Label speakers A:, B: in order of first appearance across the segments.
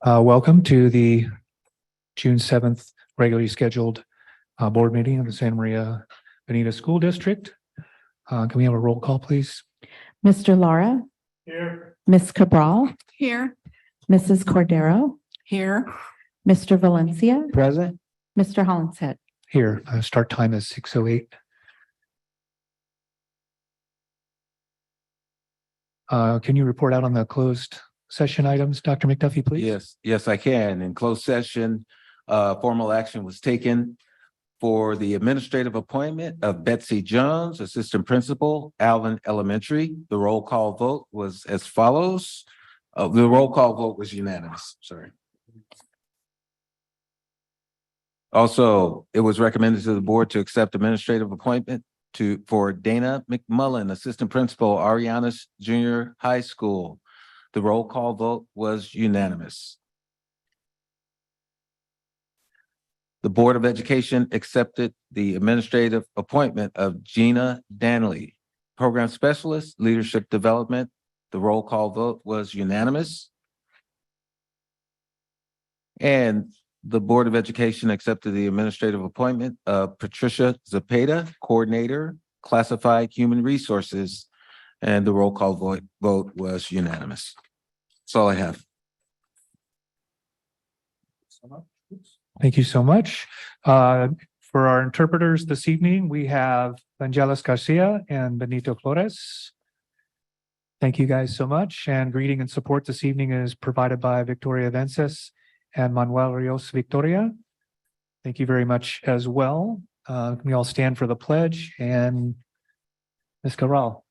A: Welcome to the June 7th regularly scheduled board meeting of the Santa Maria Bonita School District. Can we have a roll call, please?
B: Mr. Lara,
A: Here.
B: Ms. Cabral,
C: Here.
B: Mrs. Cordero,
C: Here.
B: Mr. Valencia,
D: Present.
B: Mr. Hollinshead.
A: Here. Start time is 6:08. Can you report out on the closed session items, Dr. McDuffie, please?
D: Yes, I can. In closed session, formal action was taken for the administrative appointment of Betsy Jones, Assistant Principal, Alvin Elementary. The roll call vote was as follows. The roll call vote was unanimous, sorry. Also, it was recommended to the board to accept administrative appointment for Dana McMullen, Assistant Principal, Arianas Junior High School. The roll call vote was unanimous. The Board of Education accepted the administrative appointment of Gina Danley, Program Specialist, Leadership Development. The roll call vote was unanimous. And the Board of Education accepted the administrative appointment of Patricia Zepeda, Coordinator, Classified Human Resources, and the roll call vote was unanimous. That's all I have.
A: Thank you so much. For our interpreters this evening, we have Vangelis Garcia and Benito Flores. Thank you guys so much. And greeting and support this evening is provided by Victoria Vences and Manuel Rios Victoria. Thank you very much as well. Can we all stand for the pledge? And Ms. Cabral.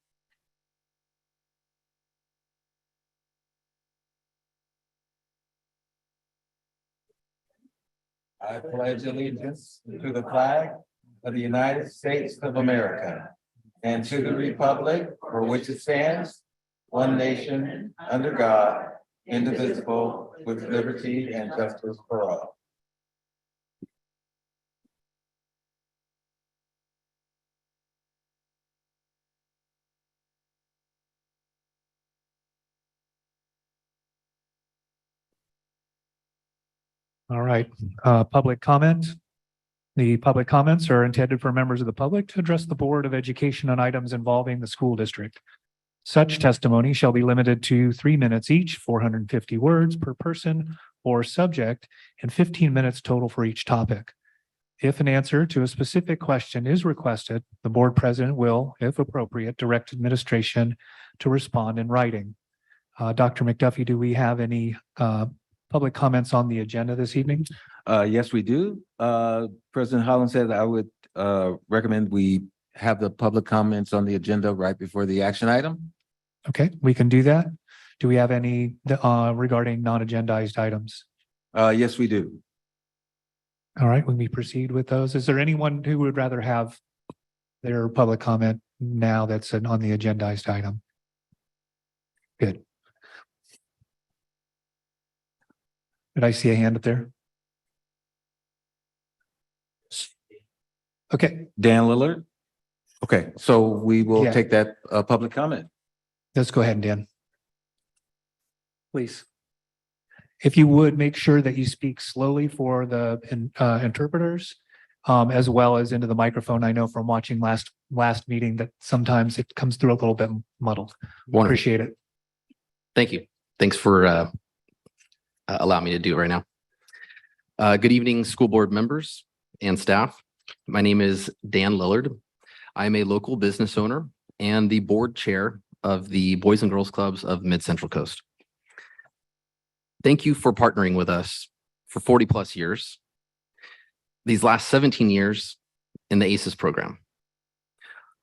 D: I pledge allegiance to the flag of the United States of America and to the republic for which it stands, one nation, under God, indivisible, with liberty and justice for all.
A: All right, public comment. The public comments are intended for members of the public to address the Board of Education on items involving the school district. Such testimony shall be limited to 3 minutes each, 450 words per person or subject, and 15 minutes total for each topic. If an answer to a specific question is requested, the board president will, if appropriate, direct administration to respond in writing. Dr. McDuffie, do we have any public comments on the agenda this evening?
D: Yes, we do. President Holland said I would recommend we have the public comments on the agenda right before the action item.
A: Okay, we can do that. Do we have any regarding non-agendized items?
D: Yes, we do.
A: All right, when we proceed with those, is there anyone who would rather have their public comment now that's on the agendized item? Good. Did I see a hand up there? Okay,
D: Dan Lillard. Okay, so we will
A: Yeah.
D: take that public comment.
A: let's go ahead and Dan. Please. If you would, make sure that you speak slowly for the interpreters, as well as into the microphone. I know from watching last meeting that sometimes it comes through a little bit muddled.
E: Wonderful.
A: Appreciate it.
E: Thank you. Thanks for allowing me to do it right now. Good evening, school board members and staff. My name is Dan Lillard. I'm a local business owner and the board chair of the Boys and Girls Clubs of Mid-Central Coast. Thank you for partnering with us for 40 plus years. These last 17 years in the ACES program.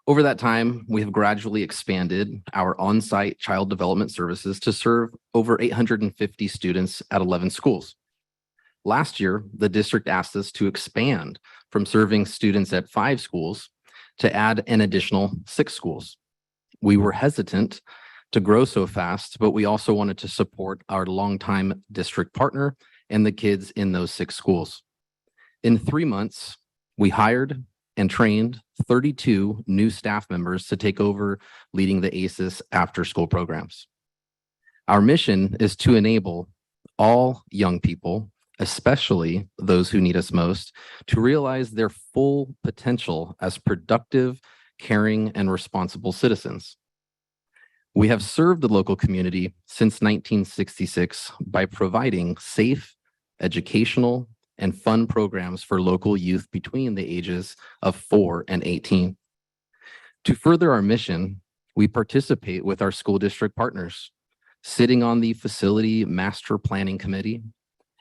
E: Over that time, we have gradually expanded our on-site child development services to serve over 850 students at 11 schools. Last year, the district asked us to expand from serving students at 5 schools to add an additional 6 schools. We were hesitant to grow so fast, but we also wanted to support our longtime district partner and the kids in those 6 schools. In 3 months, we hired and trained 32 new staff members to take over leading the ACES after school programs. Our mission is to enable all young people, especially those who need us most, to realize their full potential as productive, caring, and responsible citizens. We have served the local community since 1966 by providing safe, educational, and fun programs for local youth between the ages of 4 and 18. To further our mission, we participate with our school district partners, sitting on the Facility Master Planning Committee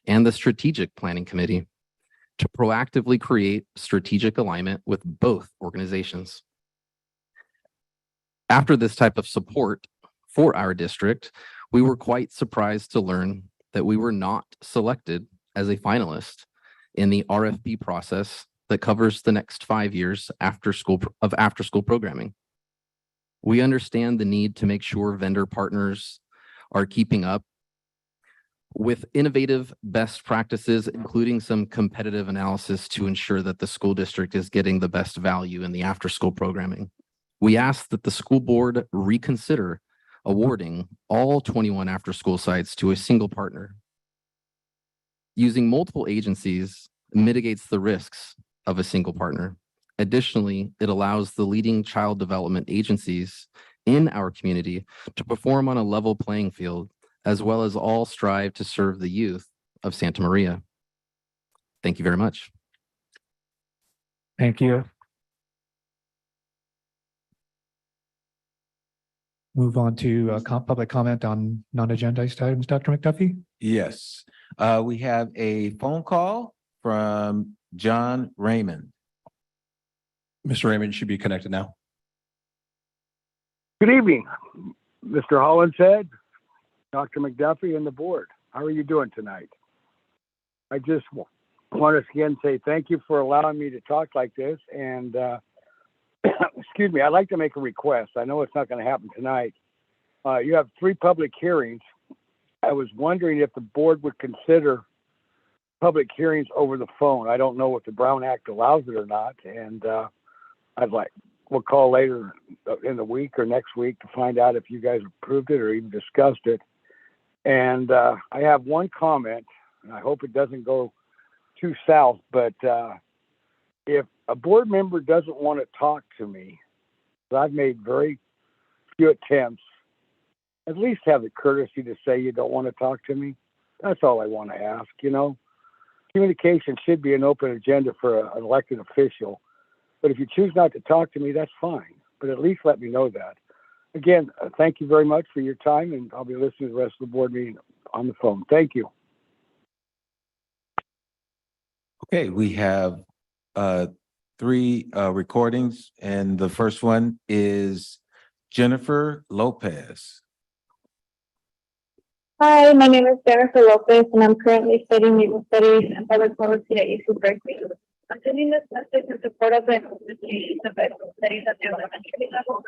E: and the Strategic Planning Committee to proactively create strategic alignment with both organizations. After this type of support for our district, we were quite surprised to learn that we were not selected as a finalist in the RFP process that covers the next 5 years after school programming. We understand the need to make sure vendor partners are keeping up with innovative best practices, including some competitive analysis to ensure that the school district is getting the best value in the after-school programming. We ask that the school board reconsider awarding all 21 after-school sites to a single partner. Using multiple agencies mitigates the risks of a single partner. Additionally, it allows the leading child development agencies in our community to perform on a level playing field, as well as all strive to serve the youth of Santa Maria. Thank you very much.
A: Thank you. Move on to public comment on non-agendized items. Dr. McDuffie?
D: Yes, we have a phone call from John Raymond.
C: Mr. Raymond should be connected now.
F: Good evening, Mr. Hollinshead, Dr. McDuffie, and the board. How are you doing tonight? I just want to again say thank you for allowing me to talk like this. And excuse me, I'd like to make a request. I know it's not going to happen tonight. You have 3 public hearings. I was wondering if the board would consider public hearings over the phone. I don't know if the Brown Act allows it or not. And we'll call later in the week or next week to find out if you guys approved it or even discussed it. And I have one comment, and I hope it doesn't go too south, but if a board member doesn't want to talk to me, I've made very few attempts, at least have the courtesy to say you don't want to talk to me. That's all I want to ask, you know. Communication should be an open agenda for an elected official. But if you choose not to talk to me, that's fine. But at least let me know that. Again, thank you very much for your time, and I'll be listening to the rest of the board meeting on the phone. Thank you.
D: Okay, we have 3 recordings, and the first one is Jennifer Lopez.
G: Hi, my name is Jennifer Lopez, and I'm currently studying legal studies and public policy at UC Berkeley. I'm sending this message in support of the institutions of ethical studies at the elementary level.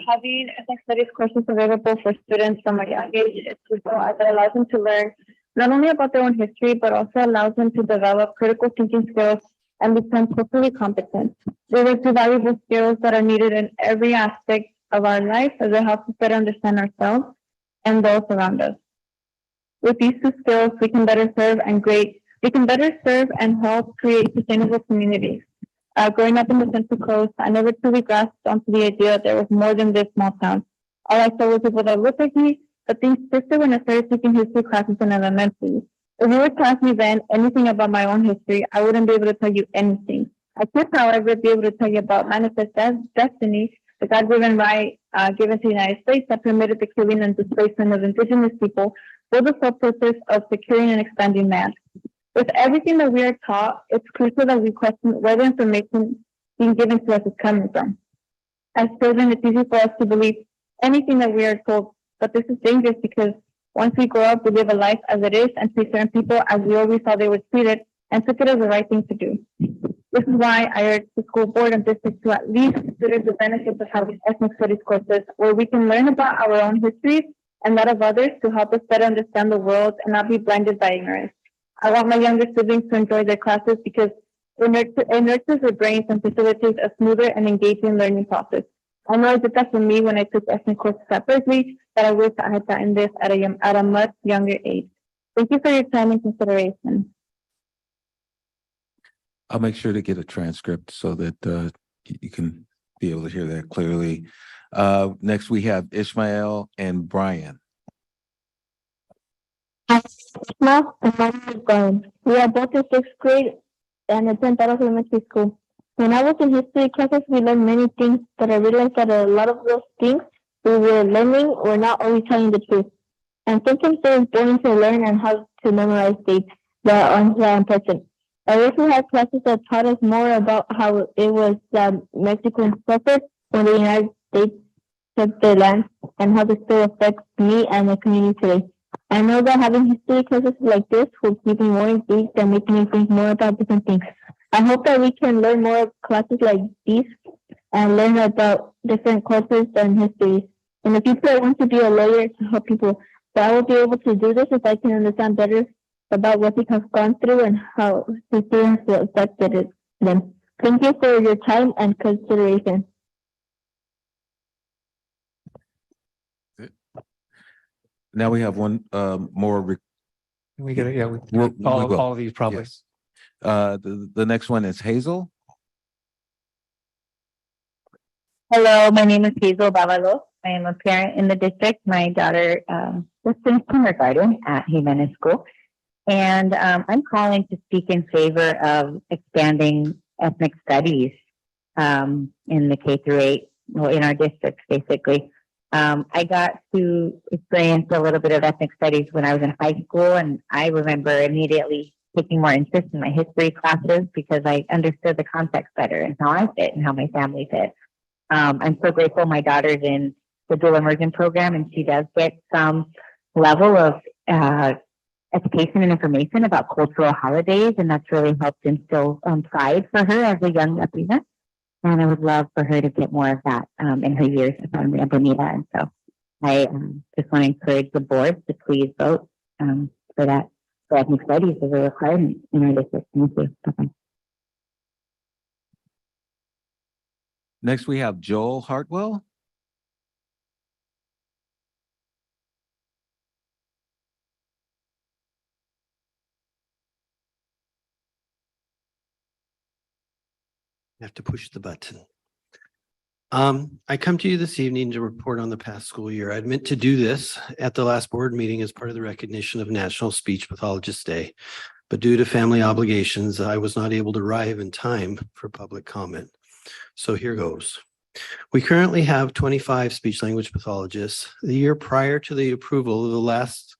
G: Having ethnic studies courses available for students from a young age is crucial as it allows them to learn not only about their own history, but also allows them to develop critical thinking skills and become culturally competent. These are 2 valuable skills that are needed in every aspect of our life as it helps us better understand ourselves and those around us. With these 2 skills, we can better serve and help create sustainable communities. Growing up in the Central Coast, I never truly grasped onto the idea that there was more than this small town. All I saw were people that looked like me, but things shifted when I started taking history classes in elementary. If you were to ask me then anything about my own history, I wouldn't be able to tell you anything. I could, however, be able to tell you about manifest destiny, the God-given right given to the United States that permitted the killing and displacement of indigenous people for the sole purpose of securing and expanding land. With everything that we are taught, it's crucial that we question where the information being given to us is coming from. As children, it's easy for us to believe anything that we are told, but this is dangerous because once we grow up, we live a life as it is and treat certain people as we always thought they were treated and took it as the right thing to do. This is why I urge the school board and district to at least consider the benefits of having ethnic studies courses where we can learn about our own histories and that of others to help us better understand the world and not be blinded by ignorance. I want my younger siblings to enjoy their classes because it nurtures their brains and facilitates a smoother and engaging learning process. I know I did that for me when I took ethnic courses at Berkeley, but I wish I had gotten this at a much younger age. Thank you for your time and consideration.
D: I'll make sure to get a transcript so that you can be able to hear that clearly. Next, we have Ishmael and Brian.
G: Now, my name is Brian. We are both in sixth grade and attend Taros Elementary School. When I was in history classes, we learned many things, but I realized that a lot of those things we were learning were not always telling the truth. And sometimes it was boring to learn and how to memorize dates that aren't that important. I also had classes that taught us more about how it was that Mexicans suffered when the United States took their land and how this still affects me and the community today. I know that having history classes like this will keep me more engaged and make me think more about different things. I hope that we can learn more classes like these and learn about different cultures and histories. In the future, I want to be a lawyer to help people, but I will be able to do this if I can understand better about what they have gone through and how history has affected them. Thank you for your time and consideration.
D: Now we have one more.
A: We get it, yeah,
D: We will.
A: all of these probably.
D: Yes. The next one is Hazel.
G: Hello, my name is Hazel Bavalos. I am a parent in the district. My daughter was in kindergarten at Jimenez School. And I'm calling to speak in favor of expanding ethnic studies in the K through 8, well, in our district, basically. I got to experience a little bit of ethnic studies when I was in high school, and I remember immediately taking more interest in my history classes because I understood the context better and how I fit and how my family fit. I'm so grateful my daughter's in the dual immersion program, and she does get some level of education and information about cultural holidays, and that's really helped instill pride for her as a young Latina. And I would love for her to get more of that in her years at Bonita. And so I just want to encourage the board to please vote for that, for ethnic studies as a requirement in our district. Thank you. Bye-bye.
D: Next, we have Joel Hartwell.
H: I have to push the button. I come to you this evening to report on the past school year. I'd meant to do this at the last board meeting as part of the recognition of National Speech Pathologist Day, but due to family obligations, I was not able to arrive in time for public comment. So here goes. We currently have 25 speech language pathologists. The year prior to the approval of the last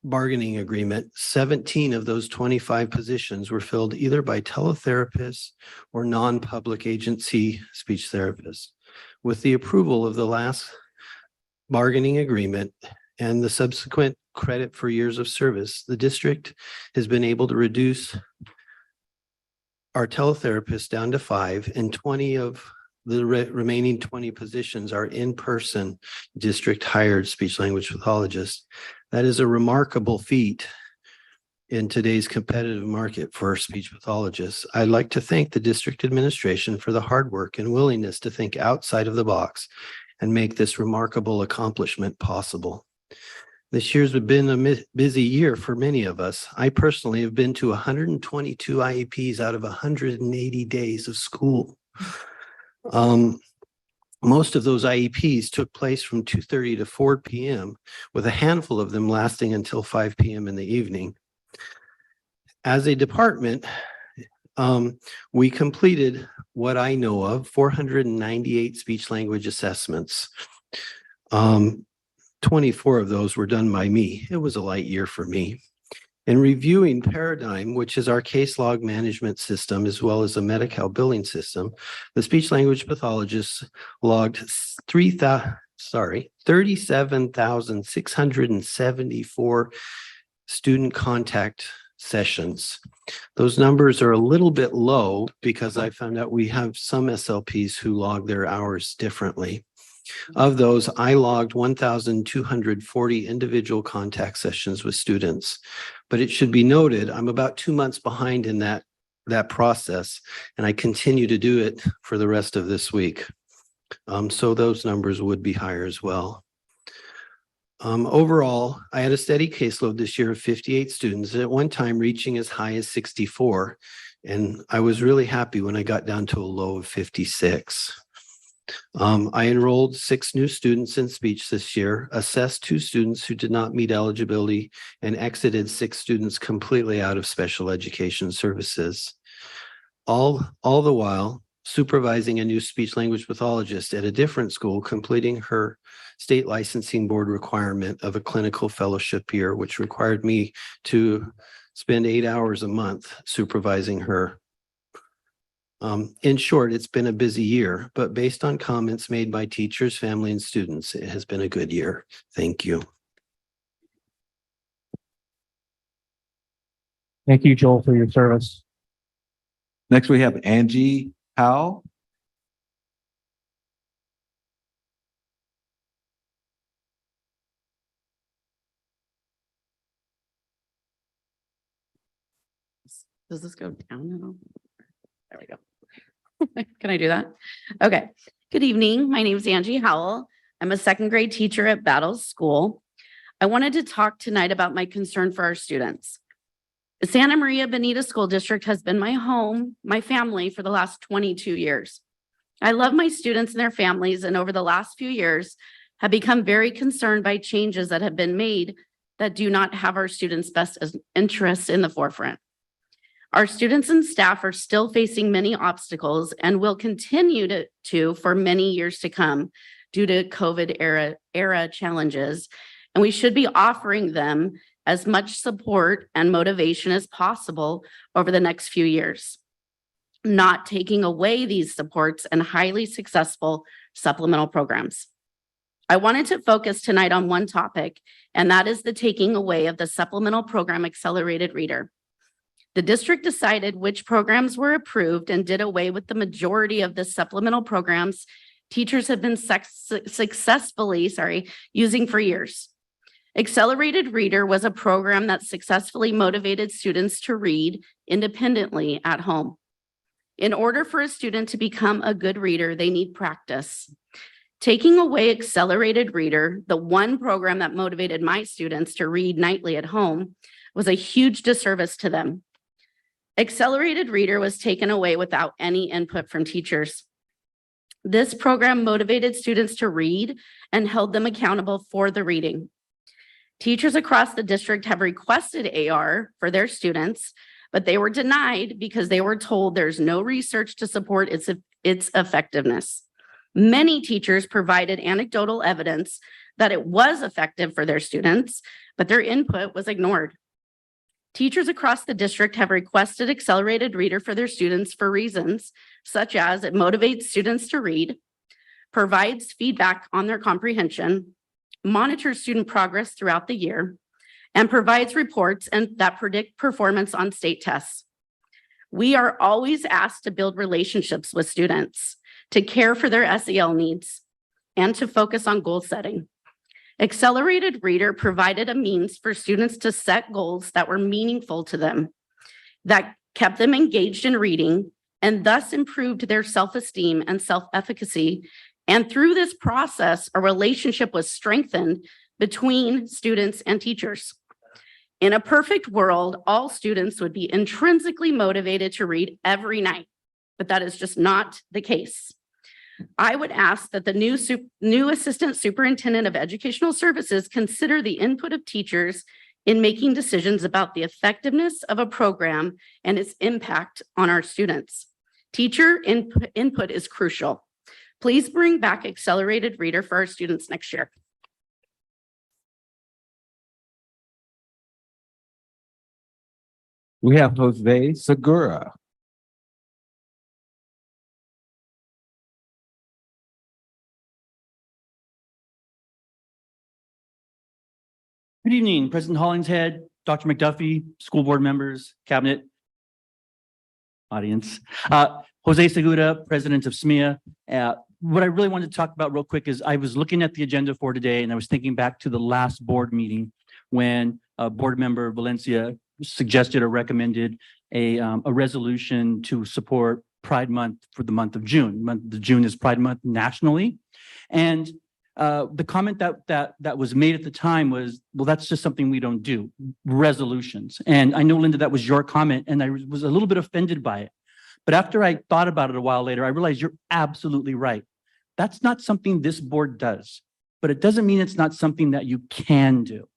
H: bargaining agreement, 17 of those 25 positions were filled either by teletherapists or non-public agency speech therapists. With the approval of the last bargaining agreement and the subsequent credit for years of service, the district has been able to reduce our teletherapists down to 5, and 20 of the remaining 20 positions are in-person district hired speech language pathologists. That is a remarkable feat in today's competitive market for speech pathologists. I'd like to thank the district administration for the hard work and willingness to think outside of the box and make this remarkable accomplishment possible. This year's been a busy year for many of us. I personally have been to 122 IEPs out of 180 days of school. Most of those IEPs took place from 2:30 to 4 p.m., with a handful of them lasting until 5 p.m. in the evening. As a department, we completed what I know of 498 speech language assessments. 24 of those were done by me. It was a light year for me. In reviewing Paradigm, which is our case log management system, as well as a Medi-Cal billing system, the speech language pathologists logged 37,674 student contact sessions. Those numbers are a little bit low because I found out we have some SLPs who log their hours differently. Of those, I logged 1,240 individual contact sessions with students. But it should be noted, I'm about 2 months behind in that process, and I continue to do it for the rest of this week. So those numbers would be higher as well. Overall, I had a steady caseload this year of 58 students, at one time reaching as high as 64. And I was really happy when I got down to a low of 56. I enrolled 6 new students in speech this year, assessed 2 students who did not meet eligibility, and exited 6 students completely out of special education services. All the while supervising a new speech language pathologist at a different school, completing her state licensing board requirement of a clinical fellowship year, which required me to spend 8 hours a month supervising her. In short, it's been a busy year, but based on comments made by teachers, family, and students, it has been a good year. Thank you.
A: Thank you, Joel, for your service.
D: Next, we have Angie Howe.
I: Does this go down at all? There we go. Can I do that? Okay. Good evening. My name is Angie Howell. I'm a second grade teacher at Battles School. I wanted to talk tonight about my concern for our students. The Santa Maria Bonita School District has been my home, my family for the last 22 years. I love my students and their families, and over the last few years have become very concerned by changes that have been made that do not have our students' best interests in the forefront. Our students and staff are still facing many obstacles and will continue to for many years to come due to COVID era challenges. And we should be offering them as much support and motivation as possible over the next few years, not taking away these supports and highly successful supplemental programs. I wanted to focus tonight on one topic, and that is the taking away of the supplemental program Accelerated Reader. The district decided which programs were approved and did away with the majority of the supplemental programs teachers have been successfully using for years. Accelerated Reader was a program that successfully motivated students to read independently at home. In order for a student to become a good reader, they need practice. Taking away Accelerated Reader, the one program that motivated my students to read nightly at home, was a huge disservice to them. Accelerated Reader was taken away without any input from teachers. This program motivated students to read and held them accountable for the reading. Teachers across the district have requested AR for their students, but they were denied because they were told there's no research to support its effectiveness. Many teachers provided anecdotal evidence that it was effective for their students, but their input was ignored. Teachers across the district have requested Accelerated Reader for their students for reasons such as it motivates students to read, provides feedback on their comprehension, monitors student progress throughout the year, and provides reports that predict performance on state tests. We are always asked to build relationships with students, to care for their SEL needs, and to focus on goal setting. Accelerated Reader provided a means for students to set goals that were meaningful to them, that kept them engaged in reading, and thus improved their self-esteem and self-efficacy. And through this process, a relationship was strengthened between students and teachers. In a perfect world, all students would be intrinsically motivated to read every night, but that is just not the case. I would ask that the new Assistant Superintendent of Educational Services consider the input of teachers in making decisions about the effectiveness of a program and its impact on our students. Teacher input is crucial. Please bring back Accelerated Reader for our students next year.
D: We have Jose Segura.
J: Good evening, President Hollingshead, Dr. McDuffie, school board members, cabinet, audience. Jose Segura, president of SMEA. What I really wanted to talk about real quick is I was looking at the agenda for today and I was thinking back to the last board meeting when board member Valencia suggested or recommended a resolution to support Pride Month for the month of June. June is Pride Month nationally. And The comment that was made at the time was, well, that's just something we don't do, resolutions. And I know, Linda, that was your comment, and I was a little bit offended by it. But after I thought about it a while later, I realized you're absolutely right. That's not something this board does, but it doesn't mean it's not something that you can do.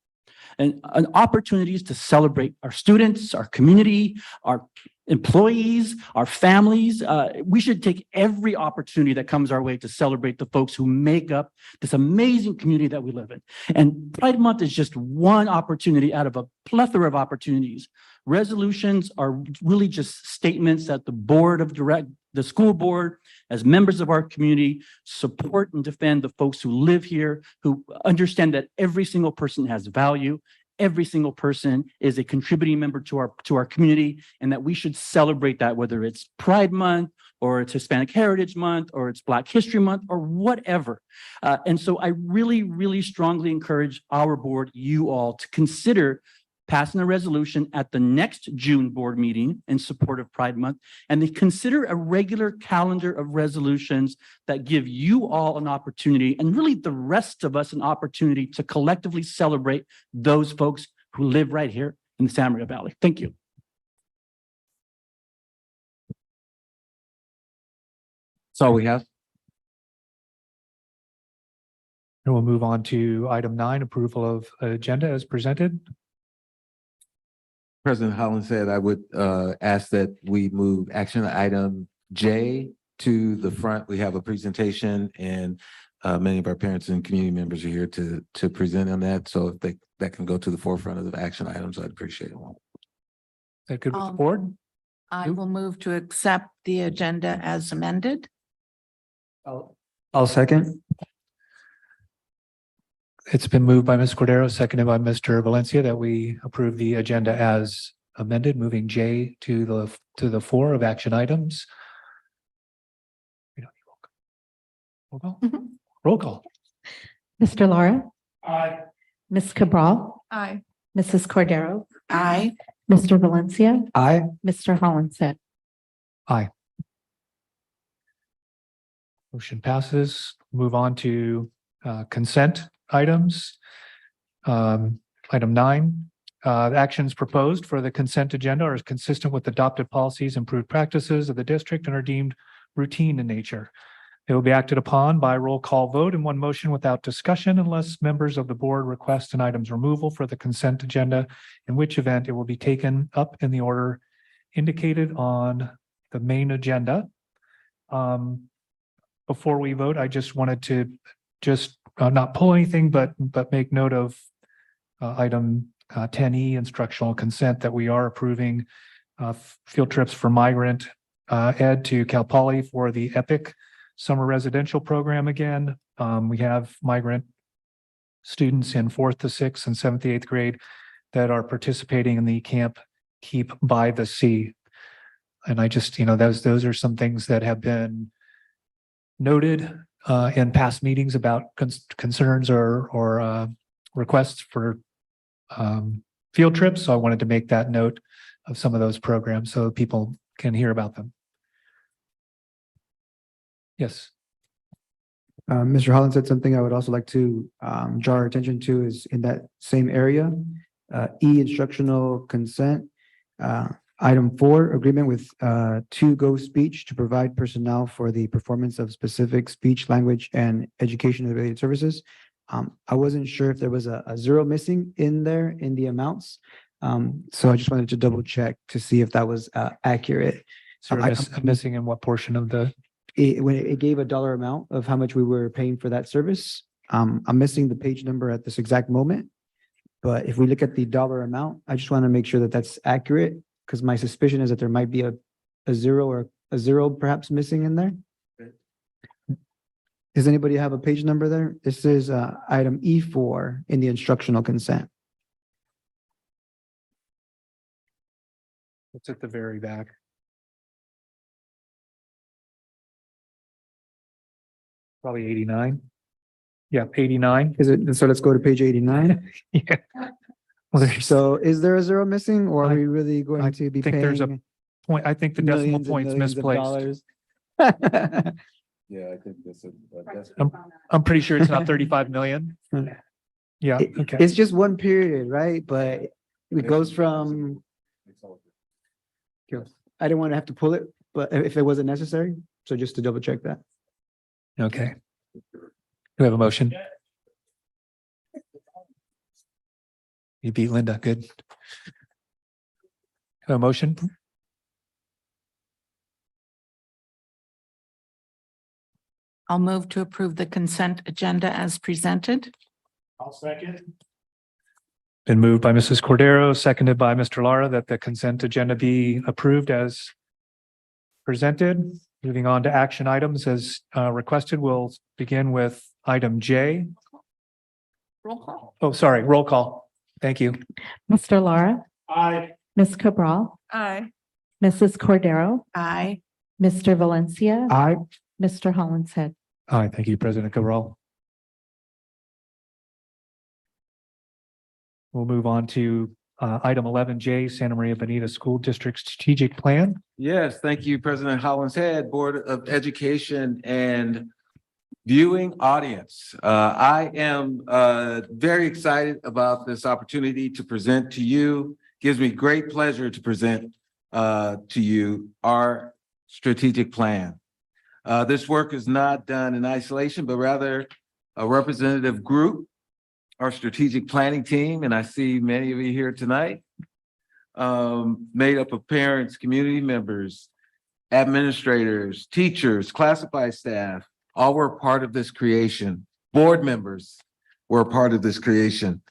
J: And opportunities to celebrate our students, our community, our employees, our families. We should take every opportunity that comes our way to celebrate the folks who make up this amazing community that we live in. And Pride Month is just one opportunity out of a plethora of opportunities. Resolutions are really just statements that the school board, as members of our community, support and defend the folks who live here, who understand that every single person has value. Every single person is a contributing member to our community, and that we should celebrate that, whether it's Pride Month or it's Hispanic Heritage Month or it's Black History Month or whatever. And so I really, really strongly encourage our board, you all, to consider passing a resolution at the next June board meeting in support of Pride Month, and then consider a regular calendar of resolutions that give you all an opportunity, and really the rest of us an opportunity, to collectively celebrate those folks who live right here in the San Maria Valley. Thank you.
D: That's all we have.
A: And we'll move on to item 9, approval of agenda as presented.
D: President Holland said I would ask that we move action item J to the front. We have a presentation, and many of our parents and community members are here to present on that. So if that can go to the forefront of the action items, I'd appreciate it.
A: Is that good with the board?
K: I will move to accept the agenda as amended.
L: I'll second.
A: It's been moved by Ms. Cordero, seconded by Mr. Valencia, that we approve the agenda as amended, moving J to the fore of action items. We don't need roll call. Roll call? Roll call.
B: Mr. Lara,
A: Aye.
B: Ms. Cabral,
K: Aye.
B: Mrs. Cordero,
K: Aye.
B: Mr. Valencia,
L: Aye.
B: Mr. Hollenshead.
A: Aye. Motion passes. Move on to consent items. Item 9, actions proposed for the consent agenda are consistent with adopted policies, improved practices of the district, and are deemed routine in nature. They will be acted upon by roll call vote in one motion without discussion unless members of the board request an item's removal for the consent agenda, in which event it will be taken up in the order indicated on the main agenda. Before we vote, I just wanted to not pull anything, but make note of item 10E, instructional consent, that we are approving field trips for migrant ed to Cal Poly for the EPIC summer residential program again. We have migrant students in 4th to 6th and 7th to 8th grade that are participating in the Camp Keep by the Sea. And I just, those are some things that have been noted in past meetings about concerns or requests for field trips. So I wanted to make that note of some of those programs so people can hear about them. Yes.
L: Mr. Holland said something I would also like to draw our attention to is in that same area. E, instructional consent. Item 4, agreement with 2Go Speech to provide personnel for the performance of specific speech, language, and education-related services. I wasn't sure if there was a zero missing in there in the amounts. So I just wanted to double check to see if that was accurate.
A: So missing in what portion of the?
L: When it gave a dollar amount of how much we were paying for that service. I'm missing the page number at this exact moment. But if we look at the dollar amount, I just want to make sure that that's accurate, because my suspicion is that there might be a zero perhaps missing in there. Does anybody have a page number there? This is item E4 in the instructional consent.
A: It's at the very back. Probably 89. Yeah, 89.
L: Is it? So let's go to page 89.
A: Yeah. Well,
L: So is there a zero missing, or are
A: I-
L: we really going to be
A: think there's a
L: paying
A: point. I think the decimal
L: millions and
A: point's
L: millions of
A: misplaced.
L: dollars?
D: Yeah, I think that's.
A: I'm pretty sure it's not 35 million. Yeah, okay.
L: It's just one period, right? But it goes from, I didn't want to have to pull it, but if it wasn't necessary, so just to double check that.
A: Okay. We have a motion. You beat Linda, good. A motion?
K: I'll move to approve the consent agenda as presented.
A: I'll second. Been moved by Mrs. Cordero, seconded by Mr. Lara, that the consent agenda be approved as presented. Moving on to action items as requested, we'll begin with item J.
I: Roll call.
A: Oh, sorry, roll call. Thank you.
B: Mr. Lara,
A: Aye.
B: Ms. Cabral,
K: Aye.
B: Mrs. Cordero,
K: Aye.
B: Mr. Valencia,
L: Aye.
B: Mr. Hollenshead.
A: Aye, thank you, President Cabral. We'll move on to item 11J, Santa Maria Bonita School District Strategic Plan.
D: Yes, thank you, President Hollinshead, Board of Education and viewing audience. I am very excited about this opportunity to present to you. Gives me great pleasure to present to you our strategic plan. This work is not done in isolation, but rather a representative group, our strategic planning team, and I see many of you here tonight, made up of parents, community members, administrators, teachers, classified staff, all were part of this creation. Board members were a part of this creation.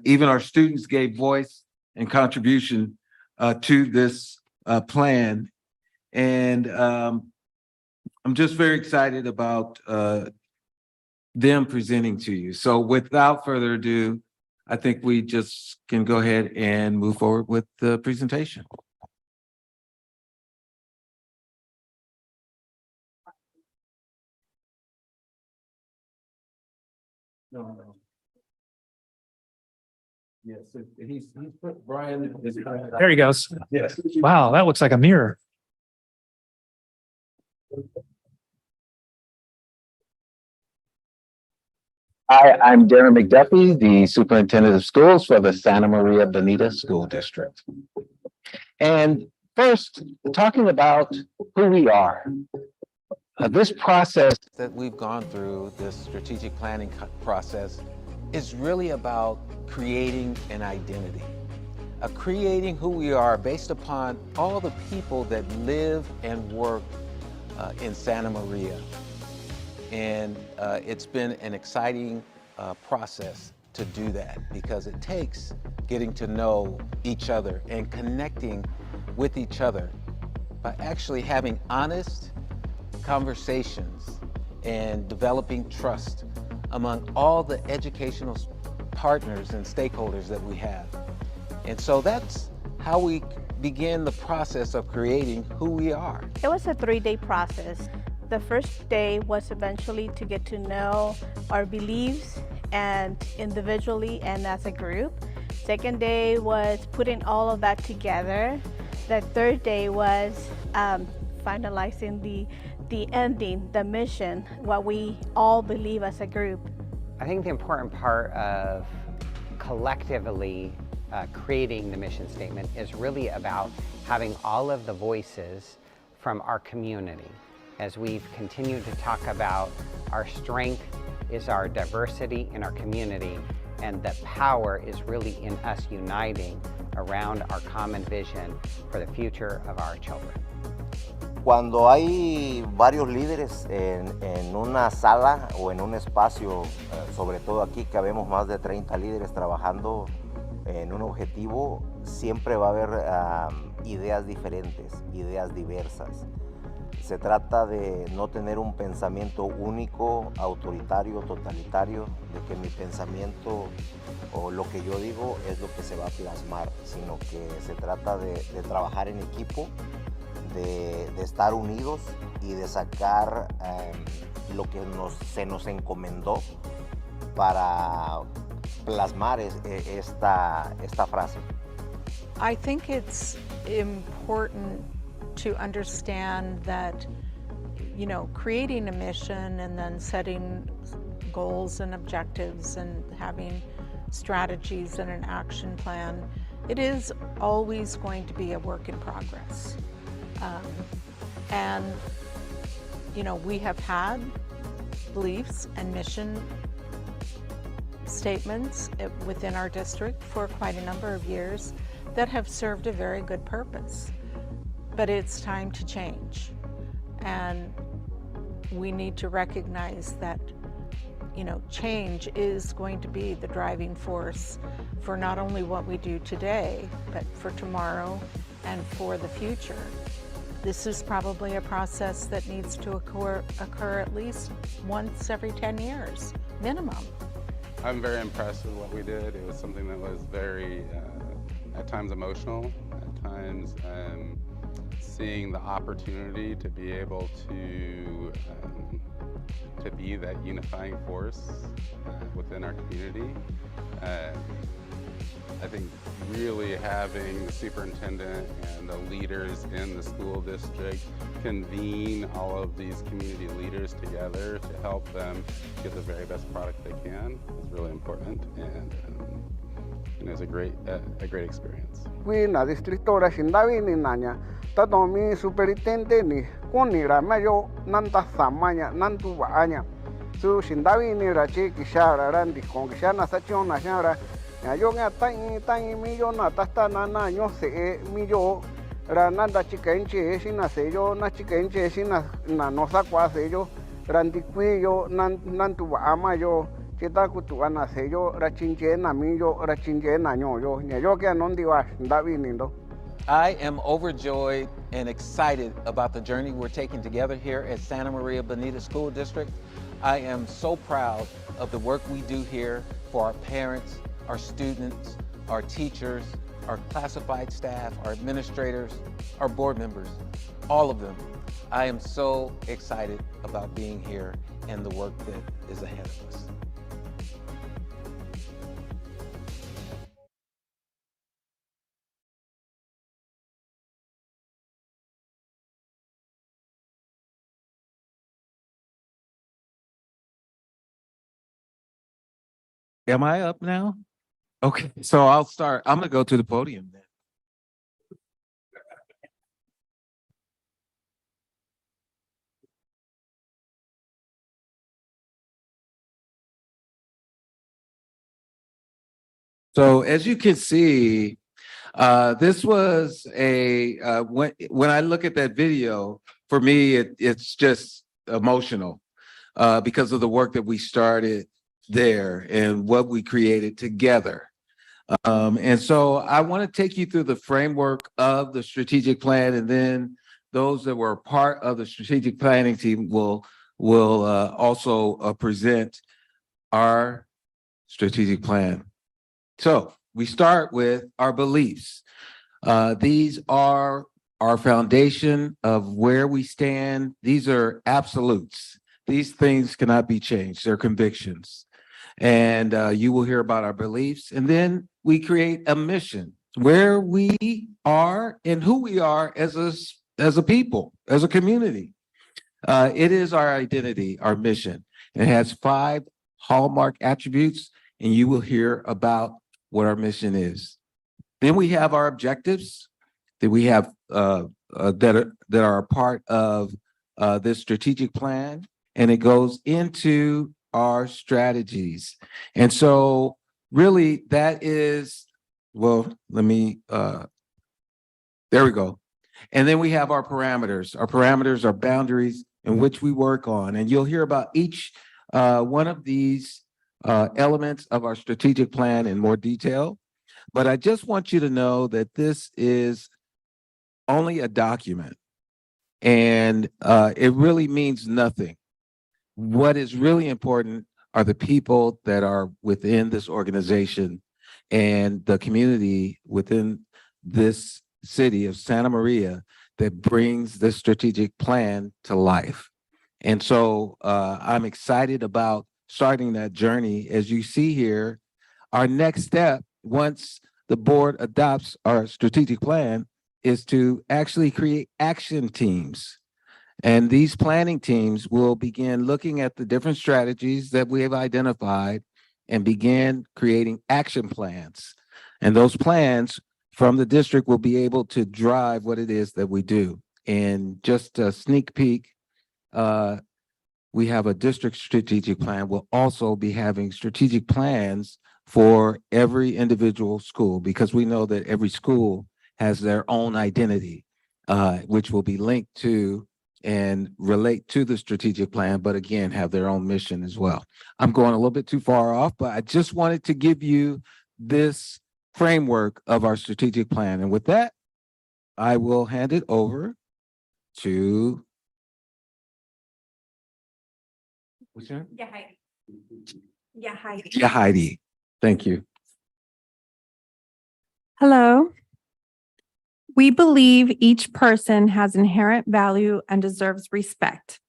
D: Even our students gave voice and contribution to this plan. And I'm just very excited about them presenting to you. So without further ado, I think we just can go ahead and move forward with the presentation. No. Yes, he's put Brian.
A: There he goes.
D: Yes.
A: Wow, that looks like a mirror.
M: Hi, I'm Darren McDuffie, the Superintendent of Schools for the Santa Maria Bonita School District. And first, talking about who we are. This process that we've gone through, this strategic planning process, is really about creating an identity. Creating who we are based upon all the people that live and work in Santa Maria. And it's been an exciting process to do that because it takes getting to know each other and connecting with each other by actually having honest conversations and developing trust among all the educational partners and stakeholders that we have. And so that's how we begin the process of creating who we are.
G: It was a 3-day process. The first day was eventually to get to know our beliefs and individually and as a group. Second day was putting all of that together. The third day was finalizing the ending, the mission, what we all believe as a group.
N: I think the important part of collectively creating the mission statement is really about having all of the voices from our community. As we've continued to talk about, our strength is our diversity in our community, and the power is really in us uniting around our common vision for the future of our children.
M: Cuando hay varios líderes en una sala o en un espacio, sobre todo aquí que habemos más de 30 líderes trabajando en un objetivo, siempre va a haber ideas diferentes, ideas diversas. Se trata de no tener un pensamiento único, autoritario, totalitario, de que mi pensamiento o lo que yo digo es lo que se va a plasmar, sino que se trata de trabajar en equipo, de estar unidos y de sacar lo que se nos encomendó para plasmar esta frase.
K: I think it's important to understand that you know, creating a mission and then setting goals and objectives and having strategies and an action plan, it is always going to be a work in progress. And, you know, we have had beliefs and mission statements within our district for quite a number of years that have served a very good purpose. But it's time to change. And we need to recognize that, you know, change is going to be the driving force for not only what we do today, but for tomorrow and for the future. This is probably a process that needs to occur at least once every 10 years, minimum.
O: I'm very impressed with what we did. It was something that was very, at times emotional, at times seeing the opportunity to be able to be that unifying force within our community. I think really having the superintendent and the leaders in the school district convene all of these community leaders together to help them get the very best product they can is really important, and it was a great experience.
F: We na distrito ra shindavi ni nanya tato mi superintendente ni kuni ra mayo nanta samanya nantu baanya su shindavi ni ra chi kishara ra ndi kon kishana sachion na shara ya yo nga tai mi yo na tasta na nyo se mi yo ra nanda chikenche shina se yo na chikenche shina na no sakwa se yo randi kui yo nantu baama yo kita kutuana se yo ra chinche na mi yo ra chinche na nyo yo nya yo ke non diwa shindavi ni ndo.
D: I am overjoyed and excited about the journey we're taking together here at Santa Maria Bonita School District. I am so proud of the work we do here for our parents, our students, our teachers, our classified staff, our administrators, our board members, all of them. I am so excited about being here and the work that is ahead of us. Am I up now? Okay, so I'll start. I'm gonna go to the podium then. So as you can see, this was when I look at that video, for me, it's just emotional because of the work that we started there and what we created together. And so I want to take you through the framework of the strategic plan, and then those that were part of the strategic planning team will also present our strategic plan. So we start with our beliefs. These are our foundation of where we stand. These are absolutes. These things cannot be changed. They're convictions. And you will hear about our beliefs. And then we create a mission, where we are and who we are as a people, as a community. It is our identity, our mission. It has 5 hallmark attributes, and you will hear about what our mission is. Then we have our objectives that we have that are a part of this strategic plan, and it goes into our strategies. And so really that is, well, let me, there we go. And then we have our parameters. Our parameters are boundaries in which we work on, and you'll hear about each one of these elements of our strategic plan in more detail. But I just want you to know that this is only a document, and it really means nothing. What is really important are the people that are within this organization and the community within this city of Santa Maria that brings this strategic plan to life. And so I'm excited about starting that journey. As you see here, our next step, once the board adopts our strategic plan, is to actually create action teams. And these planning teams will begin looking at the different strategies that we have identified and begin creating action plans. And those plans from the district will be able to drive what it is that we do. And just a sneak peek, we have a district strategic plan. We'll also be having strategic plans for every individual school because we know that every school has their own identity, which will be linked to and relate to the strategic plan, but again, have their own mission as well. I'm going a little bit too far off, but I just wanted to give you this framework of our strategic plan. And with that, I will hand it over to what's your name? Heidi. Thank you.
P: Hello. We believe each person has inherent value and deserves respect.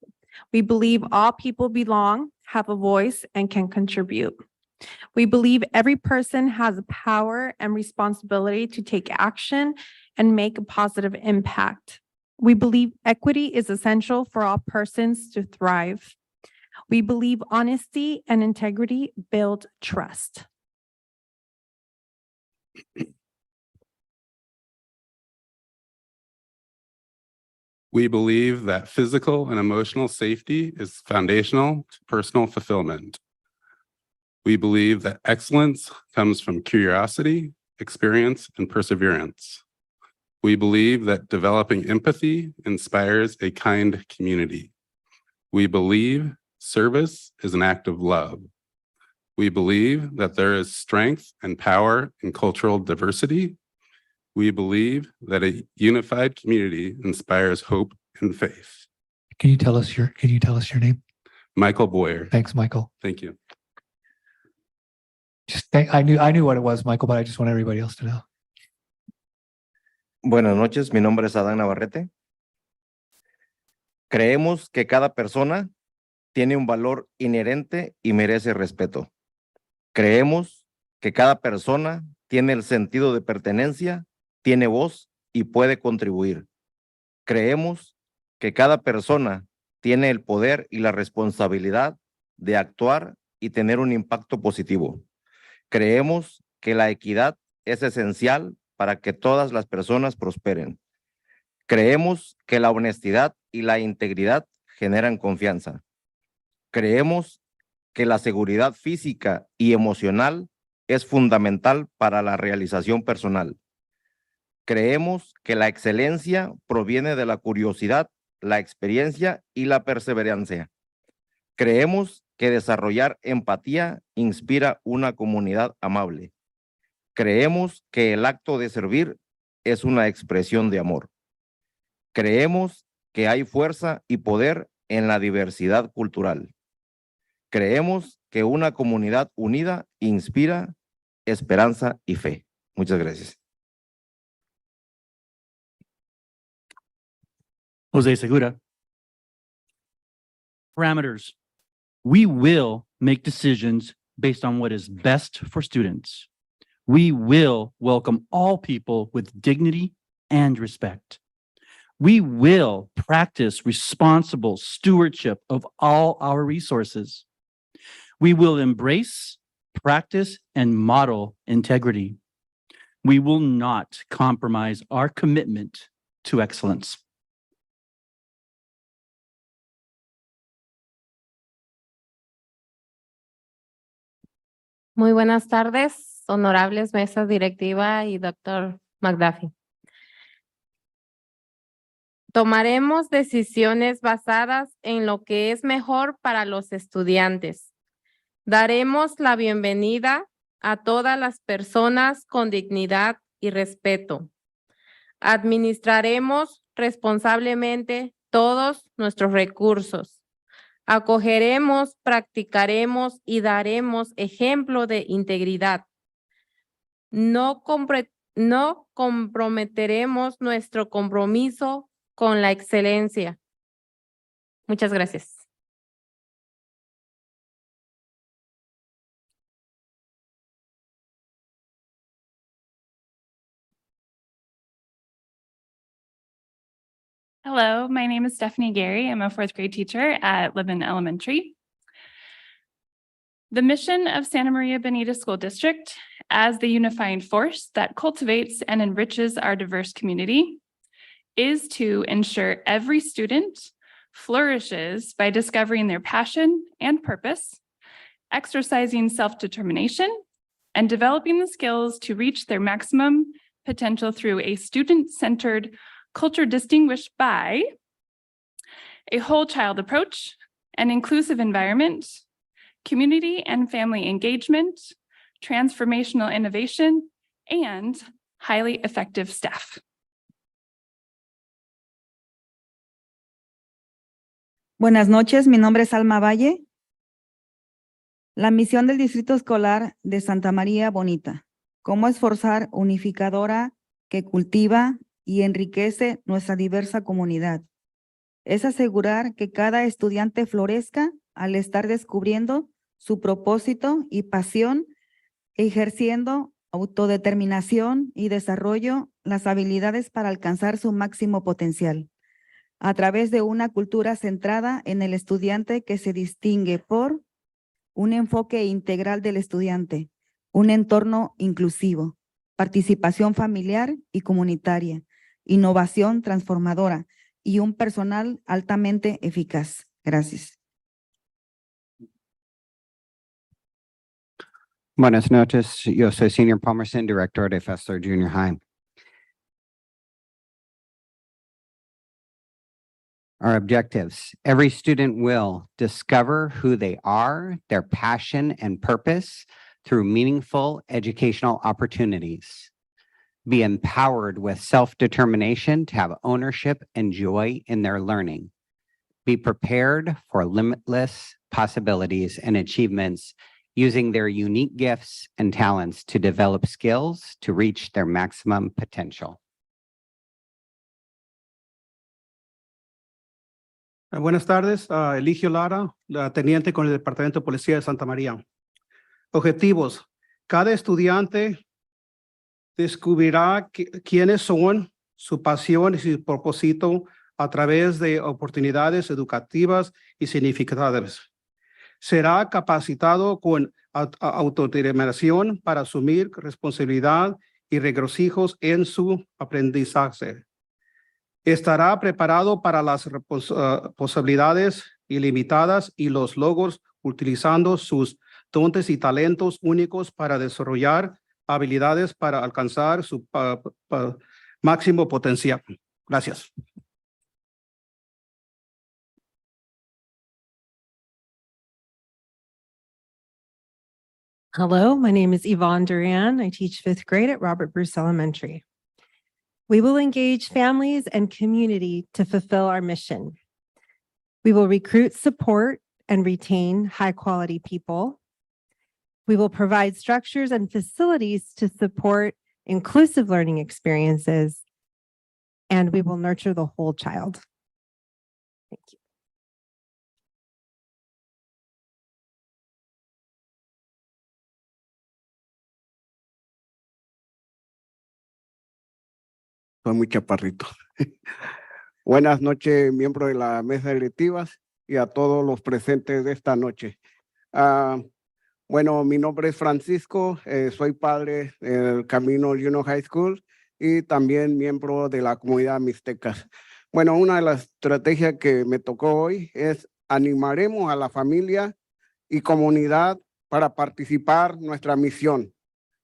P: We believe all people belong, have a voice, and can contribute. We believe every person has a power and responsibility to take action and make a positive impact. We believe equity is essential for all persons to thrive. We believe honesty and integrity build trust.
O: We believe that physical and emotional safety is foundational to personal fulfillment. We believe that excellence comes from curiosity, experience, and perseverance. We believe that developing empathy inspires a kind community. We believe service is an act of love. We believe that there is strength and power in cultural diversity. We believe that a unified community inspires hope and faith.
A: Can you tell us your name?
O: Michael Boyer.
A: Thanks, Michael.
O: Thank you.
A: I knew what it was, Michael, but I just want everybody else to know.
Q: Buenas noches, mi nombre es Adán Navarrete. Creemos que cada persona tiene un valor inherente y merece respeto. Creemos que cada persona tiene el sentido de pertenencia, tiene voz y puede contribuir. Creemos que cada persona tiene el poder y la responsabilidad de actuar y tener un impacto positivo. Creemos que la equidad es esencial para que todas las personas prosperen. Creemos que la honestidad y la integridad generan confianza. Creemos que la seguridad física y emocional es fundamental para la realización personal. Creemos que la excelencia proviene de la curiosidad, la experiencia y la perseverancia. Creemos que desarrollar empatía inspira una comunidad amable. Creemos que el acto de servir es una expresión de amor. Creemos que hay fuerza y poder en la diversidad cultural. Creemos que una comunidad unida inspira esperanza y fe. Muchas gracias.
J: Jose Segura. Parameters. We will make decisions based on what is best for students. We will welcome all people with dignity and respect. We will practice responsible stewardship of all our resources. We will embrace, practice, and model integrity. We will not compromise our commitment to excellence.
R: Muy buenas tardes, honorables mesas directiva y doctor McDuffie. Tomaremos decisiones basadas en lo que es mejor para los estudiantes. Daremos la bienvenida a todas las personas con dignidad y respeto. Administraremos responsablemente todos nuestros recursos. Acogeremos, practicaremos y daremos ejemplo de integridad. No comprometeremos nuestro compromiso con la excelencia. Muchas gracias.
S: Hello, my name is Stephanie Gary. I'm a fourth grade teacher at Libin Elementary. The mission of Santa Maria Bonita School District as the unifying force that cultivates and enriches our diverse community is to ensure every student flourishes by discovering their passion and purpose, exercising self-determination, and developing the skills to reach their maximum potential through a student-centered culture distinguished by a whole child approach, an inclusive environment, community and family engagement, transformational innovation, and highly effective staff.
T: Buenas noches, mi nombre es Alma Valle. La misión del Distrito Escolar de Santa María Bonita, cómo esforzar unificadora que cultiva y enriquece nuestra diversa comunidad. Es asegurar que cada estudiante florezca al estar descubriendo su propósito y pasión, ejerciendo autodeterminación y desarrollo las habilidades para alcanzar su máximo potencial, a través de una cultura centrada en el estudiante que se distingue por un enfoque integral del estudiante, un entorno inclusivo, participación familiar y comunitaria, innovación transformadora y un personal altamente eficaz. Gracias.
U: Buenas noches, yo soy Senior Palmerston, Director de Fessler Junior High. Our objectives: every student will discover who they are, their passion and purpose through meaningful educational opportunities. Be empowered with self-determination to have ownership and joy in their learning. Be prepared for limitless possibilities and achievements using their unique gifts and talents to develop skills to reach their maximum potential.
V: Buenas tardes, Eligio Lara, la teniente con el Departamento de Policía de Santa María. Objetivos: cada estudiante descubrirá quiénes son, su pasión y su propósito a través de oportunidades educativas y significativas. Será capacitado con autodeterminación para asumir responsabilidad y regocijos en su aprendizaje. Estará preparado para las posibilidades ilimitadas y los logros, utilizando sus dones y talentos únicos para desarrollar habilidades para alcanzar su máximo potencial. Gracias.
W: Hello, my name is Yvonne Duran. I teach fifth grade at Robert Bruce Elementary. We will engage families and community to fulfill our mission. We will recruit, support, and retain high-quality people. We will provide structures and facilities to support inclusive learning experiences, and we will nurture the whole child. Thank you.
X: Soy muy chaparrito. Buenas noches, miembros de la mesa directivas y a todos los presentes de esta noche. Bueno, mi nombre es Francisco, soy padre del Camino Junior High School y también miembro de la comunidad Mixtecas. Bueno, una de las estrategias que me tocó hoy es animaremos a la familia y comunidad para participar en nuestra misión.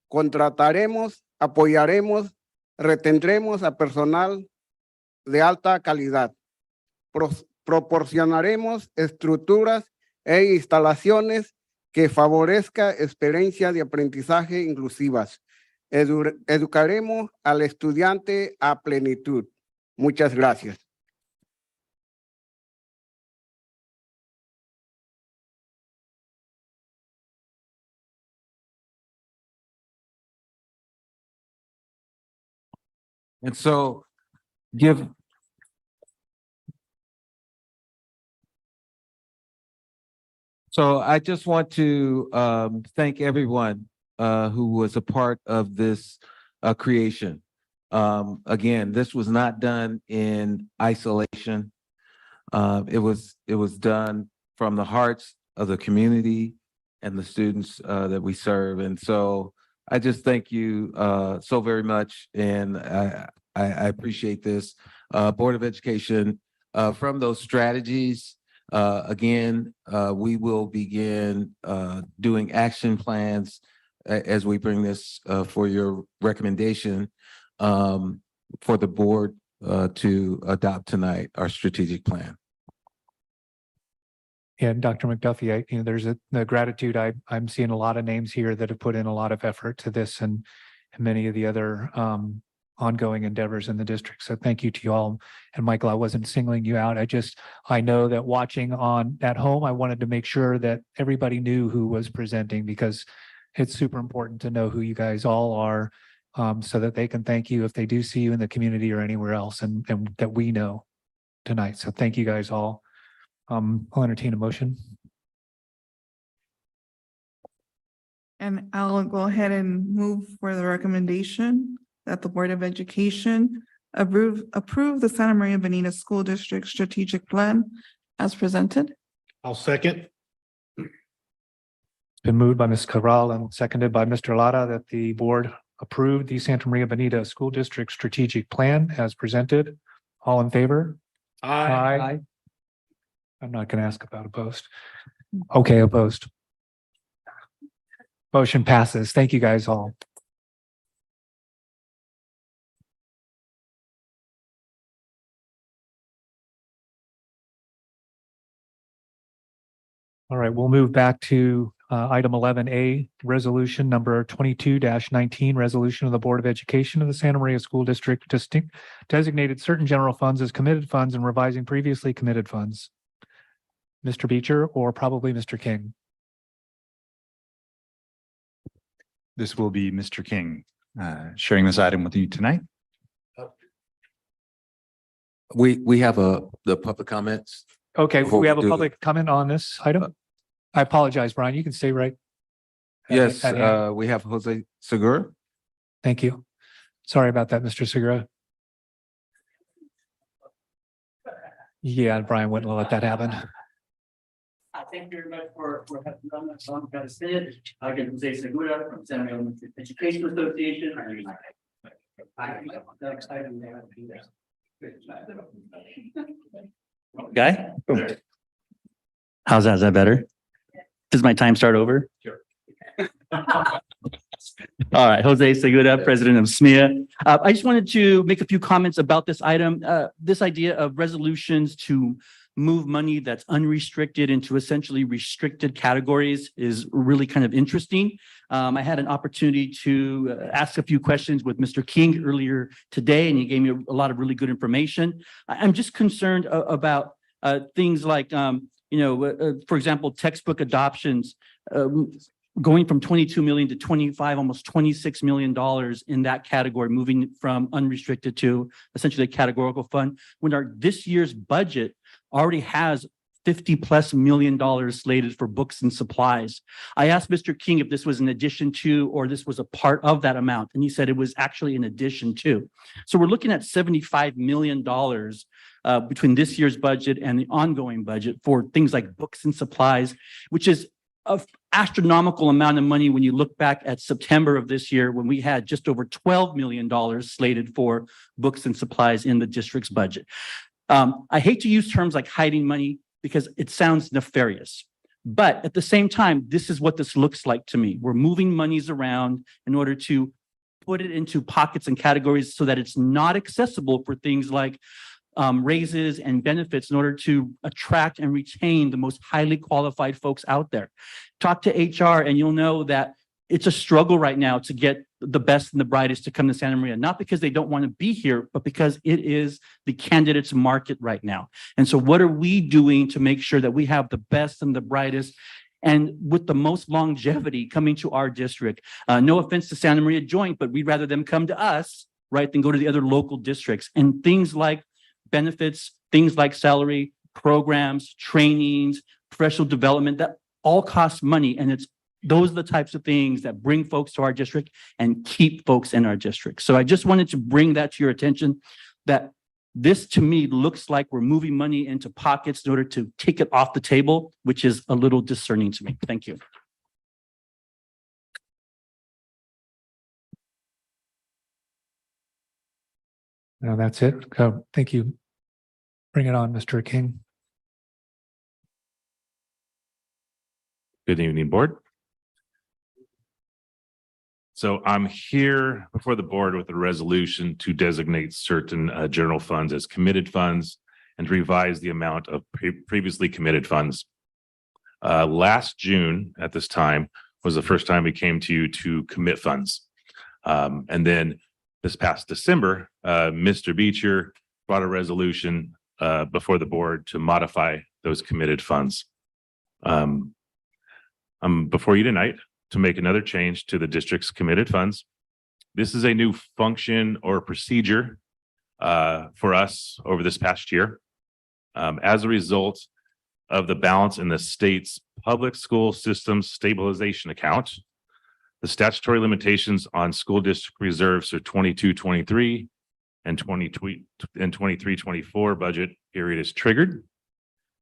X: Contrataremos, apoyaremos, retendremos a personal de alta calidad. Proporcionaremos estructuras e instalaciones que favorezca experiencias de aprendizaje inclusivas. Educaremos al estudiante a plenitud. Muchas gracias.
D: And so I just want to thank everyone who was a part of this creation. Again, this was not done in isolation. It was done from the hearts of the community and the students that we serve. And so I just thank you so very much. And I appreciate this. Board of Education, from those strategies, again, we will begin doing action plans as we bring this for your recommendation for the board to adopt tonight, our strategic plan.
A: And Dr. McDuffie, there's the gratitude. I'm seeing a lot of names here that have put in a lot of effort to this and many of the other ongoing endeavors in the district. So thank you to you all. And Michael, I wasn't singling you out. I know that watching at home, I wanted to make sure that everybody knew who was presenting, because it's super important to know who you guys all are, so that they can thank you if they do see you in the community or anywhere else, and that we know tonight. So thank you guys all. I'll entertain a motion.
C: And I'll go ahead and move for the recommendation that the Board of Education approve the Santa Maria Bonita School District Strategic Plan as presented.
V: I'll second.
A: It's been moved by Ms. Cabral and seconded by Mr. Lara that the board approve the Santa Maria Bonita School District Strategic Plan as presented. All in favor? Aye. I'm not going to ask about opposed. Okay, opposed. Motion passes. Thank you guys all. All right, we'll move back to item 11A, resolution number 22-19, resolution of the Board of Education of the Santa Maria School District designated certain general funds as committed funds and revising previously committed funds. Mr. Beecher or probably Mr. King.
E: This will be Mr. King sharing this item with you tonight.
D: We have the public comments.
A: Okay,
D: Before
A: we have
D: we
A: a
D: do-
A: public comment on this item. I apologize, Brian. You can stay right.
D: Yes,
A: at hand.
D: we have Jose Segura.
A: Thank you. Sorry about that, Mr. Segura. Yeah, Brian wouldn't let that happen.
J: Thank you very much for having done that. So I'm going to say it. Again, Jose Segura from Santa Maria Elementary Education Association. Guy? How's that? Is that better? Does my time start over? Sure. All right, Jose Segura, president of SMEA. I just wanted to make a few comments about this item. This idea of resolutions to move money that's unrestricted into essentially restricted categories is really kind of interesting. I had an opportunity to ask a few questions with Mr. King earlier today, and he gave me a lot of really good information. I'm just concerned about things like, for example, textbook adoptions, going from 22 million to 25, almost $26 million in that category, moving from unrestricted to essentially a categorical fund, when this year's budget already has $50+ million slated for books and supplies. I asked Mr. King if this was in addition to, or this was a part of that amount, and he said it was actually in addition to. So we're looking at $75 million between this year's budget and the ongoing budget for things like books and supplies, which is an astronomical amount of money when you look back at September of this year, when we had just over $12 million slated for books and supplies in the district's budget. I hate to use terms like hiding money because it sounds nefarious, but at the same time, this is what this looks like to me. We're moving monies around in order to put it into pockets and categories so that it's not accessible for things like raises and benefits in order to attract and retain the most highly qualified folks out there. Talk to HR and you'll know that it's a struggle right now to get the best and the brightest to come to Santa Maria, not because they don't want to be here, but because it is the candidates market right now. And so what are we doing to make sure that we have the best and the brightest and with the most longevity coming to our district? No offense to Santa Maria Joint, but we'd rather them come to us, right, than go to the other local districts. And things like benefits, things like salary, programs, trainings, professional development, that all costs money. And it's those are the types of things that bring folks to our district and keep folks in our district. So I just wanted to bring that to your attention, that this to me looks like we're moving money into pockets in order to take it off the table, which is a little discerning to me. Thank you.
A: No, that's it. Thank you. Bring it on, Mr. King.
B: Good evening, board. So I'm here before the board with a resolution to designate certain general funds as committed funds and to revise the amount of previously committed funds. Last June at this time was the first time we came to you to commit funds. And then this past December, Mr. Beecher brought a resolution before the board to modify those committed funds. I'm before you tonight to make another change to the district's committed funds. This is a new function or procedure for us over this past year. As a result of the balance in the state's public school system stabilization account, the statutory limitations on school district reserves for 22-23 and 23-24 budget period is triggered.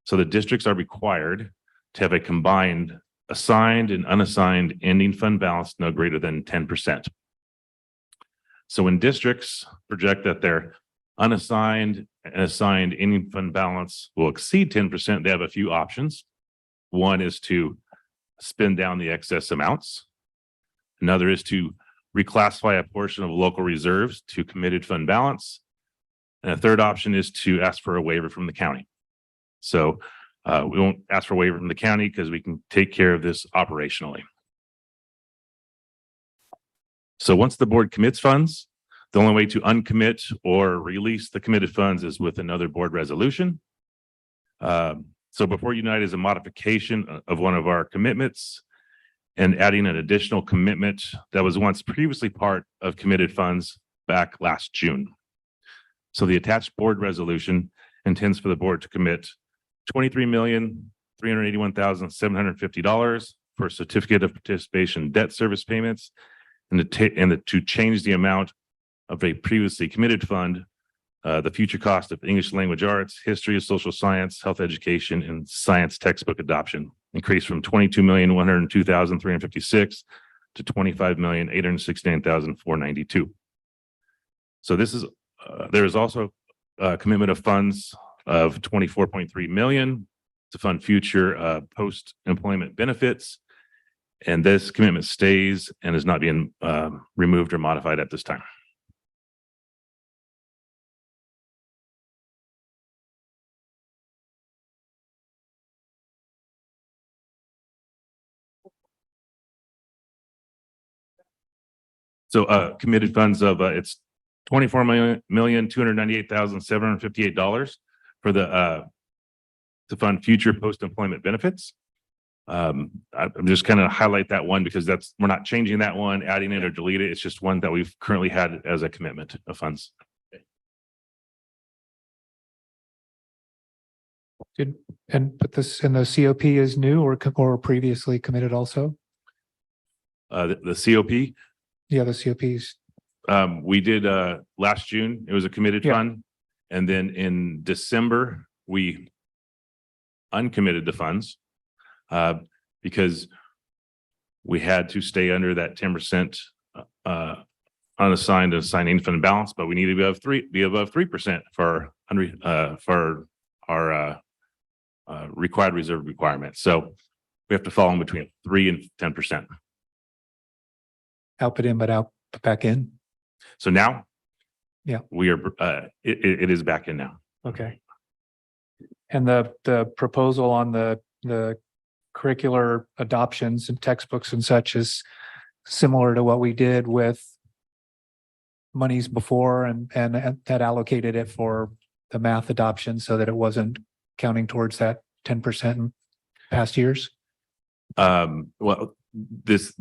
B: So the districts are required to have a combined assigned and unassigned ending fund balance no greater than 10%. So when districts project that their unassigned and assigned ending fund balance will exceed 10%, they have a few options. One is to spend down the excess amounts. Another is to reclassify a portion of local reserves to committed fund balance. And a third option is to ask for a waiver from the county. So we won't ask for a waiver from the county because we can take care of this operationally. So once the board commits funds, the only way to uncommit or release the committed funds is with another board resolution. So before Unite is a modification of one of our commitments and adding an additional commitment that was once previously part of committed funds back last June. So the attached board resolution intends for the board to commit $23,381,750 for certificate of participation debt service payments and to change the amount of a previously committed fund, the future cost of English language arts, history of social science, health education, and science textbook adoption increased from $22,102,356 to $25,869,492. So this is there is also a commitment of funds of 24.3 million to fund future post-employment benefits. And this commitment stays and is not being removed or modified at this time. So committed funds of it's $24,298,758 for the to fund future post-employment benefits. I'm just kind of highlight that one because we're not changing that one, adding it or delete it. It's just one that we've currently had as a commitment of funds.
A: Good. And put this in the COP is new or previously committed also?
B: The COP?
A: Yeah, the COPs.
B: We did last June, it was a committed fund. And then in December, we uncommitted the funds because we had to stay under that 10% unassigned and assigned infant balance, but we need to be above 3% for our required reserve requirements. So we have to fall in between 3 and 10%.
A: Out, put in, but out, put back in.
B: So now,
A: yeah,
B: we are. It is back in now.
A: Okay. And the proposal on the curricular adoptions and textbooks and such is similar to what we did with monies before, and that allocated it for the math adoption so that it wasn't counting towards that 10% in past years.
B: Well, this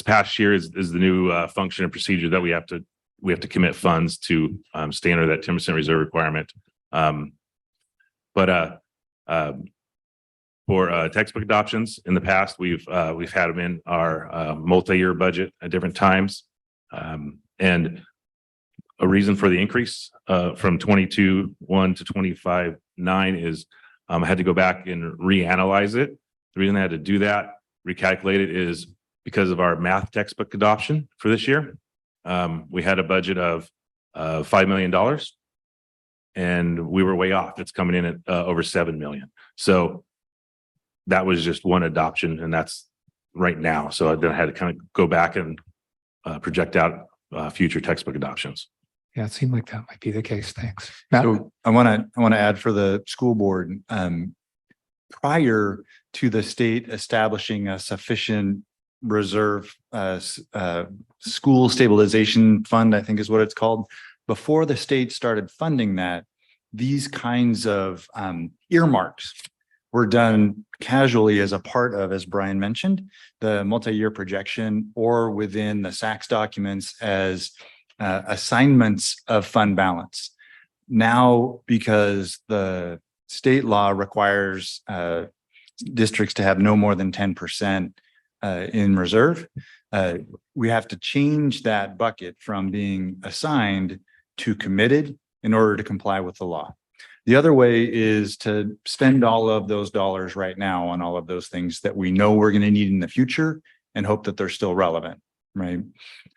B: past year is the new function and procedure that we have to commit funds to stay under that 10% reserve requirement. But for textbook adoptions. In the past, we've had them in our multi-year budget at different times. And a reason for the increase from 22.1 to 25.9 is I had to go back and reanalyze it. The reason I had to do that, recalculate it, is because of our math textbook adoption for this year. We had a budget of $5 million and we were way off. It's coming in at over 7 million. So that was just one adoption, and that's right now. So then I had to kind of go back and project out future textbook adoptions.
A: Yeah, it seemed like that might be the case. Thanks. Matt?
E: So I want to add for the school board, prior to the state establishing a sufficient reserve school stabilization fund, I think is what it's called. Before the state started funding that, these kinds of earmarks were done casually as a part of, as Brian mentioned, the multi-year projection, or within the SACS documents as assignments of fund balance. Now, because the state law requires districts to have no more than 10% in reserve, we have to change that bucket from being assigned to committed in order to comply with the law. The other way is to spend all of those dollars right now on all of those things that we know we're going to need in the future and hope that they're still relevant, right?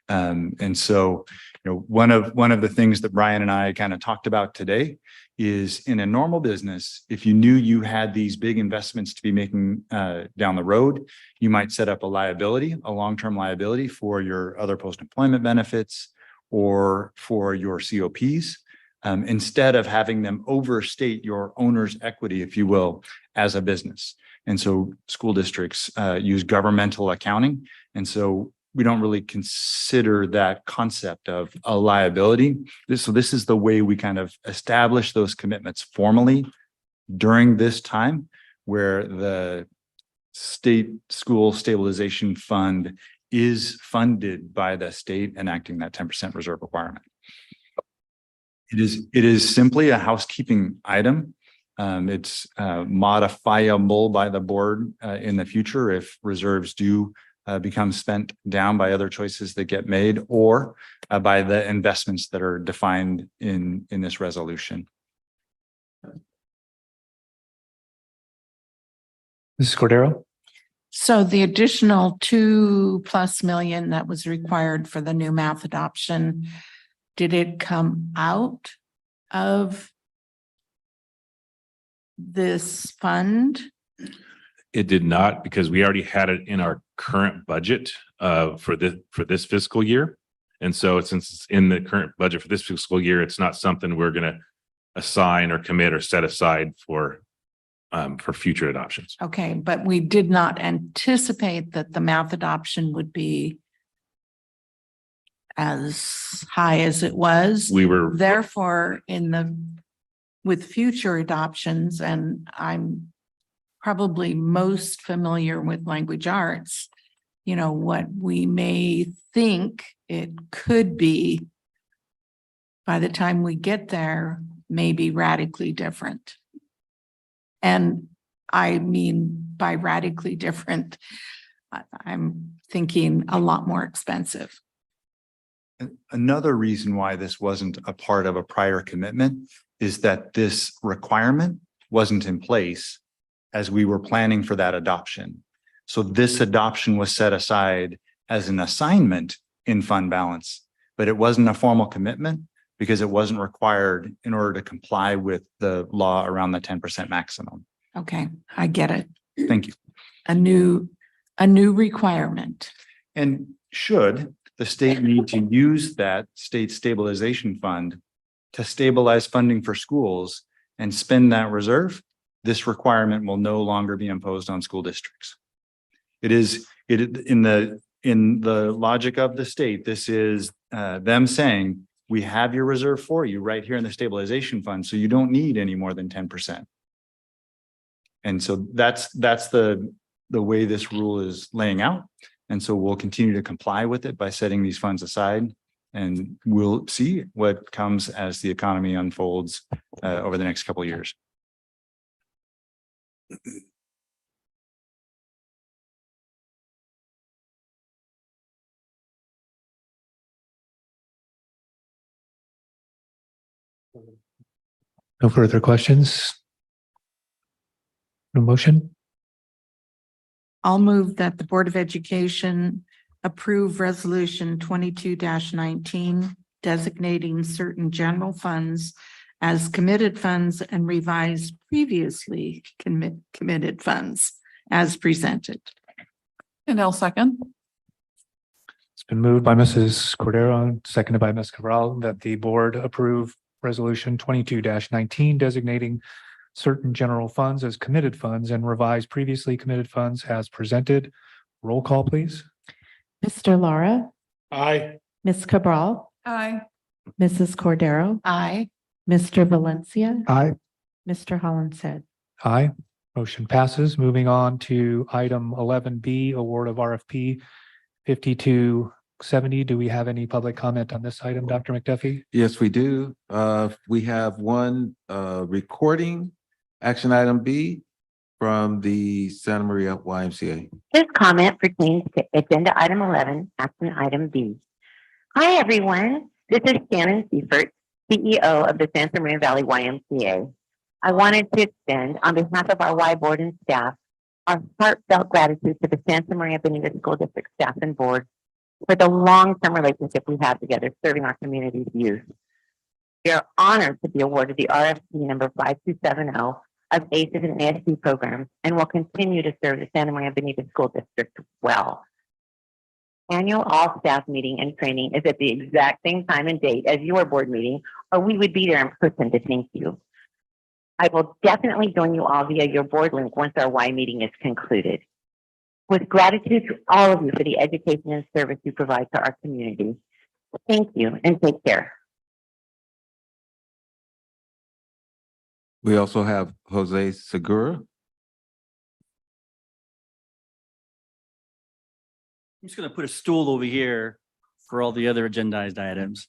E: And so, you know, one of the things that Brian and I kind of talked about today is, in a normal business, if you knew you had these big investments to be making down the road, you might set up a liability, a long-term liability for your other post-employment benefits or for your COPs. Instead of having them overstate your owner's equity, if you will, as a business. And so school districts use governmental accounting. And so we don't really consider that concept of a liability. So this is the way we kind of establish those commitments formally during this time, where the state school stabilization fund is funded by the state enacting that 10% reserve requirement. It is simply a housekeeping item. It's modifiable by the board in the future if reserves do become spent down by other choices that get made, or by the investments that are defined in this resolution.
A: Mrs. Cordero?
G: So the additional $2+ million that was required for the new math adoption, did it come out of this fund?
B: It did not, because we already had it in our current budget for this fiscal year. And so since it's in the current budget for this fiscal year, it's not something we're going to assign or commit or set aside for future adoptions.
G: Okay, but we did not anticipate that the math adoption would be as high as it was.
B: We were
G: Therefore, with future adoptions, and I'm probably most familiar with language arts, you know, what we may think it could be by the time we get there may be radically different. And I mean, by radically different, I'm thinking a lot more expensive.
E: Another reason why this wasn't a part of a prior commitment is that this requirement wasn't in place as we were planning for that adoption. So this adoption was set aside as an assignment in fund balance, but it wasn't a formal commitment because it wasn't required in order to comply with the law around the 10% maximum.
G: Okay, I get it.
E: Thank you.
G: A new requirement.
E: And should the state need to use that state stabilization fund to stabilize funding for schools and spend that reserve, this requirement will no longer be imposed on school districts. It is in the logic of the state. This is them saying, we have your reserve for you right here in the stabilization fund, so you don't need any more than 10%. And so that's the way this rule is laying out. And so we'll continue to comply with it by setting these funds aside, and we'll see what comes as the economy unfolds over the next couple of years.
A: No further questions? No motion?
G: I'll move that the Board of Education approve Resolution 22-19 designating certain general funds as committed funds and revise previously committed funds as presented.
C: And I'll second.
A: It's been moved by Mrs. Cordero, and seconded by Ms. Cabral, that the board approve Resolution 22-19 designating certain general funds as committed funds and revise previously committed funds as presented. Roll call, please.
H: Mr. Laura,
F: Aye.
H: Ms. Cabral,
C: Aye.
H: Mrs. Cordero,
G: Aye.
H: Mr. Valencia,
X: Aye.
H: Mr. Hollingshead.
A: Aye. Motion passes. Moving on to item 11B, award of RFP 5270. Do we have any public comment on this item, Dr. McDuffie?
D: Yes, we do. We have one recording, action item B from the Santa Maria YMCA.
I: This comment pertains to agenda item 11, action item B. Hi, everyone. This is Shannon Seifert, CEO of the Santa Maria Valley YMCA. I wanted to extend, on behalf of our Y board and staff, our heartfelt gratitude to the Santa Maria Bonita School District staff and board for the long-term relationship we have together serving our community's youth. We are honored to be awarded the RFP number 5270 of ACES and ASD programs and will continue to serve the Santa Maria Bonita School District well. Annual all-staff meeting and training is at the exact same time and date as your board meeting, or we would be there in person to thank you. I will definitely join you all via your board link once our Y meeting is concluded. With gratitude to all of you for the education and service you provide to our community. Thank you and take care.
D: We also have Jose Segura.
J: I'm just going to put a stool over here for all the other agendized items.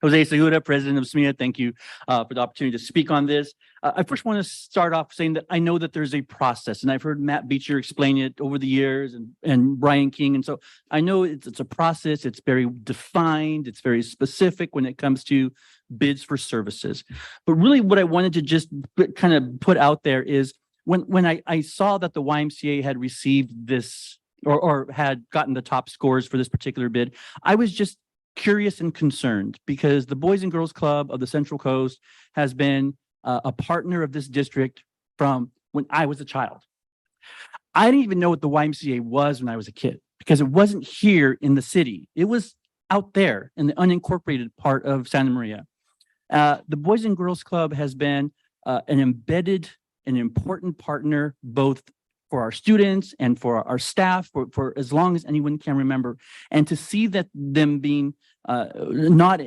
J: Jose Segura, President of SMEA, thank you for the opportunity to speak on this. I first want to start off saying that I know that there's a process, and I've heard Matt Beecher explain it over the years and Brian King. And so I know it's a process. It's very defined. It's very specific when it comes to bids for services. But really what I wanted to just kind of put out there is when I saw that the YMCA had received this or had gotten the top scores for this particular bid, I was just curious and concerned because the Boys and Girls Club of the Central Coast has been a partner of this district from when I was a child. I didn't even know what the YMCA was when I was a kid because it wasn't here in the city. It was out there in the unincorporated part of Santa Maria. The Boys and Girls Club has been an embedded and important partner both for our students and for our staff for as long as anyone can remember. And to see that them being not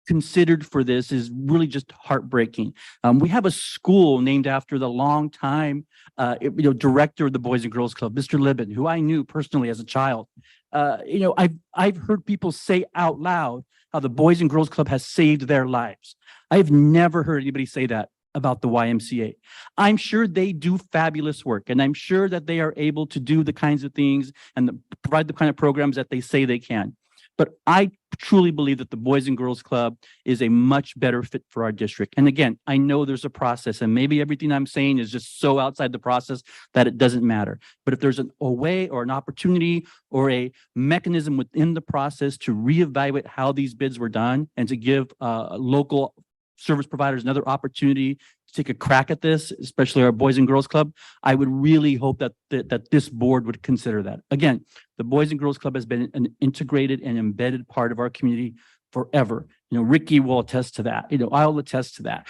J: considered for this is really just heartbreaking. We have a school named after the longtime director of the Boys and Girls Club, Mr. Libben, who I knew personally as a child. I've heard people say out loud how the Boys and Girls Club has saved their lives. I've never heard anybody say that about the YMCA. I'm sure they do fabulous work, and I'm sure that they are able to do the kinds of things and provide the kind of programs that they say they can. But I truly believe that the Boys and Girls Club is a much better fit for our district. And again, I know there's a process, and maybe everything I'm saying is just so outside the process that it doesn't matter. But if there's a way or an opportunity or a mechanism within the process to reevaluate how these bids were done and to give local service providers another opportunity to take a crack at this, especially our Boys and Girls Club, I would really hope that this board would consider that. Again, the Boys and Girls Club has been an integrated and embedded part of our community forever. Ricky will attest to that. I'll attest to that.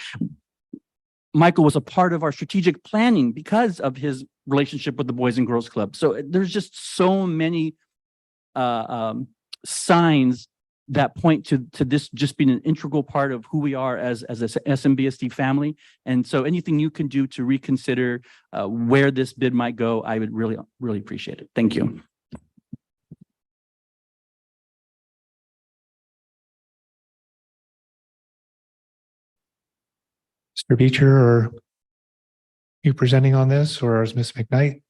J: Michael was a part of our strategic planning because of his relationship with the Boys and Girls Club. So there's just so many signs that point to this just being an integral part of who we are as a SMBSD family. And so anything you can do to reconsider where this bid might go, I would really, really appreciate it. Thank you.
A: Mr. Beecher, are you presenting on this, or is Ms. McKnight?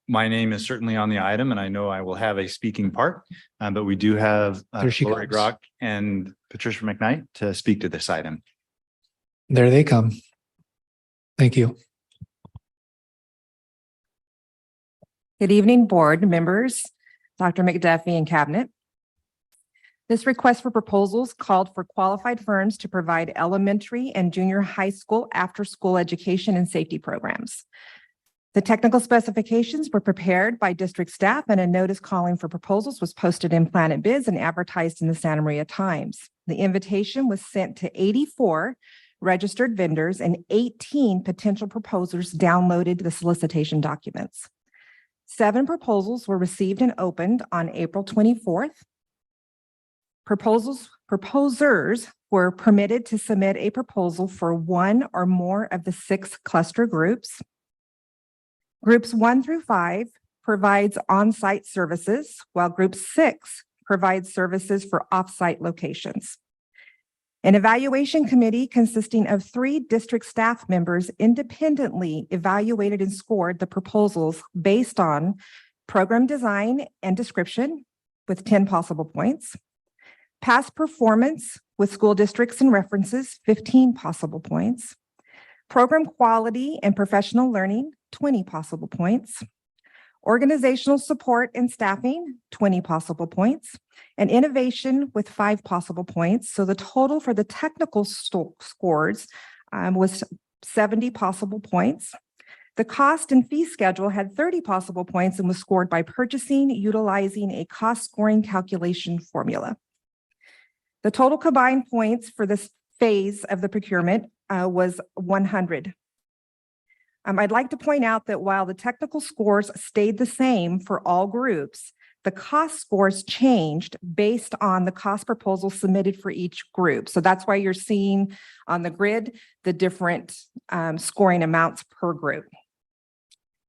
E: My name is certainly on the item, and I know I will have a speaking part, but we do have
A: There she
E: Lori
A: comes.
E: Grock and Patricia McKnight to speak to this item.
A: There they come. Thank you.
K: Good evening, board members, Dr. McDuffie and cabinet. This request for proposals called for qualified firms to provide elementary and junior high school after-school education and safety programs. The technical specifications were prepared by district staff, and a notice calling for proposals was posted in Planet Biz and advertised in the Santa Maria Times. The invitation was sent to 84 registered vendors, and 18 potential proposers downloaded the solicitation documents. 7 proposals were received and opened on April 24th. Proposers were permitted to submit a proposal for one or more of the 6 cluster groups. Groups 1 through 5 provides on-site services, while Group 6 provides services for off-site locations. An evaluation committee consisting of 3 district staff members independently evaluated and scored the proposals based on program design and description with 10 possible points, past performance with school districts and references, 15 possible points, program quality and professional learning, 20 possible points, organizational support and staffing, 20 possible points, and innovation with 5 possible points. So the total for the technical scores was 70 possible points. The cost and fee schedule had 30 possible points and was scored by purchasing utilizing a cost scoring calculation formula. The total combined points for this phase of the procurement was 100. I'd like to point out that while the technical scores stayed the same for all groups, the cost scores changed based on the cost proposal submitted for each group. So that's why you're seeing on the grid the different scoring amounts per group.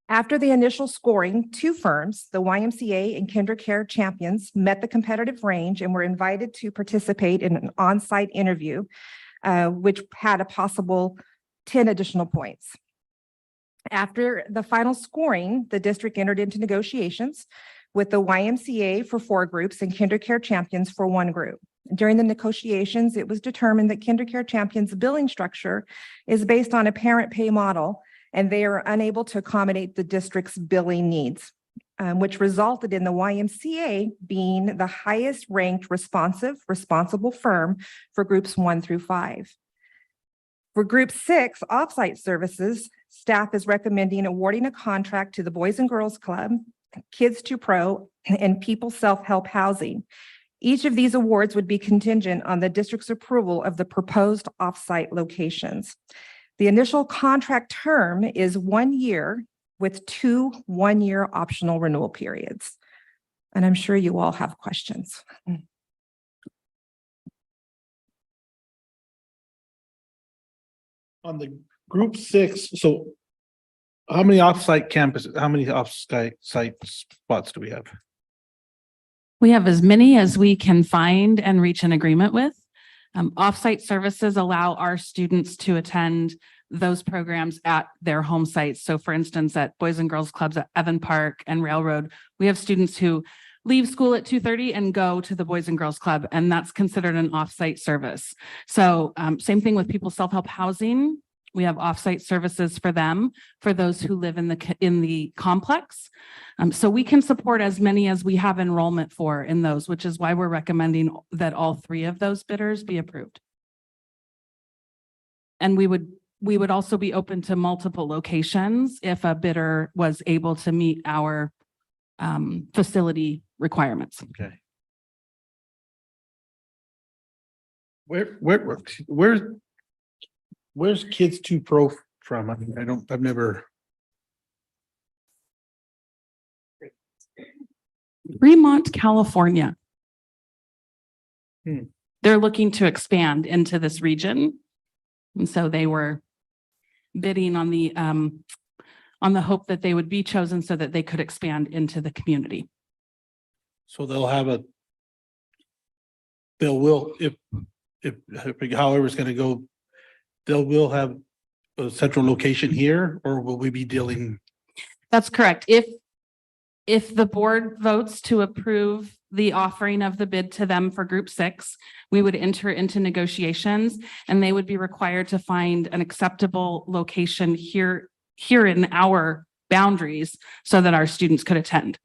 K: After the initial scoring, 2 firms, the YMCA and KinderCare champions, met the competitive range and were invited to participate in an on-site interview, which had a possible 10 additional points. After the final scoring, the district entered into negotiations with the YMCA for 4 groups and KinderCare champions for 1 group. During the negotiations, it was determined that KinderCare champions' billing structure is based on a parent pay model, and they are unable to accommodate the district's billing needs, which resulted in the YMCA being the highest ranked responsible firm for groups 1 through 5. For Group 6 offsite services, staff is recommending awarding a contract to the Boys and Girls Club, Kids to Pro, and People Self-Help Housing. Each of these awards would be contingent on the district's approval of the proposed offsite locations. The initial contract term is 1 year with 2 one-year optional renewal periods. And I'm sure you all have questions.
L: On the Group 6, so how many offsite site spots do we have?
M: We have as many as we can find and reach an agreement with. Offsite services allow our students to attend those programs at their home sites. So for instance, at Boys and Girls Clubs at Evan Park and Railroad, we have students who leave school at 2:30 and go to the Boys and Girls Club, and that's considered an offsite service. So same thing with People Self-Help Housing. We have offsite services for them, for those who live in the complex. So we can support as many as we have enrollment for in those, which is why we're recommending that all 3 of those bidders be approved. And we would also be open to multiple locations if a bidder was able to meet our facility requirements.
L: Okay. Where's Kids 2 Pro from? I mean, I've never.
M: Fremont, California.
L: Hmm.
M: They're looking to expand into this region. And so they were bidding on the hope that they would be chosen so that they could expand into the community.
L: So they'll have if however it's gonna go, will have a central location here, or will we be dealing?
M: That's correct. If the board votes to approve the offering of the bid to them for group 6. We would enter into negotiations and they would be required to find an acceptable location here in our boundaries so that our students could attend.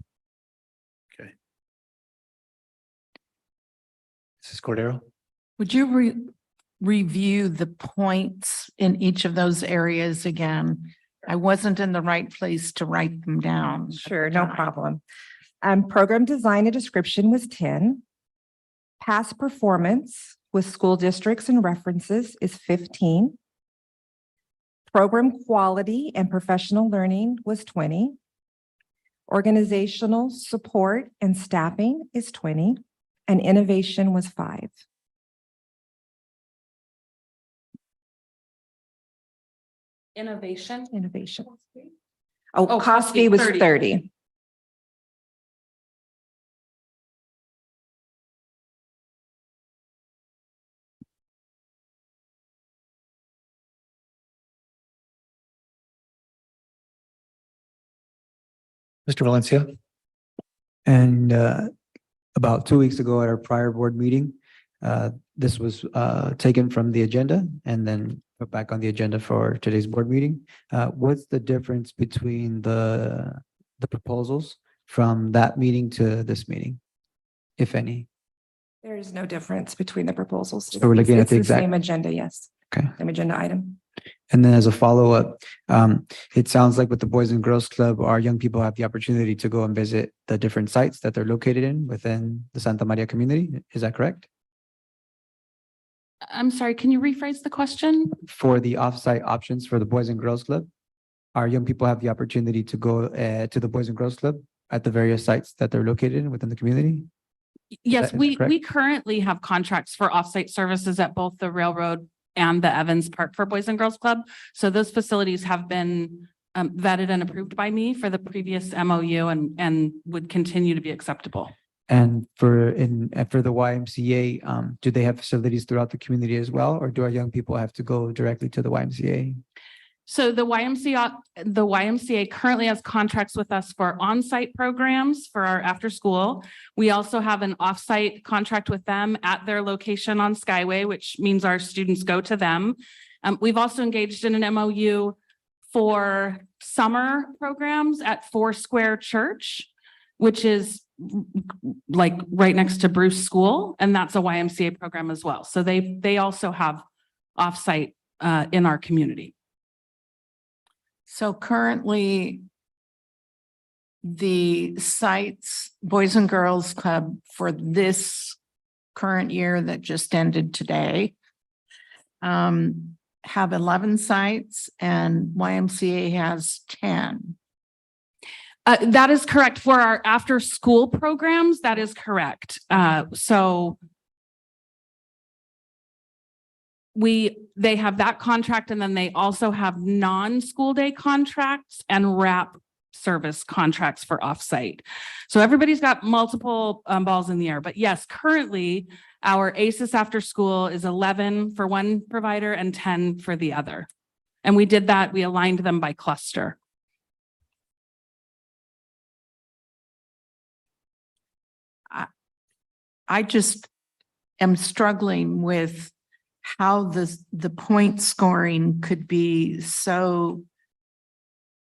A: Mrs. Cordero?
G: Would you review the points in each of those areas again? I wasn't in the right place to write them down.
K: Sure, no problem. Program design and description was 10. Past performance with school districts and references is 15. Program quality and professional learning was 20. Organizational support and staffing is 20, and innovation was 5.
M: Innovation.
K: Oh,
M: Oh,
K: cost fee was
M: 30.
K: 30.
A: Mr. Valencia?
N: And about 2 weeks ago at our prior board meeting, this was taken from the agenda and then put back on the agenda for today's board meeting. What's the difference between the proposals from that meeting to this meeting, if any?
K: There is no difference between the proposals.
N: So we're looking at
K: It's
N: the
K: the
N: exact-
K: same agenda, yes.
N: Okay.
K: Same agenda item.
N: And then as a follow-up, it sounds like with the Boys and Girls Club, our young people have the opportunity to go and visit the different sites that they're located in within the Santa Maria community. Is that correct?
M: I'm sorry, can you rephrase the question?
N: For the off-site options for the Boys and Girls Club, our young people have the opportunity to go to the Boys and Girls Club at the various sites that they're located in within the community?
M: Yes,
N: that
M: we
N: correct?
M: currently have contracts for offsite services at both the Railroad and the Evans Park for Boys and Girls Club. So those facilities have been vetted and approved by me for the previous MOU and would continue to be acceptable.
N: And for the YMCA, do they have facilities throughout the community as well, or do our young people have to go directly to the YMCA?
M: So the YMCA currently has contracts with us for on-site programs for our after school. We also have an off-site contract with them at their location on Skyway, which means our students go to them. We've also engaged in an MOU for summer programs at Foursquare Church, which is like right next to Bruce School, and that's a YMCA program as well. So they also have off-site in our community.
G: So currently, the sites, Boys and Girls Club for this current year that just ended today, have 11 sites and YMCA has 10.
M: That is correct. For our after-school programs, that is correct. So they have that contract, and then they also have non-school day contracts and wrap service contracts for offsite. So everybody's got multiple balls in the air. But yes, currently our ACES after school is 11 for one provider and 10 for the other. And we did that. We aligned them by cluster.
G: I just am struggling with how the point scoring could be so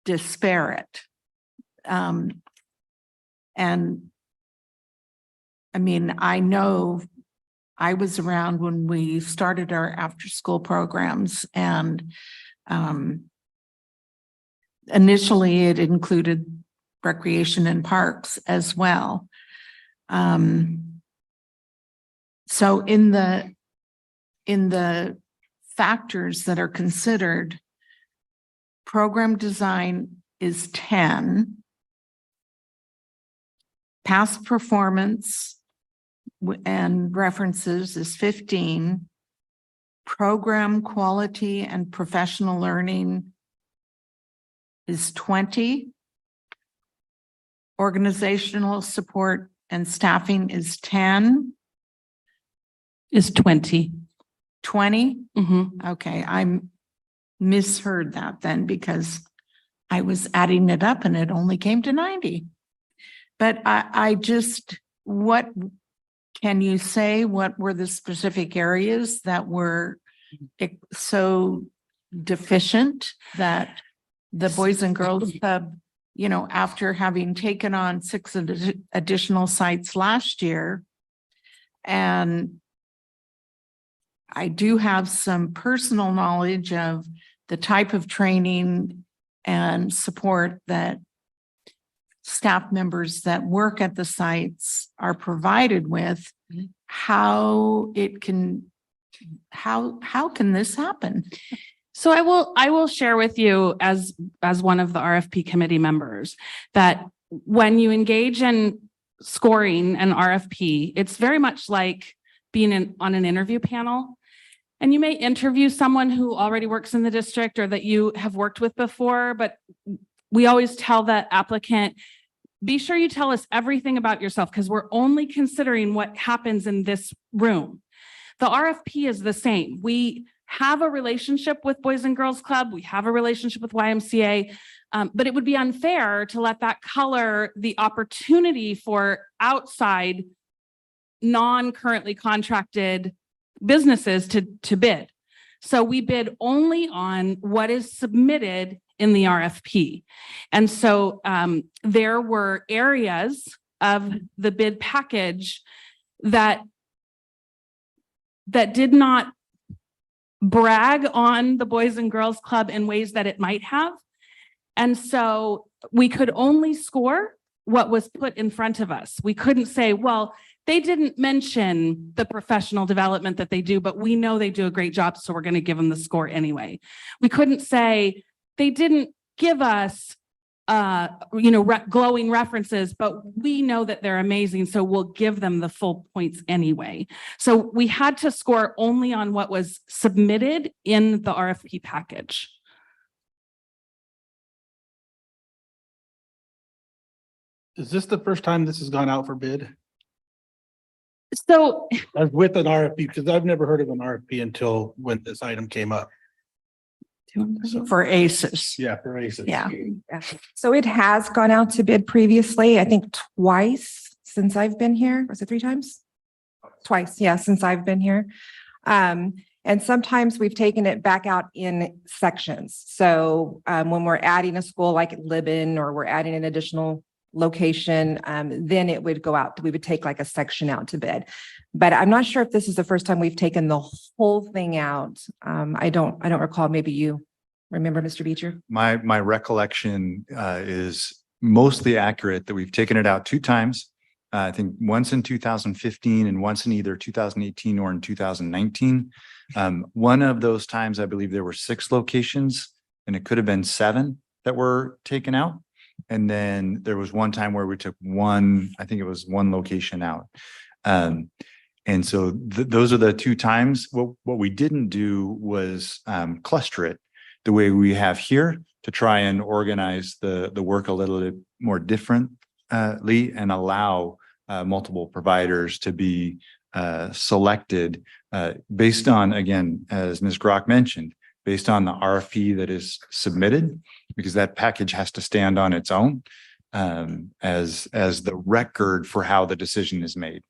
G: disparate. And I mean, I know I was around when we started our after-school programs, and initially it included recreation and parks as well. So in the factors that are considered, program design is 10. Past performance and references is 15. Program quality and professional learning is 20. Organizational support and staffing is 10.
M: Is 20.
G: 20?
M: Mm-hmm.
G: Okay, I misheard that then because I was adding it up and it only came to 90. But I just, what, can you say what were the specific areas that were so deficient that the Boys and Girls Club, you know, after having taken on 6 additional sites last year, and I do have some personal knowledge of the type of training and support that staff members that work at the sites are provided with, how can this happen?
M: So I will share with you as one of the RFP committee members that when you engage in scoring an RFP, it's very much like being on an interview panel. And you may interview someone who already works in the district or that you have worked with before, but we always tell the applicant, be sure you tell us everything about yourself because we're only considering what happens in this room. The RFP is the same. We have a relationship with Boys and Girls Club. We have a relationship with YMCA, but it would be unfair to let that color the opportunity for outside non-currently contracted businesses to bid. So we bid only on what is submitted in the RFP. And so there were areas of the bid package that did not brag on the Boys and Girls Club in ways that it might have. And so we could only score what was put in front of us. We couldn't say, well, they didn't mention the professional development that they do, but we know they do a great job, so we're going to give them the score anyway. We couldn't say they didn't give us, glowing references, but we know that they're amazing, so we'll give them the full points anyway. So we had to score only on what was submitted in the RFP package.
L: Is this the first time this has gone out for bid?
M: So
L: With an RFP, because I've never heard of an RFP until when this item came up.
G: For ACES.
L: Yeah, for ACES.
G: Yeah.
K: So it has gone out to bid previously, I think twice since I've been here. Was it 3 times? Twice, yeah, since I've been here. And sometimes we've taken it back out in sections. So when we're adding a school like Libin or we're adding an additional location, then it would go out. We would take like a section out to bid. But I'm not sure if this is the first time we've taken the whole thing out. I don't recall. Maybe you remember, Mr. Beecher?
E: My recollection is mostly accurate that we've taken it out 2 times. I think once in 2015 and once in either 2018 or in 2019. One of those times, I believe there were 6 locations and it could have been 7 that were taken out. And then there was one time where we took I think it was 1 location out. And so those are the 2 times. What we didn't do was cluster it the way we have here to try and organize the work a little bit more differently and allow multiple providers to be selected based on, again, as Ms. Grock mentioned, based on the RFP that is submitted, because that package has to stand on its own as the record for how the decision is made.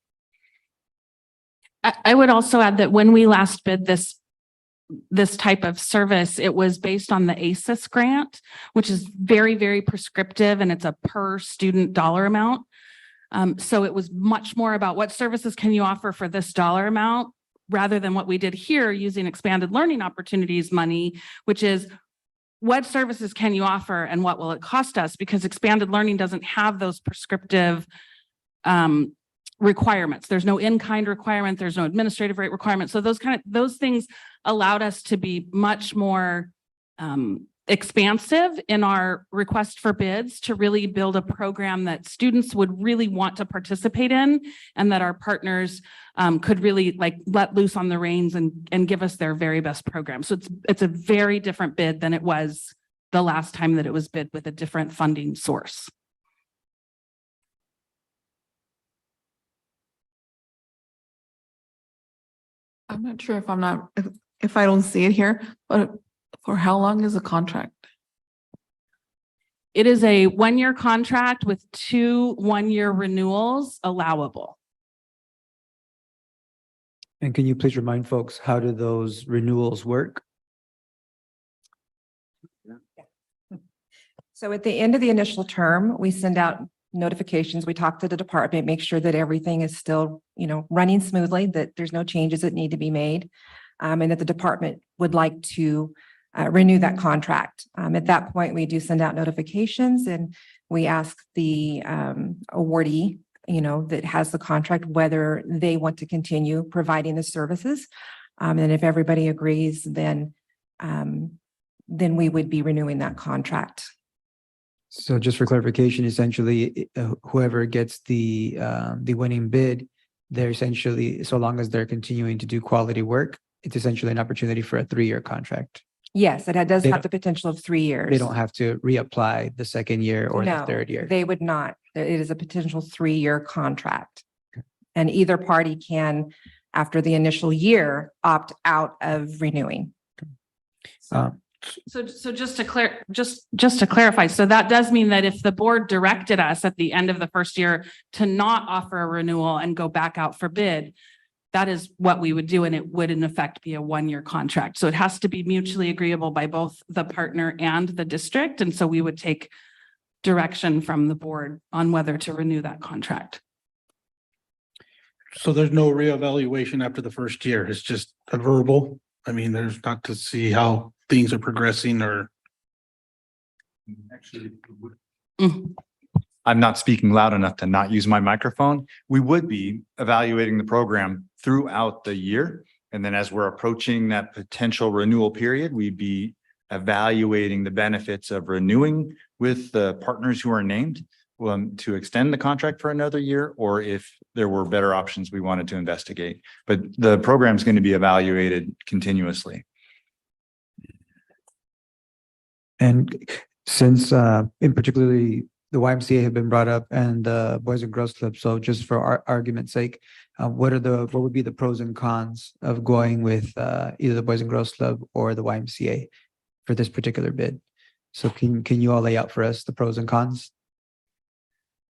M: I would also add that when we last bid this type of service, it was based on the ACES grant, which is very, very prescriptive and it's a per student dollar amount. So it was much more about what services can you offer for this dollar amount rather than what we did here using expanded learning opportunities money, which is what services can you offer and what will it cost us? Because expanded learning doesn't have those prescriptive requirements. There's no in-kind requirement. There's no administrative rate requirement. So those things allowed us to be much more expansive in our request for bids to really build a program that students would really want to participate in and that our partners could really let loose on the reins and give us their very best program. So it's a very different bid than it was the last time that it was bid with a different funding source.
C: I'm not sure if I don't see it here, but for how long is the contract?
M: It is a one-year contract with 2 one-year renewals allowable.
N: And can you please remind folks, how do those renewals work?
K: So at the end of the initial term, we send out notifications. We talk to the department, make sure that everything is still, running smoothly, that there's no changes that need to be made. And that the department would like to renew that contract. At that point, we do send out notifications and we ask the awardee, that has the contract, whether they want to continue providing the services. And if everybody agrees, then we would be renewing that contract.
N: So just for clarification, essentially, whoever gets the winning bid, they're essentially, so long as they're continuing to do quality work, it's essentially an opportunity for a 3-year contract.
K: Yes, it does
N: They
K: have
N: don't-
K: the potential of 3 years.
N: They don't have to reapply the second year or the
K: No,
N: third year.
K: They would not. It is a potential 3-year contract. And either party can, after the initial year, opt out of renewing.
M: So just to clarify, so that does mean that if the board directed us at the end of the first year to not offer a renewal and go back out for bid, that is what we would do, and it would in effect be a 1-year contract. So it has to be mutually agreeable by both the partner and the district. And so we would take direction from the board on whether to renew that contract.
L: So there's no reevaluation after the first year. It's just a verbal. I mean, there's not to see how things are progressing or.
E: Actually, I'm not speaking loud enough to not use my microphone. We would be evaluating the program throughout the year. And then as we're approaching that potential renewal period, we'd be evaluating the benefits of renewing with the partners who are named to extend the contract for another year, or if there were better options we wanted to investigate. But the program is going to be evaluated continuously.
N: And since in particularly the YMCA have been brought up and the Boys and Girls Club, so just for argument's sake, what would be the pros and cons of going with either the Boys and Girls Club or the YMCA for this particular bid? So can you all lay out for us the pros and cons?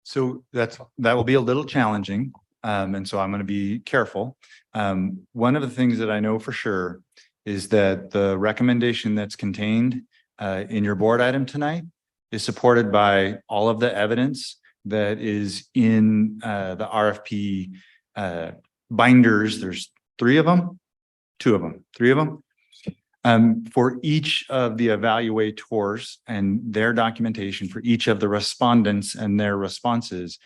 E: So that will be a little challenging. And so I'm going to be careful. One of the things that I know for sure is that the recommendation that's contained in your board item tonight is supported by all of the evidence that is in the RFP binders. There's 3 of them, 2 of them, 3 of them. For each of the evaluators and their documentation, for each of the respondents and their responses,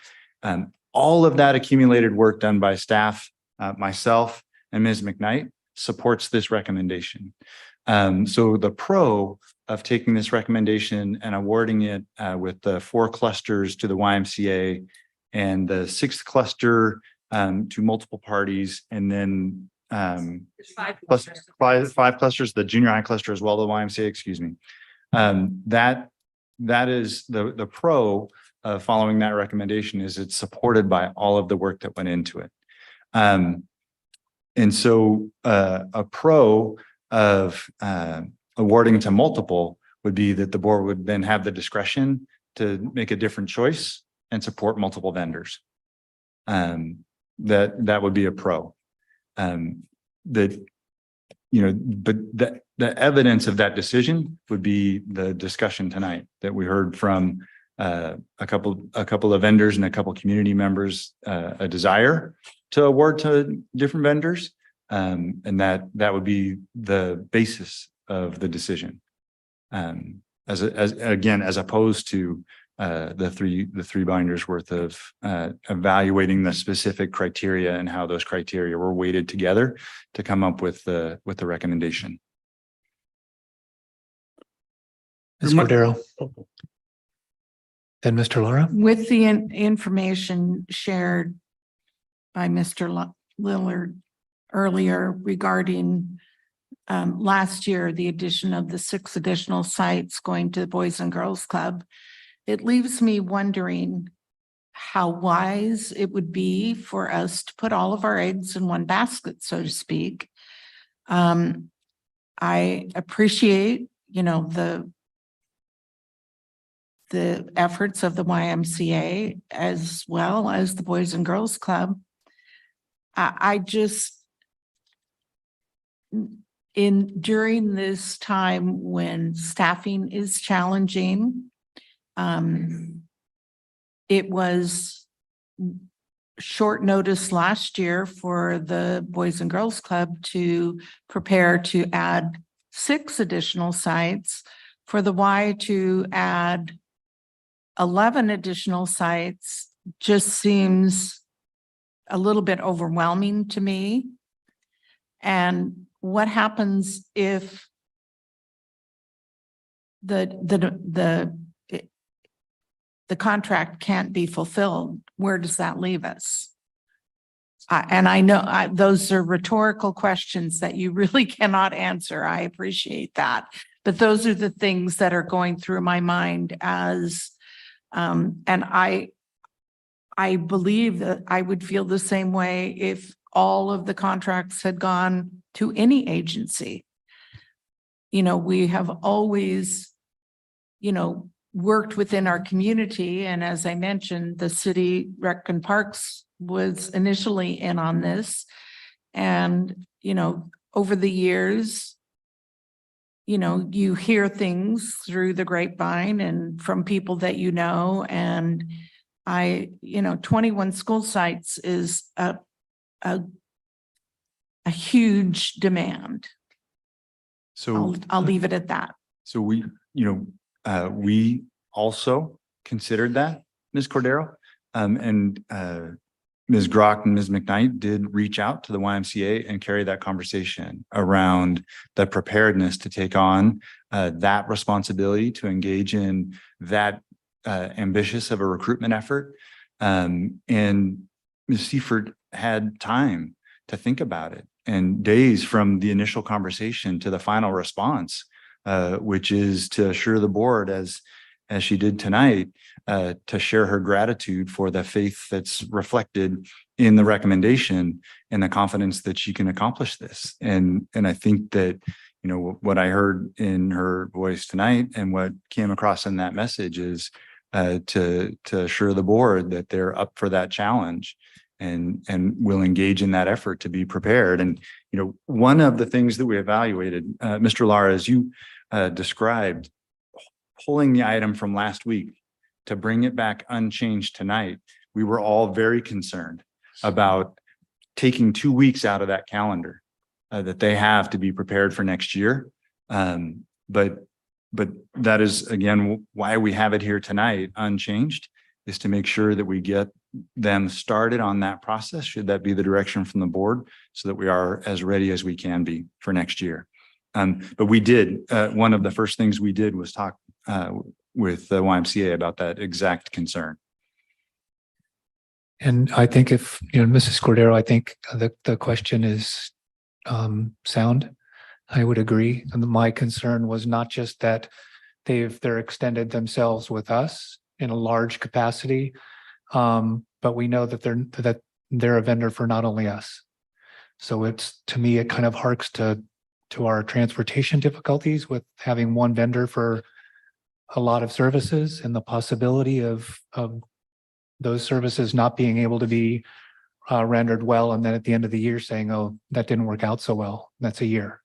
E: all of that accumulated work done by staff, myself and Ms. McKnight supports this recommendation. So the pro of taking this recommendation and awarding it with the 4 clusters to the YMCA and the 6th cluster to multiple parties, and then five clusters, the junior high cluster as well, the YMCA, excuse me. That is the pro of following that recommendation, is it's supported by all of the work that went into it. And so a pro of awarding to multiple would be that the board would then have the discretion to make a different choice and support multiple vendors. That would be a pro. But the evidence of that decision would be the discussion tonight that we heard from a couple of vendors and a couple of community members, a desire to award to different vendors. And that would be the basis of the decision. As opposed to the three binders worth of evaluating the specific criteria and how those criteria were weighted together to come up with the recommendation.
A: Ms. Cordero. And Mr. Laura?
G: With the information shared by Mr. Lillard earlier regarding last year, the addition of the 6 additional sites going to the Boys and Girls Club, it leaves me wondering how wise it would be for us to put all of our eggs in one basket, so to speak. I appreciate, the the efforts of the YMCA as well as the Boys and Girls Club. I just, during this time when staffing is challenging, it was short notice last year for the Boys and Girls Club to prepare to add 6 additional sites, for the Y to add 11 additional sites just seems a little bit overwhelming to me. And what happens if the contract can't be fulfilled? Where does that leave us? And I know those are rhetorical questions that you really cannot answer. I appreciate that. But those are the things that are going through my mind as, and I believe that I would feel the same way if all of the contracts had gone to any agency. You know, we have always, you know, worked within our community. And as I mentioned, the city Rec and Parks was initially in on this. And, you know, over the years, you know, you hear things through the grapevine and from people that you know. And you know, 21 school sites is a huge demand.
E: So
G: I'll leave it at that.
E: So we, we also considered that, Ms. Cordero. And Ms. Grock and Ms. McKnight did reach out to the YMCA and carry that conversation around the preparedness to take on that responsibility, to engage in that ambitious of a recruitment effort. And Ms. Seifert had time to think about it, and days from the initial conversation to the final response, which is to assure the board, as she did tonight, to share her gratitude for the faith that's reflected in the recommendation and the confidence that she can accomplish this. And I think that, what I heard in her voice tonight and what came across in that message is to assure the board that they're up for that challenge and will engage in that effort to be prepared. And, one of the things that we evaluated, Mr. Lara, as you described, pulling the item from last week to bring it back unchanged tonight, we were all very concerned about taking 2 weeks out of that calendar that they have to be prepared for next year. But that is, again, why we have it here tonight unchanged, is to make sure that we get them started on that process, should that be the direction from the board, so that we are as ready as we can be for next year. But we did, one of the first things we did was talk with the YMCA about that exact concern.
A: And I think if, Mrs. Cordero, I think the question is sound. I would agree. And my concern was not just that they're extended themselves with us in a large capacity, but we know that they're a vendor for not only us. So to me, it kind of harks to our transportation difficulties with having one vendor for a lot of services, and the possibility of those services not being able to be rendered well, and then at the end of the year saying, "Oh, that didn't work out so well." That's a year.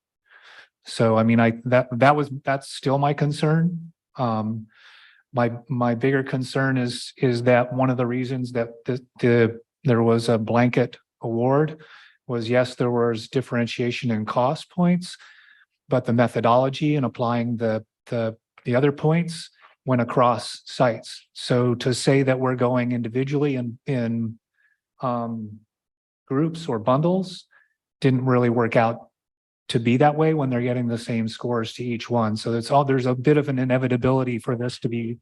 A: So I mean, that's still my concern. My bigger concern is that one of the reasons that there was a blanket award was, yes, there was differentiation in cost points, but the methodology and applying the other points went across sites. So to say that we're going individually in groups or bundles didn't really work out to be that way when they're getting the same scores to each one. So there's a bit of an inevitability for this to be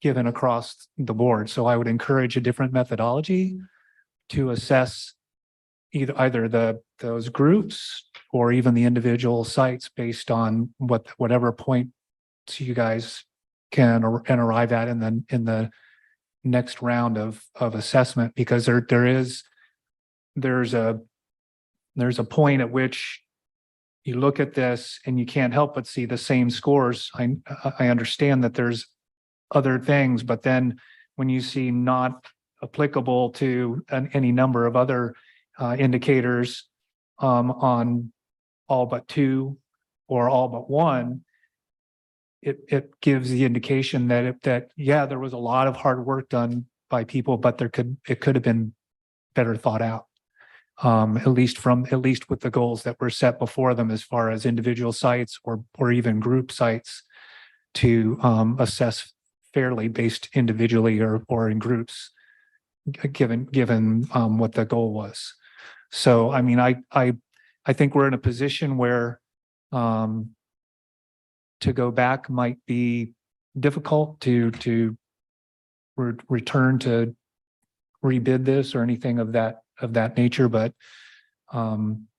A: given across the board. So I would encourage a different methodology to assess either those groups or even the individual sites based on whatever point you guys can arrive at in the next round of assessment, because there's a point at which you look at this and you can't help but see the same scores. I understand that there's other things, but then when you see not applicable to any number of other indicators on all but two or all but one, it gives the indication that yeah, there was a lot of hard work done by people, but it could have been better thought out. At least with the goals that were set before them as far as individual sites or even group sites to assess fairly based individually or in groups, given what the goal was. So I mean, I think we're in a position where to go back might be difficult to return to rebid this or anything of that nature, but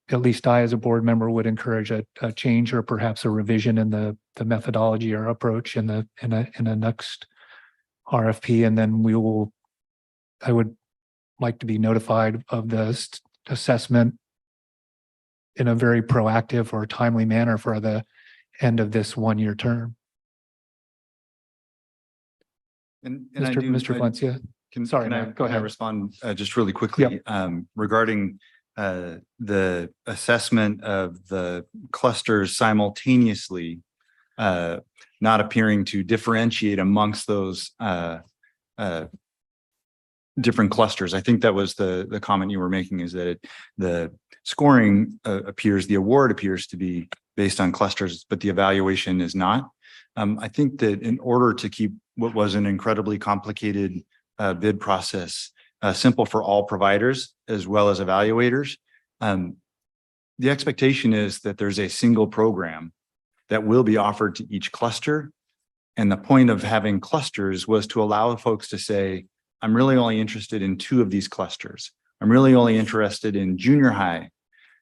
A: at least I, as a board member, would encourage a change or perhaps a revision in the methodology or approach in the next RFP, and then I would like to be notified of the assessment in a very proactive or timely manner for the end of this one-year term.
E: And
A: Mr. Valencia. Sorry, Mayor, go
E: can I
A: ahead.
E: respond just really quickly regarding the assessment of the clusters simultaneously not appearing to differentiate amongst those different clusters. I think that was the comment you were making, is that the scoring the award appears to be based on clusters, but the evaluation is not. I think that in order to keep what was an incredibly complicated bid process simple for all providers as well as evaluators, the expectation is that there's a single program that will be offered to each cluster. And the point of having clusters was to allow folks to say, I'm really only interested in 2 of these clusters. I'm really only interested in junior high,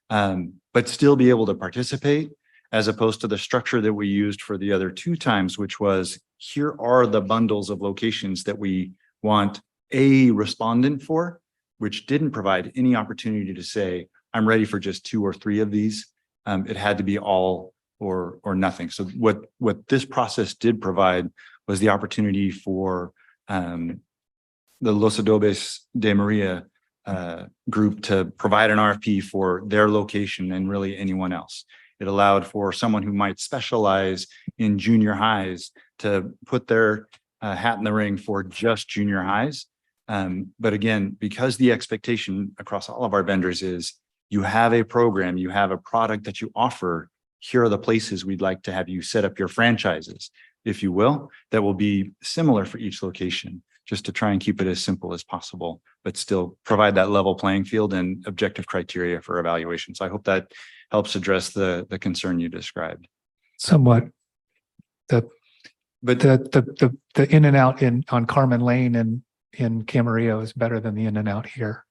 E: but still be able to participate, as opposed to the structure that we used for the other 2 times, which was, here are the bundles of locations that we want a respondent for, which didn't provide any opportunity to say, I'm ready for just 2 or 3 of these. It had to be all or nothing. So what this process did provide was the opportunity for the Los Adobes de Maria group to provide an RFP for their location and really anyone else. It allowed for someone who might specialize in junior highs to put their hat in the ring for just junior highs. But again, because the expectation across all of our vendors is you have a program, you have a product that you offer, here are the places we'd like to have you set up your franchises, if you will, that will be similar for each location, just to try and keep it as simple as possible, but still provide that level playing field and objective criteria for evaluation. So I hope that helps address the concern you described.
A: Somewhat. The in and out on Carmen Lane and in Camarillo is better than the in and out here.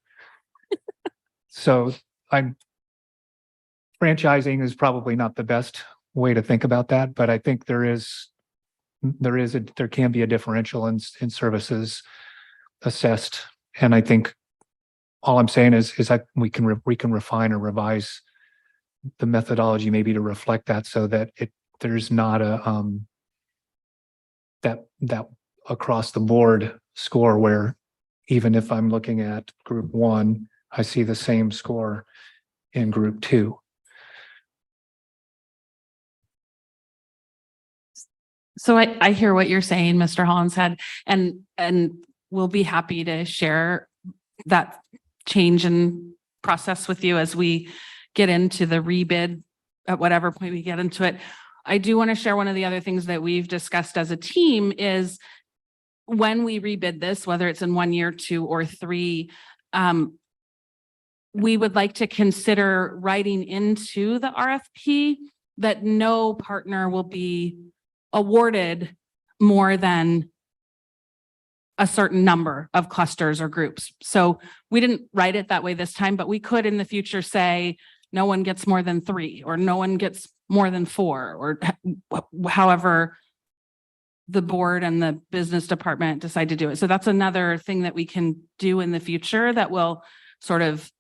A: So franchising is probably not the best way to think about that, but I think there can be a differential in services assessed. And I think all I'm saying is that we can refine or revise the methodology maybe to reflect that, so that there's not a that across the board score where even if I'm looking at group 1, I see the same score in group 2.
M: So I hear what you're saying, Mr. Hollinshead, and we'll be happy to share that change in process with you as we get into the rebid at whatever point we get into it. I do want to share one of the other things that we've discussed as a team is when we rebid this, whether it's in 1 year, 2 or 3, we would like to consider writing into the RFP that no partner will be awarded more than a certain number of clusters or groups. So we didn't write it that way this time, but we could in the future say no one gets more than 3 or no one gets more than 4, or however the board and the business department decide to do it. So that's another thing that we can do in the future that will sort of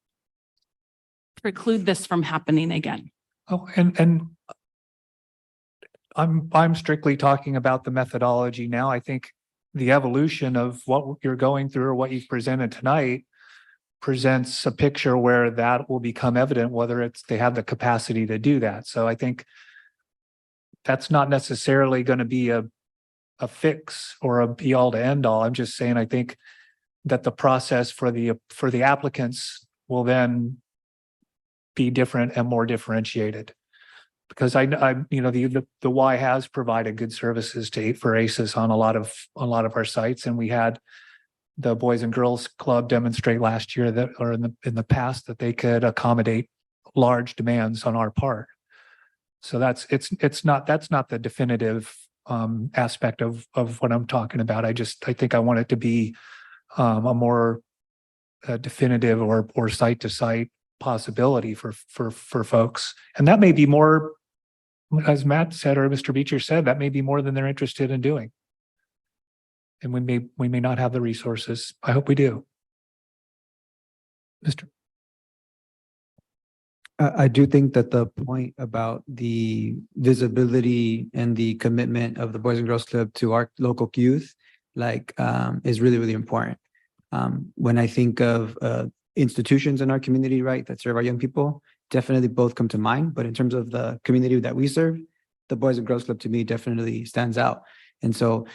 M: preclude this from happening again.
A: Oh, and I'm strictly talking about the methodology now. I think the evolution of what you're going through or what you've presented tonight presents a picture where that will become evident, whether it's they have the capacity to do that. So I think that's not necessarily going to be a fix or a be all to end all. I'm just saying, I think that the process for the applicants will then be different and more differentiated. Because the Y has provided good services for ACES on a lot of our sites, and we had the Boys and Girls Club demonstrate last year that, or in the past, that they could accommodate large demands on our part. So that's not the definitive aspect of what I'm talking about. I think I want it to be a more definitive or site to site possibility for folks, and that may be more, as Matt said or Mr. Beecher said, that may be more than they're interested in doing. And we may not have the resources. I hope we do. Mr.
N: I do think that the point about the visibility and the commitment of the Boys and Girls Club to our local youth, is really, really important. When I think of institutions in our community, right, that serve our young people, definitely both come to mind. But in terms of the community that we serve, the Boys and Girls Club to me definitely stands out. And so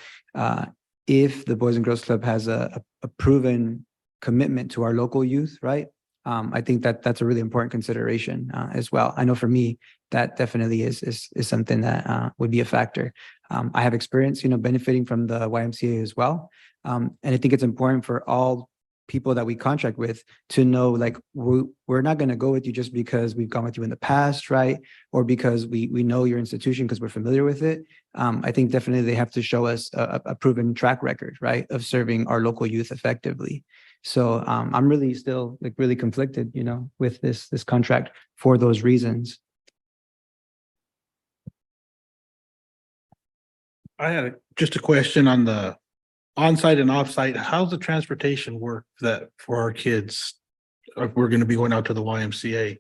N: if the Boys and Girls Club has a proven commitment to our local youth, right, I think that's a really important consideration as well. I know for me, that definitely is something that would be a factor. I have experience, benefiting from the YMCA as well. And I think it's important for all people that we contract with to know, we're not going to go with you just because we've gone with you in the past, right? Or because we know your institution because we're familiar with it. I think definitely they have to show us a proven track record, right, of serving our local youth effectively. So I'm really still really conflicted, with this contract for those reasons.
L: I had just a question on the on-site and off-site. How's the transportation work that for our kids? If we're going to be going out to the YMCA.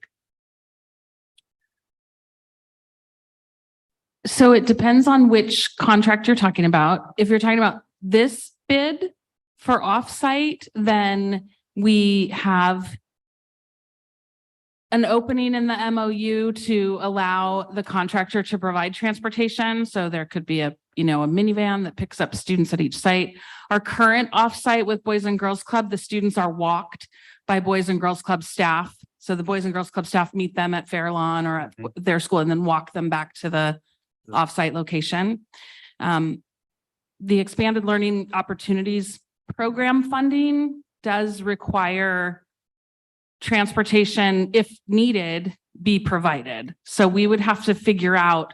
M: So it depends on which contract you're talking about. If you're talking about this bid for offsite, then we have an opening in the MOU to allow the contractor to provide transportation. So there could be a minivan that picks up students at each site. Our current offsite with Boys and Girls Club, the students are walked by Boys and Girls Club staff. So the Boys and Girls Club staff meet them at Fairlawn or at their school and then walk them back to the offsite location. The Expanded Learning Opportunities Program funding does require transportation, if needed, be provided. So we would have to figure out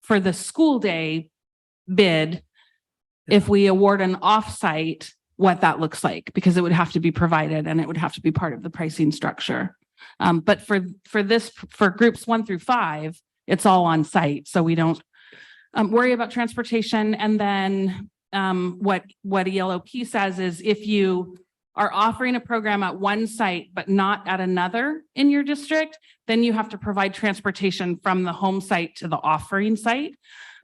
M: for the school day bid, if we award an offsite, what that looks like, because it would have to be provided and it would have to be part of the pricing structure. But for groups 1 through 5, it's all on site. So we don't worry about transportation. And then what ELOP says is if you are offering a program at one site, but not at another in your district, then you have to provide transportation from the home site to the offering site.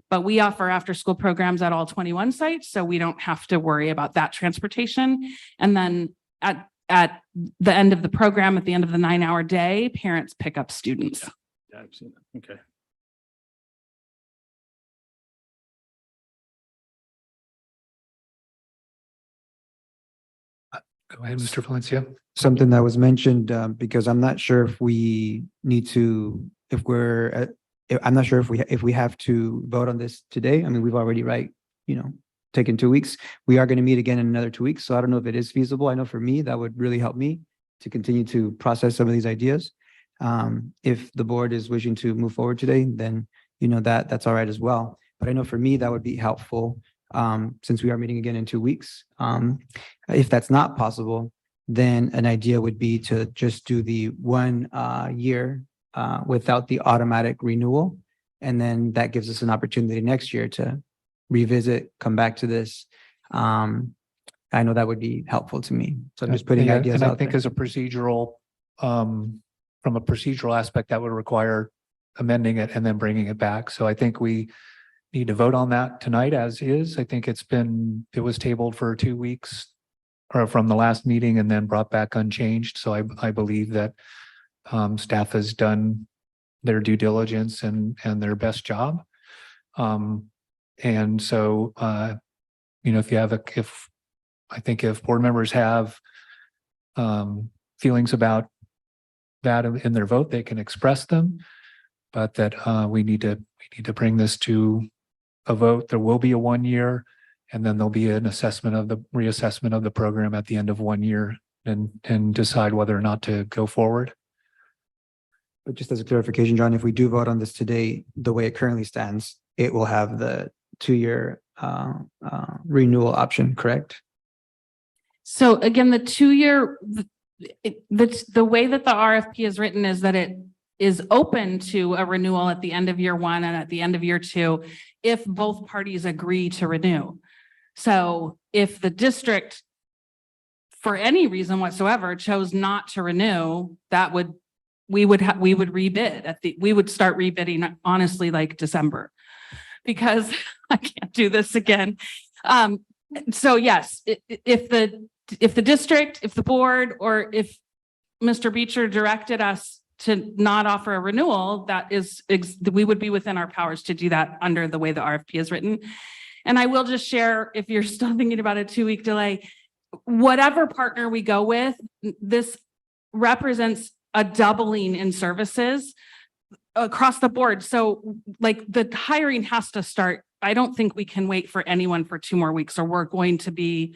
M: But we offer after-school programs at all 21 sites, so we don't have to worry about that transportation. And then at the end of the program, at the end of the 9-hour day, parents pick up students.
L: Yeah, I've seen that. Okay.
A: Go ahead, Mr. Valencia.
N: Something that was mentioned, because I'm not sure if we need to, I'm not sure if we have to vote on this today. I mean, we've already, taken 2 weeks. We are going to meet again in another 2 weeks. So I don't know if it is feasible. I know for me, that would really help me to continue to process some of these ideas. If the board is wishing to move forward today, then, that's all right as well. But I know for me, that would be helpful since we are meeting again in 2 weeks. If that's not possible, then an idea would be to just do the 1 year without the automatic renewal. And then that gives us an opportunity next year to revisit, come back to this. I know that would be helpful to me. So I'm just putting ideas
A: and
N: out
A: I think
N: there.
A: as a procedural, from a procedural aspect, that would require amending it and then bringing it back. So I think we need to vote on that tonight as is. I think it was tabled for 2 weeks or from the last meeting and then brought back unchanged. So I believe that staff has done their due diligence and their best job. And so, if board members have feelings about that in their vote, they can express them. But that we need to bring this to a vote. There will be a 1 year, and then there'll be an reassessment of the program at the end of 1 year and decide whether or not to go forward.
N: But just as a clarification, John, if we do vote on this today, the way it currently stands, it will have the 2-year renewal option, correct?
M: So again, the 2-year, the way that the RFP is written is that it is open to a renewal at the end of year 1 and at the end of year 2, if both parties agree to renew. So if the district, for any reason whatsoever, chose not to renew, we would rebid we would start rebidding honestly like December, because I can't do this again. So yes, if the district, if the board, or if Mr. Beecher directed us to not offer a renewal, we would be within our powers to do that under the way the RFP is written. And I will just share, if you're still thinking about a 2-week delay, whatever partner we go with, this represents a doubling in services across the board. So like the hiring has to start. I don't think we can wait for anyone for 2 more weeks, or we're going to be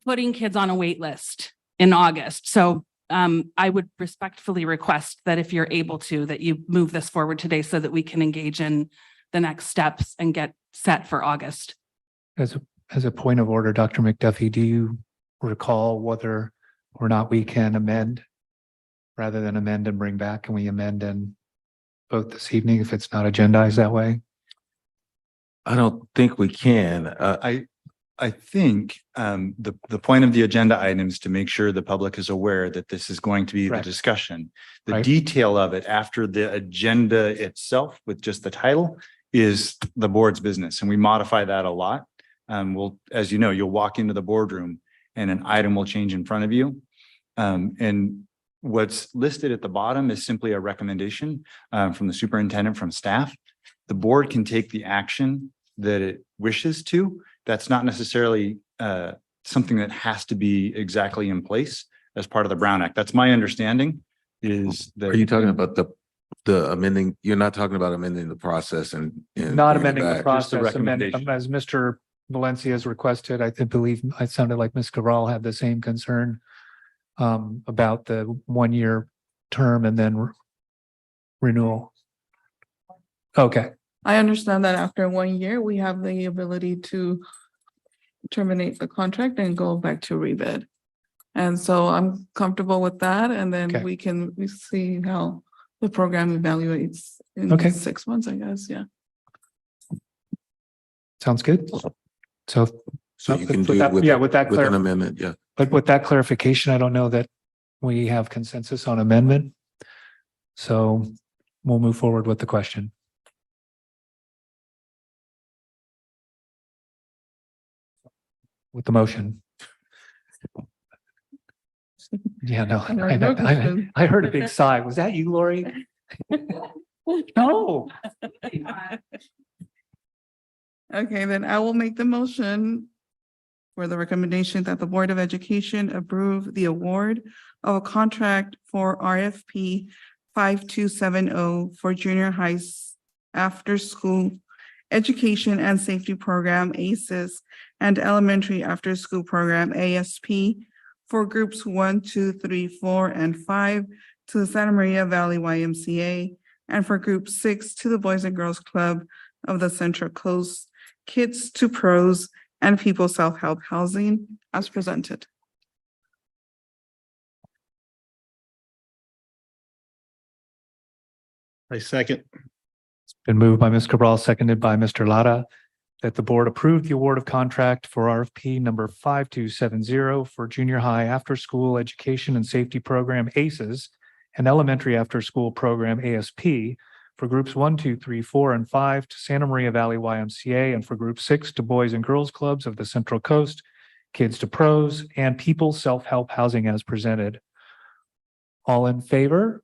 M: putting kids on a wait list in August. So I would respectfully request that if you're able to, that you move this forward today so that we can engage in the next steps and get set for August.
A: As a point of order, Dr. McDuffie, do you recall whether or not we can amend rather than amend and bring back? Can we amend and vote this evening if it's not agendized that way?
D: I don't think we can.
E: I think the point of the agenda item is to make sure the public is aware that this is going to be the
A: Right.
E: discussion. The
A: Right.
E: detail of it after the agenda itself with just the title is the board's business, and we modify that a lot. As you know, you'll walk into the boardroom and an item will change in front of you. And what's listed at the bottom is simply a recommendation from the superintendent, from staff. The board can take the action that it wishes to. That's not necessarily something that has to be exactly in place as part of the Brown Act. That's my understanding, is that.
O: Are you talking about the amending? You're not talking about amending the process and
A: Not
O: bringing it
A: amending the
O: back?
A: process,
E: recommendation.
A: as Mr. Valencia has requested. I believe it sounded like Ms. Cabral had the same concern about the 1 year term and then renewal. Okay,
C: I understand that after 1 year, we have the ability to terminate the contract and go back to rebid. And so I'm comfortable with that. And
A: Okay.
C: then we see how the program evaluates in
A: Okay.
C: 6 months, I guess. Yeah.
A: sounds good. So.
O: So you can do it with,
A: Yeah, with that
O: with an amendment, yeah.
A: But with that clarification, I don't know that we have consensus on amendment. So we'll move forward with the question. With the motion. Yeah, no, I heard a big sigh. Was that you, Lori? No.
C: Okay, then I will make the motion for the recommendation that the Board of Education approve the award of a contract for RFP 5270 for junior high after-school education and safety program ACES and elementary after-school program ASP for groups 1, 2, 3, 4, and 5 to the Santa Maria Valley YMCA, and for group 6 to the Boys and Girls Club of the Central Coast, Kids to Pros, and People Self-Help Housing as presented.
L: I second.
A: Been moved by Ms. Cabral, seconded by Mr. Lara, that the board approve the award of contract for RFP number 5270 for junior high after-school education and safety program ACES and elementary after-school program ASP For groups 1, 2, 3, 4, and 5 to Santa Maria Valley YMCA, and for group 6 to Boys and Girls Clubs of the Central Coast, Kids to Pros, and People Self-Help Housing as presented. All in favor?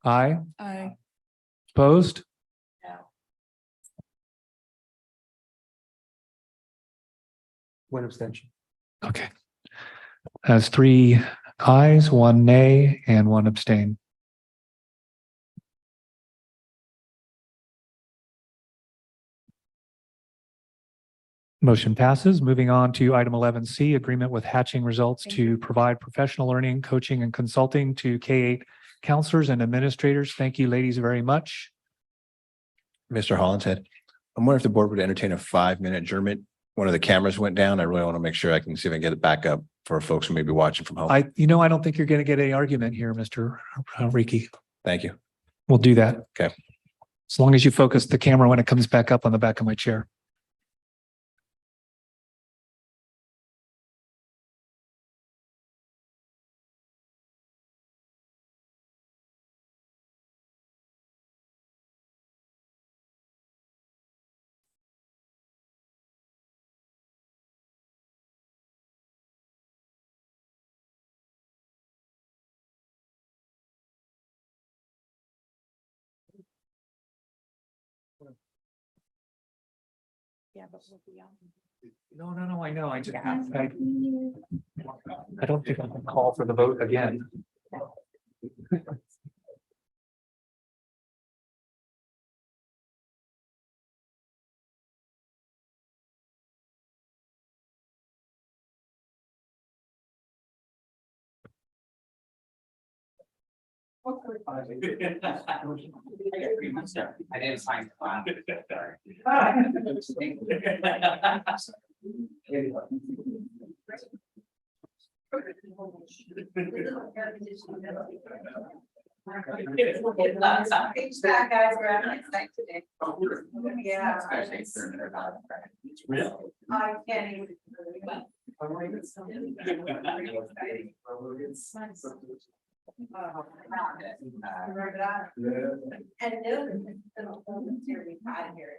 A: Aye.
C: Aye.
A: Opposed?
N: One abstention.
A: Okay. Has 3 ayes, 1 nay, and 1 abstain. Motion passes. Moving on to item 11C, agreement with Hatching Results to provide professional learning, coaching, and consulting to K-8 counselors and administrators. Thank you, ladies, very much.
P: Mr. Hollinshead, I'm wondering if the board would entertain a 5-minute adjournment. One of the cameras went down. I really want to make sure I can see if I can get it back up for folks who may be watching from home.
A: I don't think you're going to get any argument here, Mr. Riki.
P: Thank you.
A: We'll do that.
P: Okay.
A: As long as you focus the camera when it comes back up on the back of my chair.
G: Yeah, but we'll be on.
A: No, I know. I don't think I can call for the vote again.
Q: I didn't sign
R: Guys, we're having a nice night today. Yeah.
Q: It's real.
R: I can't even. And no, we've had here.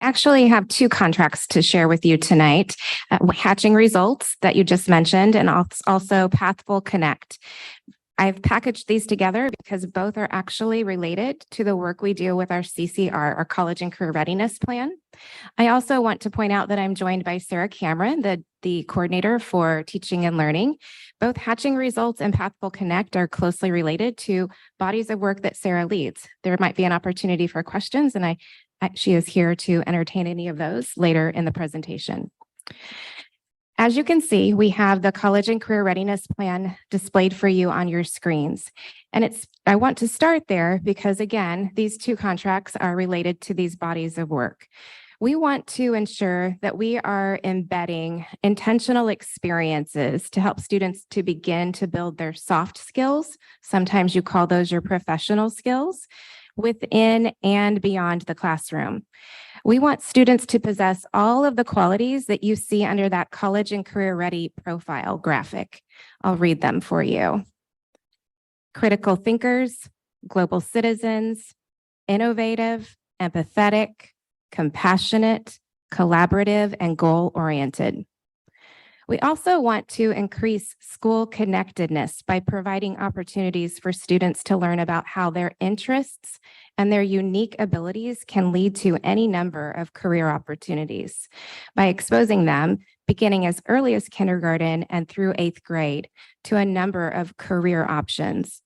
S: actually have two contracts to share with you tonight. Hatching Results that you just mentioned, and also Pathful Connect. I've packaged these together because both are actually related to the work we do with our CCR, our College and Career Readiness Plan. I also want to point out that I'm joined by Sarah Cameron, the coordinator for teaching and learning. Both Hatching Results and Pathful Connect are closely related to bodies of work that Sarah leads. There might be an opportunity for questions, and she is here to entertain any of those later in the presentation. As you can see, we have the College and Career Readiness Plan displayed for you on your screens. And I want to start there because, again, these two contracts are related to these bodies of work. We want to ensure that we are embedding intentional experiences to help students to begin to build their soft skills. Sometimes you call those your professional skills within and beyond the classroom. We want students to possess all of the qualities that you see under that College and Career Ready profile graphic. I'll read them for you. Critical thinkers, global citizens, innovative, empathetic, compassionate, collaborative, and goal-oriented. We also want to increase school connectedness by providing opportunities for students to learn about how their interests and their unique abilities can lead to any number of career opportunities by exposing them, beginning as early as kindergarten and through 8th grade, to a number of career options.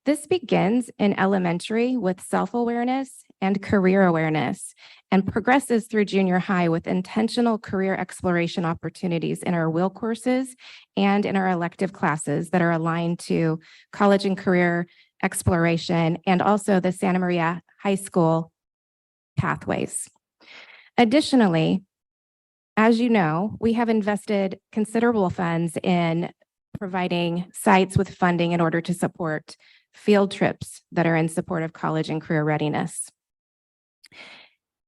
S: This begins in elementary with self-awareness and career awareness, and progresses through junior high with intentional career exploration opportunities in our will courses and in our elective classes that are aligned to college and career exploration and also the Santa Maria High School pathways. Additionally, as you know, we have invested considerable funds in providing sites with funding in order to support field trips that are in support of college and career readiness.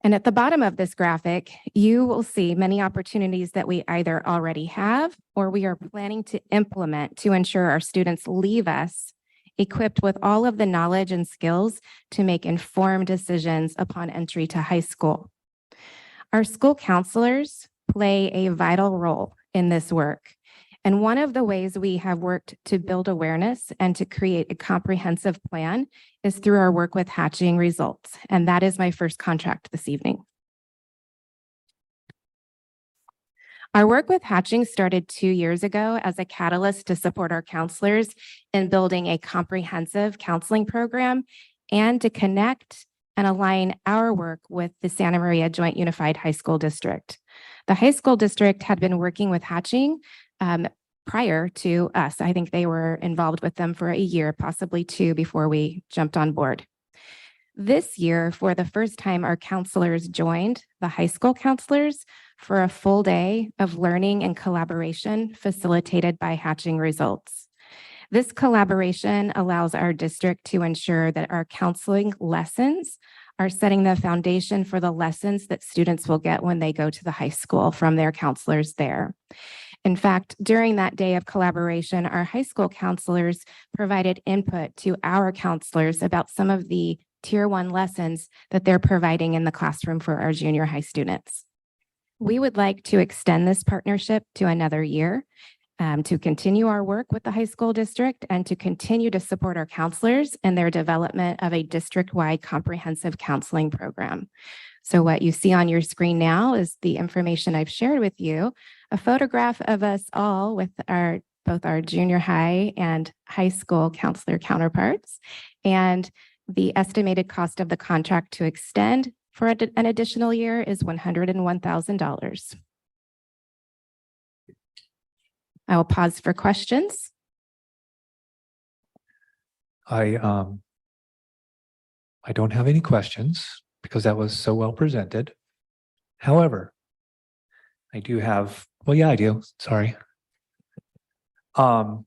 S: And at the bottom of this graphic, you will see many opportunities that we either already have or we are planning to implement to ensure our students leave us equipped with all of the knowledge and skills to make informed decisions upon entry to high school. Our school counselors play a vital role in this work. And one of the ways we have worked to build awareness and to create a comprehensive plan is through our work with Hatching Results. And that is my first contract this evening. Our work with Hatching started 2 years ago as a catalyst to support our counselors in building a comprehensive counseling program and to connect and align our work with the Santa Maria Joint Unified High School District. The high school district had been working with Hatching prior to us. I think they were involved with them for a year, possibly 2, before we jumped on board. This year, for the first time, our counselors joined the high school counselors for a full day of learning and collaboration facilitated by Hatching Results. This collaboration allows our district to ensure that our counseling lessons are setting the foundation for the lessons that students will get when they go to the high school from their counselors there. In fact, during that day of collaboration, our high school counselors provided input to our counselors about some of the Tier 1 lessons that they're providing in the classroom for our junior high students. We would like to extend this partnership to another year to continue our work with the high school district and to continue to support our counselors in their development of a district-wide comprehensive counseling program. So what you see on your screen now is the information I've shared with you, a photograph of us all with both our junior high and high school counselor counterparts, and the estimated cost of the contract to extend for an additional year is $101,000. I will pause for questions.
A: I don't have any questions because that was so well presented. However, I do have, well, yeah, I do. Sorry. I'll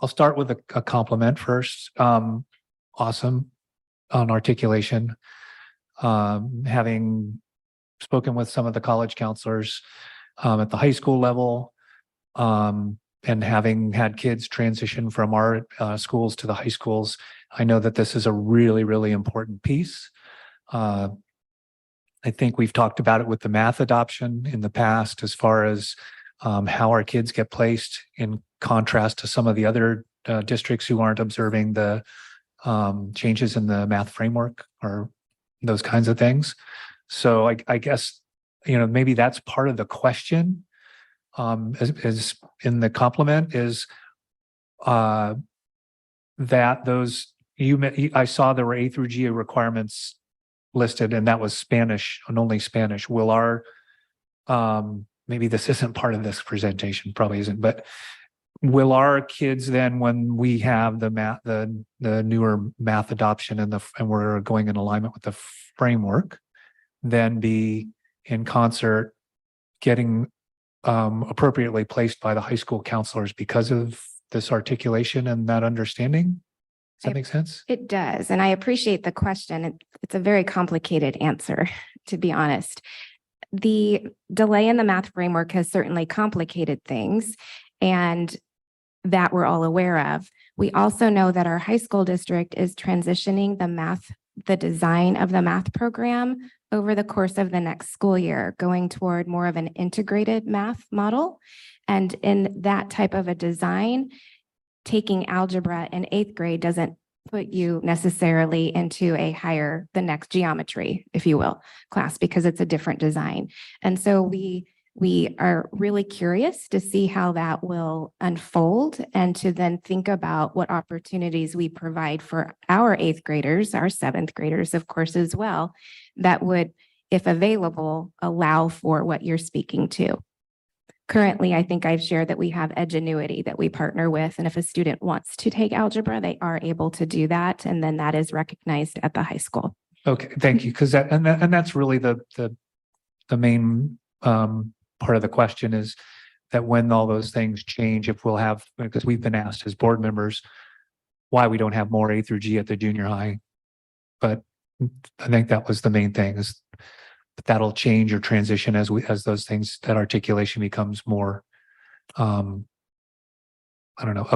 A: start with a compliment first. Awesome on articulation. Having spoken with some of the college counselors at the high school level, and having had kids transition from our schools to the high schools, I know that this is a really, really important piece. I think we've talked about it with the math adoption in the past as far as how our kids get placed in contrast to some of the other districts who aren't observing the changes in the math framework or those kinds of things. So I guess, maybe that's part of the question is in the complement is that those I saw there were A through G requirements listed, and that was Spanish and only Spanish. Will our maybe this isn't part of this presentation, probably isn't, but will our kids then, when we have the math, the newer math adoption and we're going in alignment with the framework, then be in concert getting appropriately placed by the high school counselors because of this articulation and that understanding? Does that make sense?
S: It does. And I appreciate the question. It's a very complicated answer, to be honest. The delay in the math framework has certainly complicated things, and that we're all aware of. We also know that our high school district is transitioning the design of the math program over the course of the next school year, going toward more of an integrated math model. And in that type of a design, taking algebra in 8th grade doesn't put you necessarily into the next geometry, if you will, class, because it's a different design. And so we are really curious to see how that will unfold and to then think about what opportunities we provide for our 8th graders, our 7th graders, of course, as well, that would, if available, allow for what you're speaking to. Currently, I think I've shared that we have Edgenuity that we partner with, and if a student wants to take algebra, they are able to do that, and then that is recognized at the high school.
A: Okay, thank you. Because that's really the main part of the question is that when all those things change, if we'll have, because we've been asked as board members why we don't have more A through G at the junior high, but I think that was the main thing is that'll change or transition as those things, that articulation becomes more, up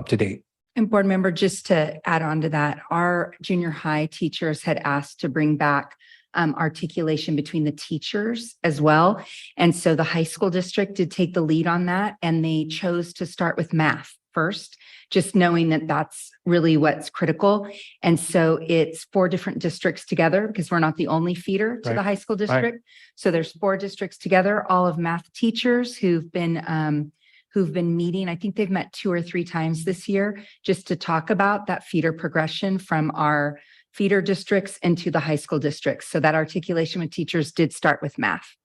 A: to date.
T: And board member, just to add on to that, our junior high teachers had asked to bring back articulation between the teachers as well. And so the high school district did take the lead on that, and they chose to start with math first, just knowing that that's really what's critical. And so it's 4 different districts together because we're not the only feeder to the high school district. So there's 4 districts together, all of math teachers who've been meeting. I think they've met 2 or 3 times this year just to talk about that feeder progression from our feeder districts into the high school districts. So that articulation with teachers did start with math.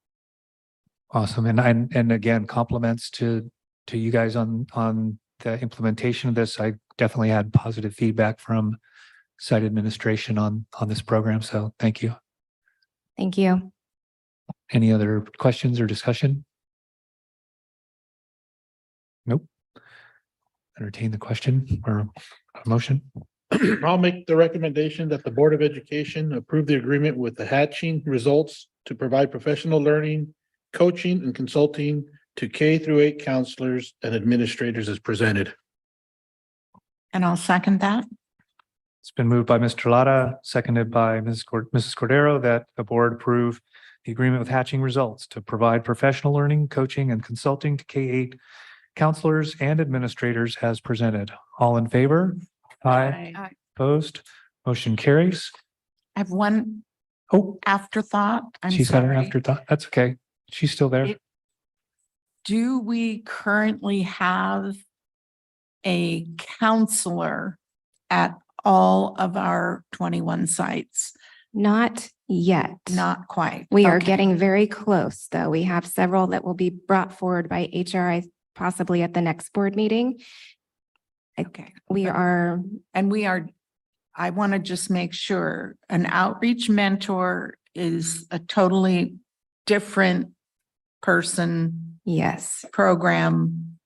A: Awesome. And again, compliments to you guys on the implementation of this. I definitely had positive feedback from site administration on this program. So thank you.
S: Thank you.
A: Any other questions or discussion? Nope. Entertain the question or a motion.
L: I'll make the recommendation that the Board of Education approve the agreement with the Hatching Results to provide professional learning, coaching, and consulting to K-8 counselors and administrators as presented.
G: And I'll second that.
A: It's been moved by Mr. Lara, seconded by Mrs. Cordero, that the board approve the agreement with Hatching Results to provide professional learning, coaching, and consulting to K-8 counselors and administrators as presented. All in favor? Aye. Opposed? Motion carries.
G: I have one afterthought. I'm
A: She's got an
G: sorry.
A: afterthought. That's okay. She's still there.
G: Do we currently have a counselor at all of our 21 sites?
S: Not yet.
G: Not quite.
S: We are
G: Okay.
S: getting very close, though. We have several that will be brought forward by HRI possibly at the next board meeting.
G: Okay.
S: We are.
G: I want to just make sure an outreach mentor is a totally different person.
S: Yes.
G: Program.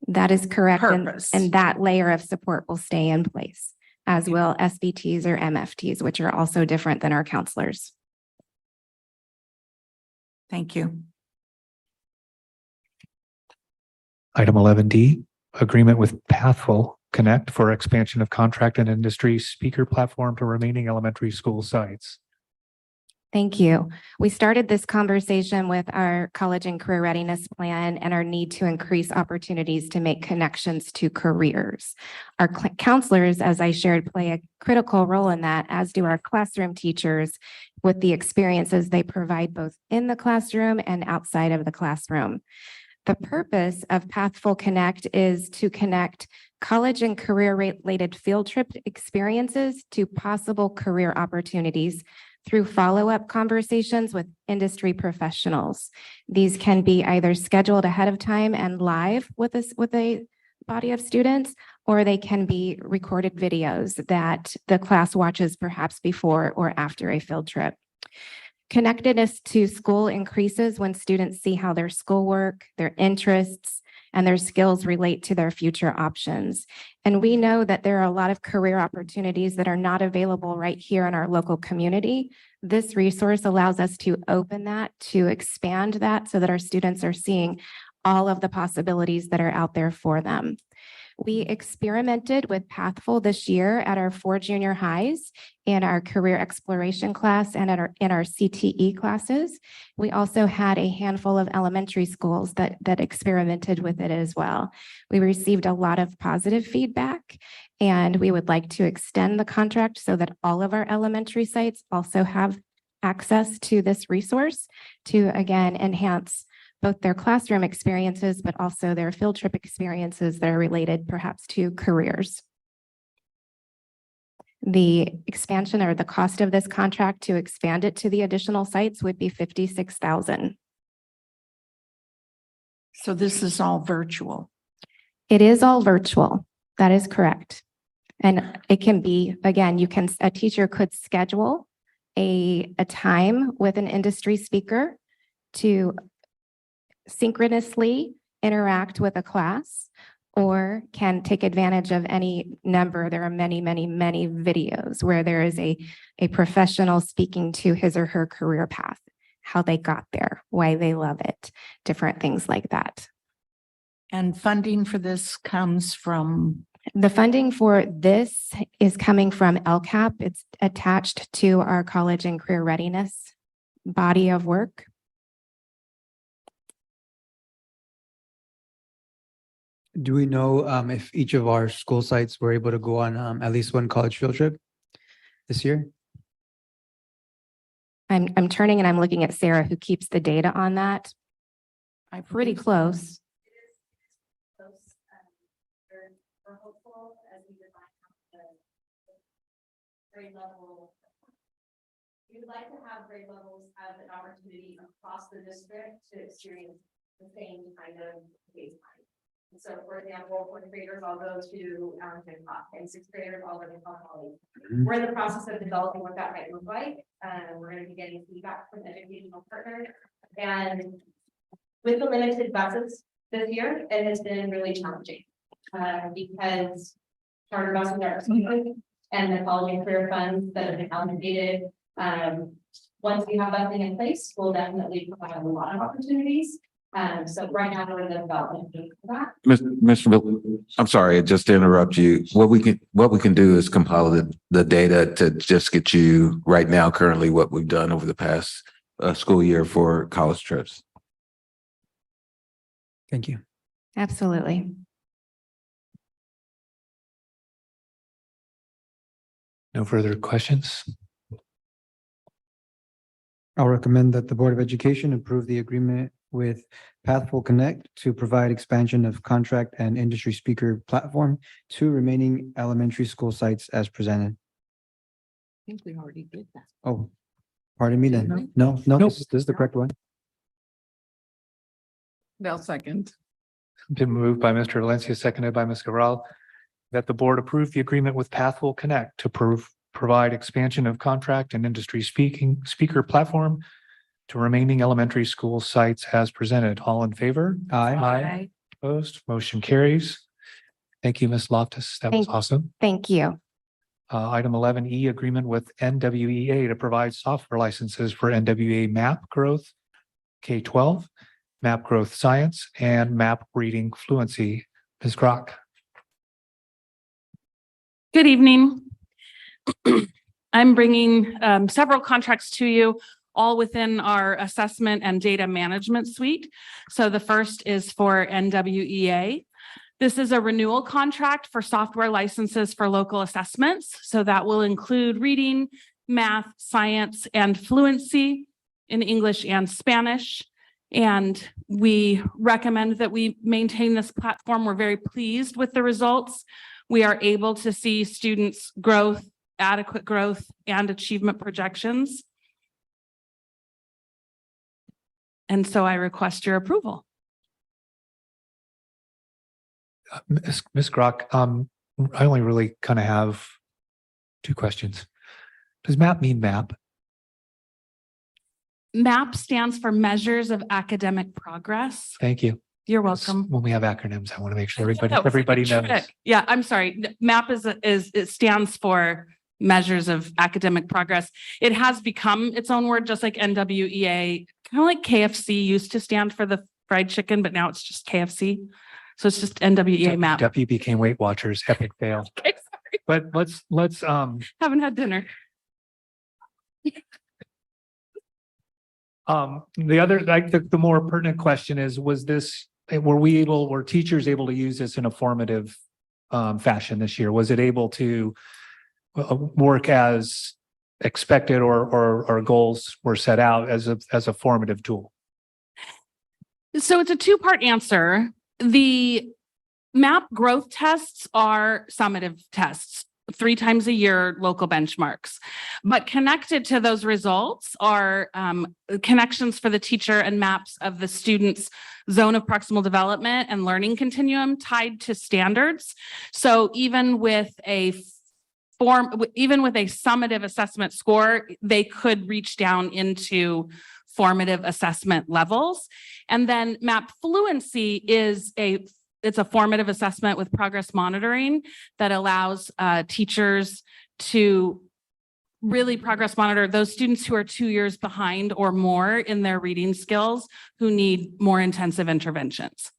S: That is correct.
G: Purpose.
S: And that layer of support will stay in place, as will SBTs or MFTs, which are also different than our counselors.
G: Thank you.
A: Item 11D, agreement with Pathful Connect for expansion of contract and industry speaker platform to remaining elementary school sites.
S: Thank you. We started this conversation with our college and career readiness plan and our need to increase opportunities to make connections to careers. Our counselors, as I shared, play a critical role in that, as do our classroom teachers with the experiences they provide both in the classroom and outside of the classroom. The purpose of Pathful Connect is to connect college and career-related field trip experiences to possible career opportunities through follow-up conversations with industry professionals. These can be either scheduled ahead of time and live with a body of students, or they can be recorded videos that the class watches perhaps before or after a field trip. Connectedness to school increases when students see how their schoolwork, their interests, and their skills relate to their future options. And we know that there are a lot of career opportunities that are not available right here in our local community. This resource allows us to open that, to expand that, so that our students are seeing all of the possibilities that are out there for them. We experimented with Pathful this year at our 4 junior highs in our career exploration class and in our CTE classes. We also had a handful of elementary schools that experimented with it as well. We received a lot of positive feedback, and we would like to extend the contract so that all of our elementary sites also have access to this resource to, again, enhance both their classroom experiences, but also their field trip experiences that are related perhaps to careers. The expansion or the cost of this contract to expand it to the additional sites would be $56,000.
G: So this is all virtual.
S: It is all virtual. That is correct. And it can be, again, a teacher could schedule a time with an industry speaker to synchronously interact with a class, or can take advantage of any number. There are many, many, many videos where there is a professional speaking to his or her career path, how they got there, why they love it, different things like that.
G: And funding for this comes from?
S: The funding for this is coming from LCAP. It's attached to our college and career readiness body of work.
N: Do we know if each of our school sites were able to go on at least one college field trip this year?
S: I'm turning and I'm looking at Sarah, who keeps the data on that.
G: I'm
S: pretty close.
R: We're hopeful as we define the grade level. We would like to have grade levels have an opportunity across the district to experience the same kind of baseline. So for example, 4th graders all go to Hancock, and 6th graders all go to College. We're in the process of developing what that might look like. We're going to be getting feedback from educational partners. And with the limited buses this year, it has been really challenging because charter buses are expensive, and the college and career funds that have been allocated. Once we have busing in place, we'll definitely provide a lot of opportunities. So right now we're in the development phase for that.
D: Mr. Bill, I'm sorry, just to interrupt you. What we can do is compile the data to just get you right now, currently what we've done over the past school year for college trips.
N: Thank you.
S: Absolutely.
A: No further questions?
N: I'll recommend that the Board of Education approve the agreement with Pathful Connect to provide expansion of contract and industry speaker platform to remaining elementary school sites as presented.
G: I think we already did that.
N: Oh, pardon me then. No, this is the correct one.
C: They'll second.
A: Been moved by Mr. Valencia, seconded by Ms. Cabral, that the board approve the agreement with Pathful Connect to provide expansion of contract and industry speaker platform to remaining elementary school sites as presented. All in favor?
S: Aye.
A: Opposed? Motion carries. Thank you, Ms. Loftus. That was awesome.
S: Thank you.
A: Item 11E, agreement with NWEA to provide software licenses for NWEA Map Growth K-12, Map Growth Science, and Map Reading Fluency. Ms. Grok.
M: Good evening. I'm bringing several contracts to you. all within our assessment and data management suite. So the first is for NWEA. This is a renewal contract for software licenses for local assessments. So that will include reading, math, science, and fluency in English and Spanish. And we recommend that we maintain this platform. We're very pleased with the results. We are able to see students' growth, adequate growth, and achievement projections. And so I request your approval.
A: Ms. Grok, I only really kind of have two questions. Does MAP mean map?
M: MAP stands for Measures of Academic Progress.
A: Thank you.
M: You're welcome.
A: When we have acronyms, I want to make sure
M: That was like a
A: everybody knows.
M: trick. Yeah, I'm sorry. MAP it stands for Measures of Academic Progress. It has become its own word, just like NWEA, kind of like KFC used to stand for the fried chicken, but now it's just KFC. So it's just NWEA MAP.
A: W became Weight Watchers, epic fail.
M: Okay, sorry.
A: But let's
M: Haven't had dinner.
A: the other, like the more pertinent question is, were teachers able to use this in a formative fashion this year? Was it able to work as expected or goals were set out as a formative tool?
M: So it's a two-part answer. The MAP growth tests are summative tests, 3 times a year, local benchmarks. But connected to those results are connections for the teacher and maps of the student's zone of proximal development and learning continuum tied to standards. So even with a summative assessment score, they could reach down into formative assessment levels. And then MAP fluency is it's a formative assessment with progress monitoring that allows teachers to really progress monitor those students who are 2 years behind or more in their reading skills who need more intensive interventions.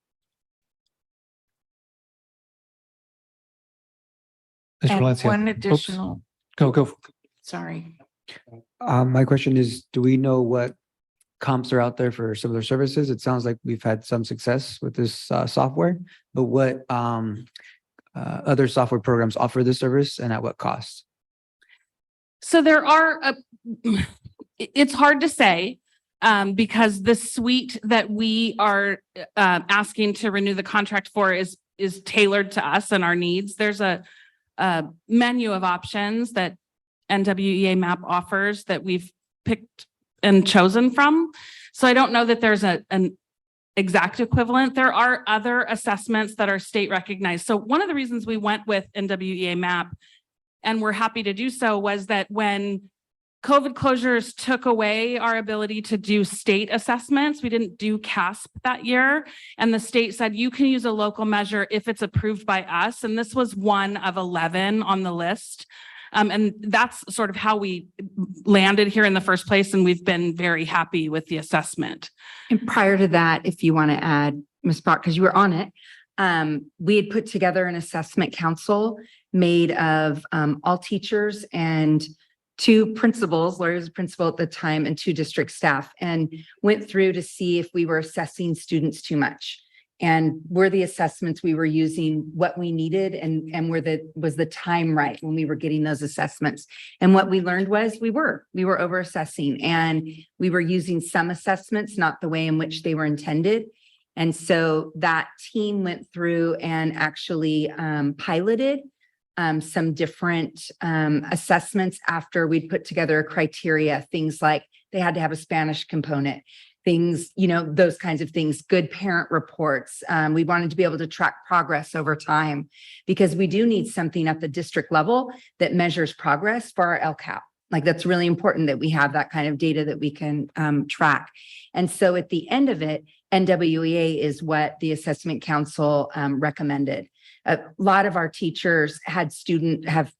A: Mr.
M: And
A: Valencia.
M: one
A: Oops.
M: additional,
A: Go.
M: sorry.
N: My question is, do we know what comps are out there for similar services? It sounds like we've had some success with this software, but what other software programs offer this service and at what cost?
M: So there are, it's hard to say because the suite that we are asking to renew the contract for is tailored to us and our needs. There's a menu of options that NWEA MAP offers that we've picked and chosen from. So I don't know that there's an exact equivalent. There are other assessments that are state recognized. So one of the reasons we went with NWEA MAP, and we're happy to do so, was that when COVID closures took away our ability to do state assessments, we didn't do CASP that year. And the state said, you can use a local measure if it's approved by us. And this was one of 11 on the list. And that's sort of how we landed here in the first place. And we've been very happy with the assessment.
T: And prior to that, if you want to add, Ms. Brock, because you were on it, we had put together an assessment council made of all teachers and 2 principals, Lori was a principal at the time, and 2 district staff, and went through to see if we were assessing students too much. And were the assessments we were using what we needed, and was the time right when we were getting those assessments? And what we learned was we were over assessing, and we were using some assessments not the way in which they were intended. And so that team went through and actually piloted some different assessments after we'd put together a criteria, things like they had to have a Spanish component, things, those kinds of things, good parent reports. We wanted to be able to track progress over time because we do need something at the district level that measures progress for our LCAP. Like that's really important that we have that kind of data that we can track. And so at the end of it, NWEA is what the assessment council recommended. A lot of our teachers have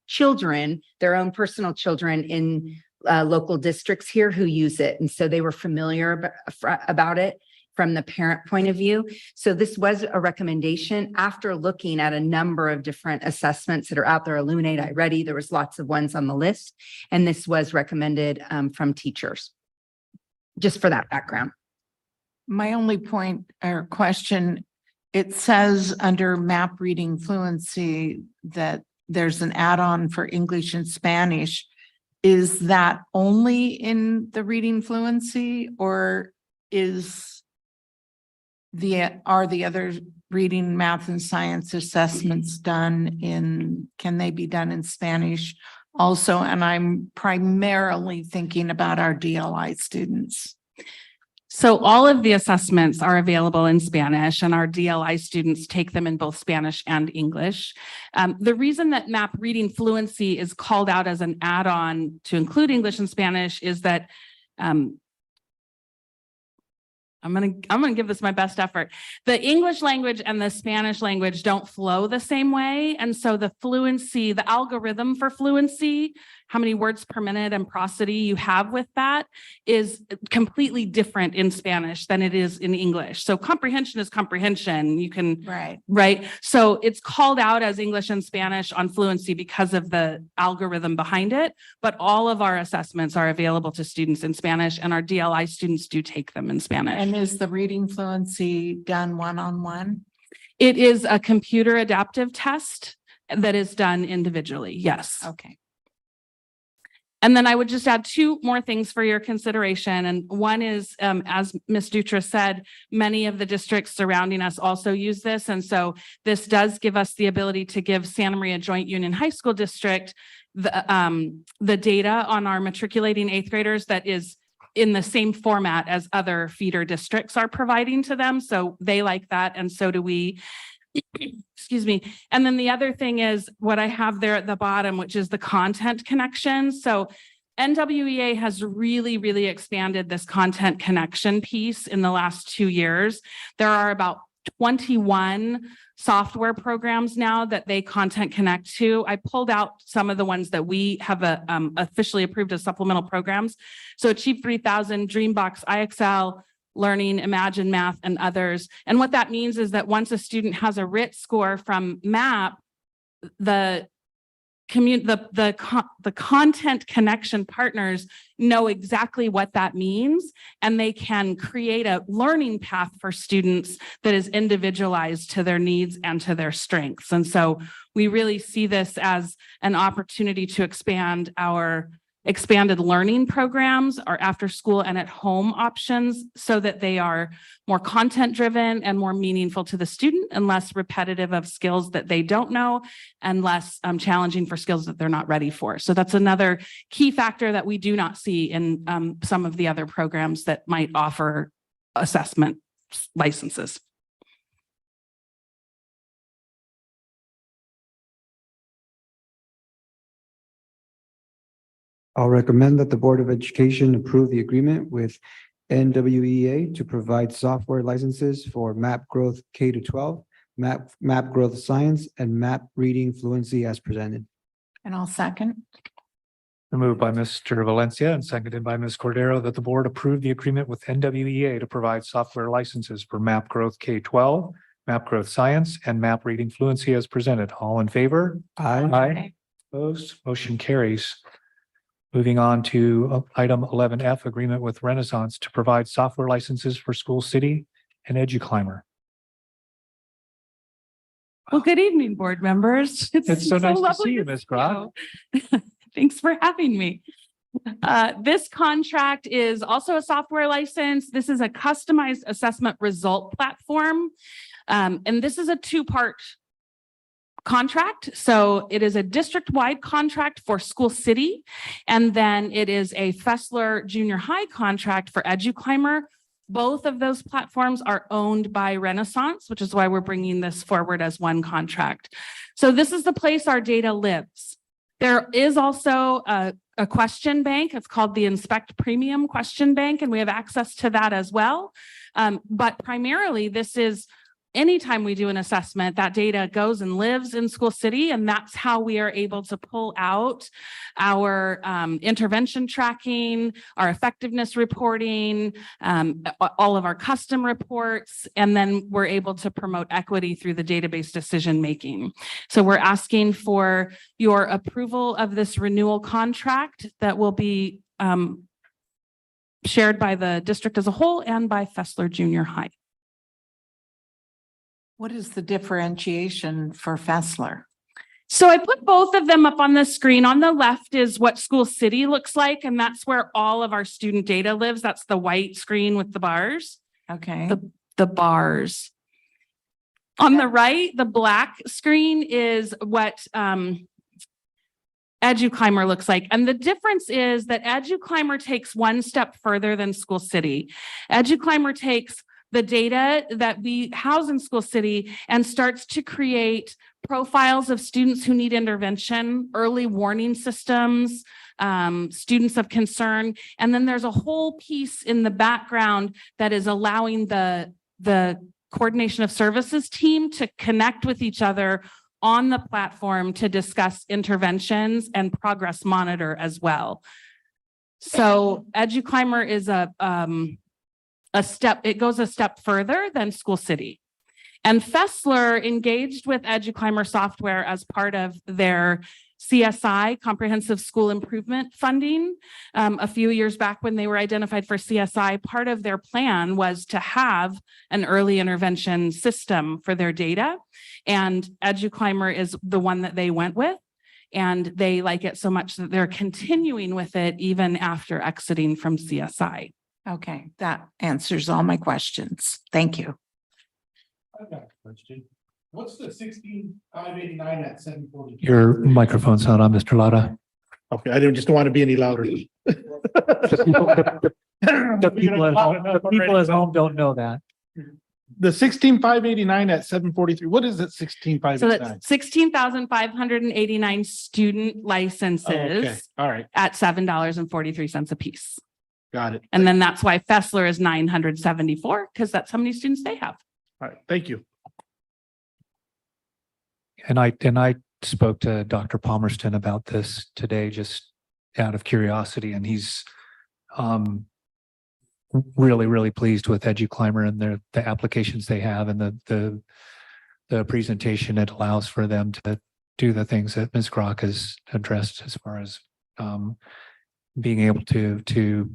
T: children, their own personal children in local districts here who use it. And so they were familiar about it from the parent point of view. So this was a recommendation after looking at a number of different assessments that are out there. Illuminate, iReady, there was lots of ones on the list. And this was recommended from teachers. just for that background.
G: My only point or question, it says under map reading fluency that there's an add-on for English and Spanish. Is that only in the reading fluency, or are the other reading, math and science assessments can they be done in Spanish also? And I'm primarily thinking about our DLI students.
M: So all of the assessments are available in Spanish, and our DLI students take them in both Spanish and English. The reason that MAP reading fluency is called out as an add-on to include English and Spanish is that I'm gonna give this my best effort. The English language and the Spanish language don't flow the same way. And so the fluency, the algorithm for fluency, how many words per minute and prosody you have with that is completely different in Spanish than it is in English. So comprehension is comprehension. You can, right? So it's called out as English and Spanish on fluency because of the algorithm behind it. But all of our assessments are available to students in Spanish, and our DLI students do take them in Spanish.
G: And is the reading fluency done one-on-one?
M: It is a computer adaptive test that is done individually. Yes.
G: Okay.
M: And then I would just add two more things for your consideration. And one is, as Ms. Dutra said, many of the districts surrounding us also use this. And so this does give us the ability to give Santa Maria Joint Union High School District the data on our matriculating eighth graders that is in the same format as other feeder districts are providing to them. So they like that, and so do we. Excuse me. And then the other thing is what I have there at the bottom, which is the content connection. So NWEA has really, really expanded this content connection piece in the last 2 years. There are about 21 software programs now that they content connect to. I pulled out some of the ones that we have officially approved as supplemental programs. So Achieve 3000, Dreambox, IXL, Learning, Imagine Math, and others. And what that means is that once a student has a RIT score from MAP, the content connection partners know exactly what that means, and they can create a learning path for students that is individualized to their needs and to their strengths. And so we really see this as an opportunity to expand our expanded learning programs, our after school and at home options, so that they are more content driven and more meaningful to the student and less repetitive of skills that they don't know and less challenging for skills that they're not ready for. So that's another key factor that we do not see in some of the other programs that might offer assessment licenses.
N: I'll recommend that the Board of Education approve the agreement with NWEA to provide software licenses for MAP Growth K-12, MAP Growth Science, and MAP Reading Fluency as presented.
G: And I'll second.
A: Moved by Mr. Valencia and seconded by Ms. Cordero that the board approve the agreement with NWEA to provide software licenses for MAP Growth K-12, MAP Growth Science, and MAP Reading Fluency as presented. All in favor? Aye. Opposed? Motion carries. Moving on to item 11F, agreement with Renaissance to provide software licenses for School City and EduClimber.
M: Well, good evening, board members.
A: It's so nice to
M: lovely
A: see you, Ms. Groff.
M: Thanks for having me. This contract is also a software license. This is a customized assessment result platform. And this is a two-part contract. So it is a district-wide contract for School City, and then it is a Fessler Junior High contract for EduClimber. Both of those platforms are owned by Renaissance, which is why we're bringing this forward as one contract. So this is the place our data lives. There is also a question bank. It's called the Inspect Premium Question Bank, and we have access to that as well. But primarily, this is anytime we do an assessment, that data goes and lives in School City, and that's how we are able to pull out our intervention tracking, our effectiveness reporting, all of our custom reports, and then we're able to promote equity through the database decision making. So we're asking for your approval of this renewal contract that will be shared by the district as a whole and by Fessler Junior High.
G: What is the differentiation for Fessler?
M: So I put both of them up on the screen. On the left is what School City looks like, and that's where all of our student data lives. That's the white screen with the bars.
G: Okay.
M: The bars. On the right, the black screen is what EduClimber looks like. And the difference is that EduClimber takes one step further than School City. EduClimber takes the data that we house in School City and starts to create profiles of students who need intervention, early warning systems, students of concern. And then there's a whole piece in the background that is allowing the coordination of services team to connect with each other on the platform to discuss interventions and progress monitor as well. So EduClimber is it goes a step further than School City. And Fessler engaged with EduClimber software as part of their CSI, Comprehensive School Improvement Funding. A few years back when they were identified for CSI, part of their plan was to have an early intervention system for their data. And EduClimber is the one that they went with. And they like it so much that they're continuing with it even after exiting from CSI.
G: Okay, that answers all my questions. Thank you.
L: I've got a question. What's the 16,589 at 740?
A: Your microphone's not on, Mr. Lotta.
L: Okay, I just don't want to be any louder.
A: The people at home don't know that.
L: The 16,589 at 743. What is it?
M: So
L: 16,589?
M: that's 16,589 student licenses
L: Okay, all right,
M: at $7.43 a piece.
L: got it.
M: And then that's why Fessler is 974, because that's how many students they have.
L: All right, thank you.
A: And I spoke to Dr. Palmerston about this today, just out of curiosity, and he's really pleased with EduClimber and the applications they have and the presentation it allows for them to do the things that Ms. Grock has addressed as far as being able to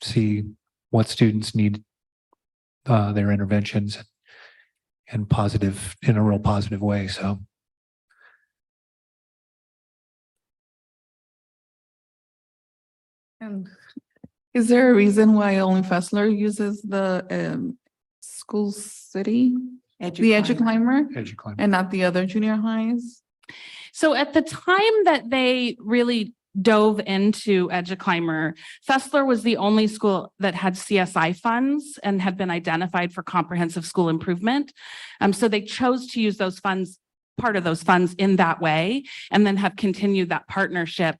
A: see what students need their interventions and positive in a real positive way. So.
C: And is there a reason why only Fessler uses the School City, the EduClimber, and not the other junior highs?
M: So at the time that they really dove into EduClimber, Fessler was the only school that had CSI funds and had been identified for comprehensive school improvement. So they chose to use those funds, part of those funds in that way, and then have continued that partnership.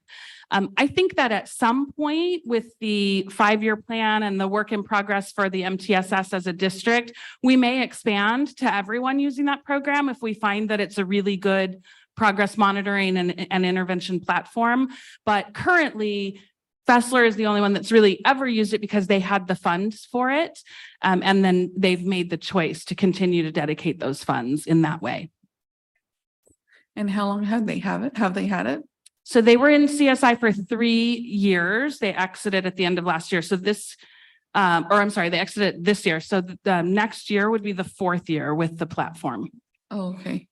M: I think that at some point with the 5-year plan and the work in progress for the MTSS as a district, we may expand to everyone using that program if we find that it's a really good progress monitoring and intervention platform. But currently, Fessler is the only one that's really ever used it because they had the funds for it. And then they've made the choice to continue to dedicate those funds in that way.
C: And how long have they had it?
M: So they were in CSI for 3 years. They exited at the end of last year. So they exited this year. So the next year would be the 4th year with the platform.
C: Oh, okay.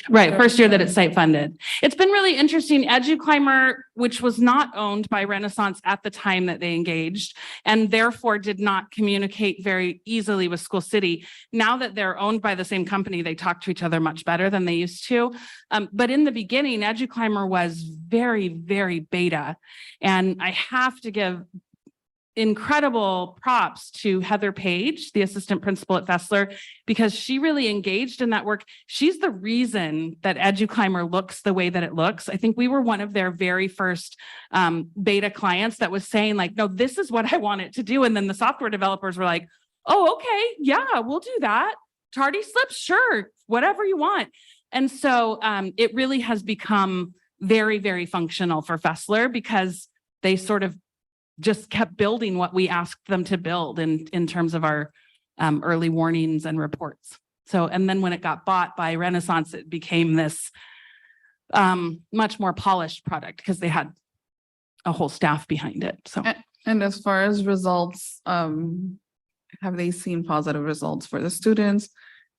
M: Right, first year that it's site funded. It's been really interesting. EduClimber, which was not owned by Renaissance at the time that they engaged, and therefore did not communicate very easily with School City. Now that they're owned by the same company, they talk to each other much better than they used to. But in the beginning, EduClimber was very beta. And I have to give incredible props to Heather Page, the assistant principal at Fessler, because she really engaged in that work. She's the reason that EduClimber looks the way that it looks. I think we were one of their very first beta clients that was saying like, no, this is what I want it to do. And then the software developers were like, oh, okay, yeah, we'll do that. Tardy slips, sure, whatever you want. And so it really has become very functional for Fessler because they sort of just kept building what we asked them to build in terms of our early warnings and reports. So, and then when it got bought by Renaissance, it became this much more polished product because they had a whole staff behind it. So
C: And as far as results, have they seen positive results for the students?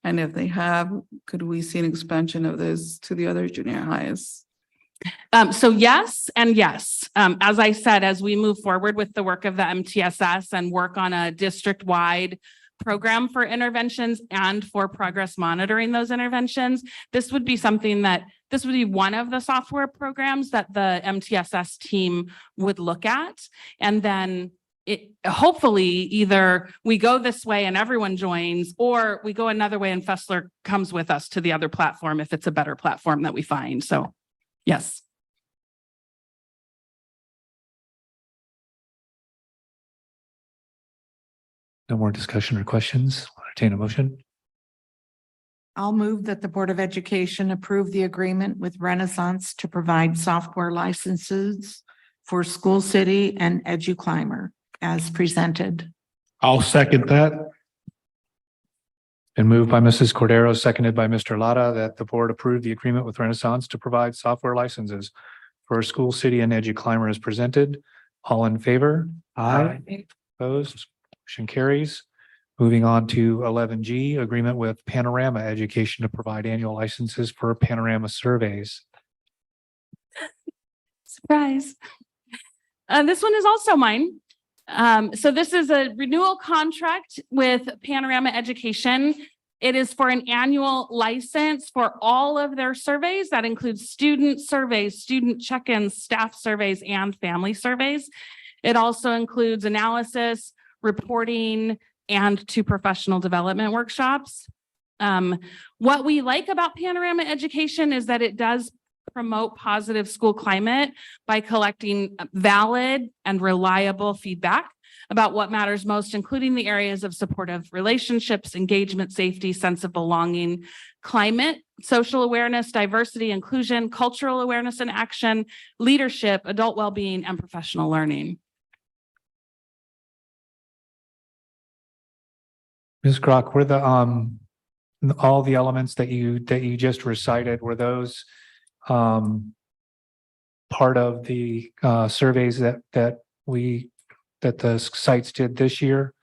C: And if they have, could we see an expansion of this to the other junior highs?
M: So yes and yes. As I said, as we move forward with the work of the MTSS and work on a district-wide program for interventions and for progress monitoring those interventions, this would be one of the software programs that the MTSS team would look at. And then hopefully either we go this way and everyone joins, or we go another way and Fessler comes with us to the other platform if it's a better platform that we find. So yes.
A: No more discussion or questions. I'll entertain a motion.
G: I'll move that the Board of Education approve the agreement with Renaissance to provide software licenses for School City and EduClimber as presented.
L: I'll second that.
A: Been moved by Mrs. Cordero, seconded by Mr. Lara, that the board approve the agreement with Renaissance to provide software licenses for School City and EduClimber as presented. All in favor?
N: Aye.
A: Opposed? Motion carries. Moving on to 11G, agreement with Panorama Education to provide annual licenses for Panorama surveys.
M: Surprise. This one is also mine. So this is a renewal contract with Panorama Education. It is for an annual license for all of their surveys. That includes student surveys, student check-ins, staff surveys, and family surveys. It also includes analysis, reporting, and 2 professional development workshops. What we like about Panorama Education is that it does promote positive school climate by collecting valid and reliable feedback about what matters most, including the areas of supportive relationships, engagement, safety, sense of belonging, climate, social awareness, diversity, inclusion, cultural awareness and action, leadership, adult well-being, and professional learning.
A: Ms. Grock, were the all the elements that you just recited, were those part of the surveys that the sites did this year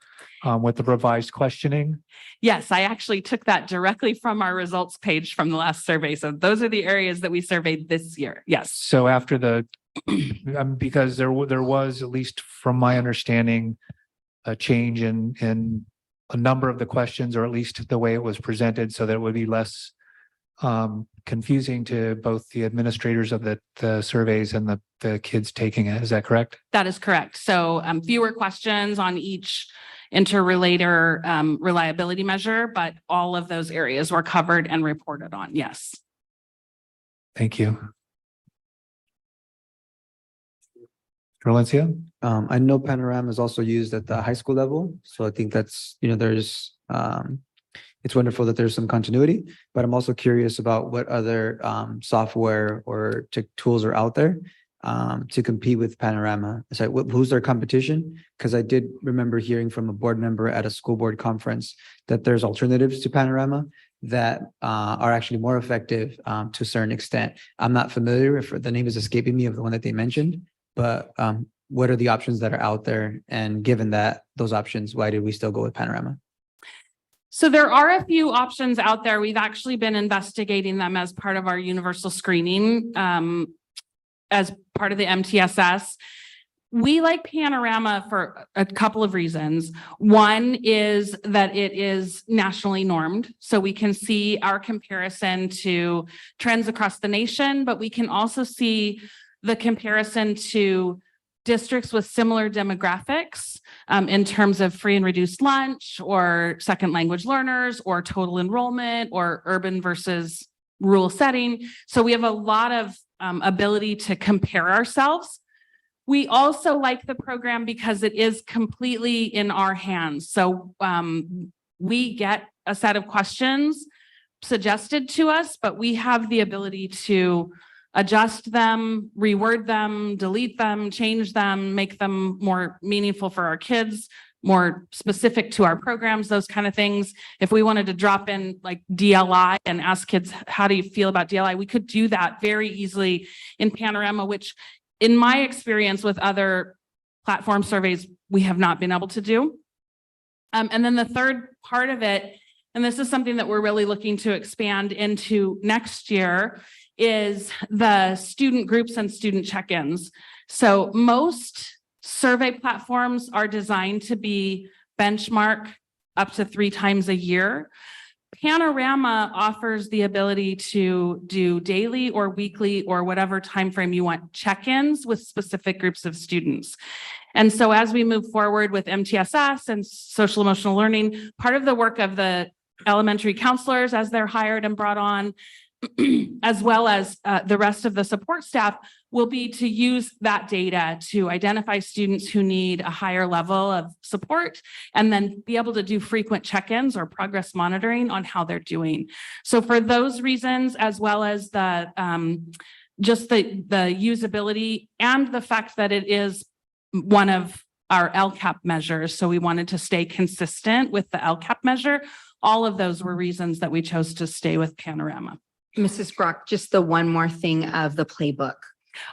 A: with the revised questioning?
M: Yes, I actually took that directly from our results page from the last survey. So those are the areas that we surveyed this year. Yes.
A: So after the because there was, at least from my understanding, a change in a number of the questions, or at least the way it was presented, so that it would be less confusing to both the administrators of the surveys and the kids taking it. Is that correct?
M: That is correct. So fewer questions on each interrelator reliability measure, but all of those areas were covered and reported on. Yes.
A: Thank you. Valencia?
N: I know Panorama is also used at the high school level. So I think that's, there's, it's wonderful that there's some continuity, but I'm also curious about what other software or tools are out there to compete with Panorama. So who's their competition? Because I did remember hearing from a board member at a school board conference that there's alternatives to Panorama that are actually more effective to a certain extent. I'm not familiar, if the name is escaping me, of the one that they mentioned, but what are the options that are out there? And given that those options, why did we still go with Panorama?
M: So there are a few options out there. We've actually been investigating them as part of our universal screening as part of the MTSS. We like Panorama for a couple of reasons. One is that it is nationally normed, so we can see our comparison to trends across the nation, but we can also see the comparison to districts with similar demographics in terms of free and reduced lunch, or second language learners, or total enrollment, or urban versus rural setting. So we have a lot of ability to compare ourselves. We also like the program because it is completely in our hands. So we get a set of questions suggested to us, but we have the ability to adjust them, reword them, delete them, change them, make them more meaningful for our kids, more specific to our programs, those kind of things. If we wanted to drop in like DLI and ask kids, how do you feel about DLI? We could do that very easily in Panorama, which in my experience with other platform surveys, we have not been able to do. And then the third part of it, and this is something that we're really looking to expand into next year, is the student groups and student check-ins. So most survey platforms are designed to be benchmark up to 3 times a year. Panorama offers the ability to do daily or weekly or whatever timeframe you want check-ins with specific groups of students. And so as we move forward with MTSS and social emotional learning, part of the work of the elementary counselors as they're hired and brought on, as well as the rest of the support staff, will be to use that data to identify students who need a higher level of support and then be able to do frequent check-ins or progress monitoring on how they're doing. So for those reasons, as well as the just the usability and the fact that it is one of our LCAP measures, so we wanted to stay consistent with the LCAP measure, all of those were reasons that we chose to stay with Panorama.
T: Mrs. Brock, just the one more thing of the playbook.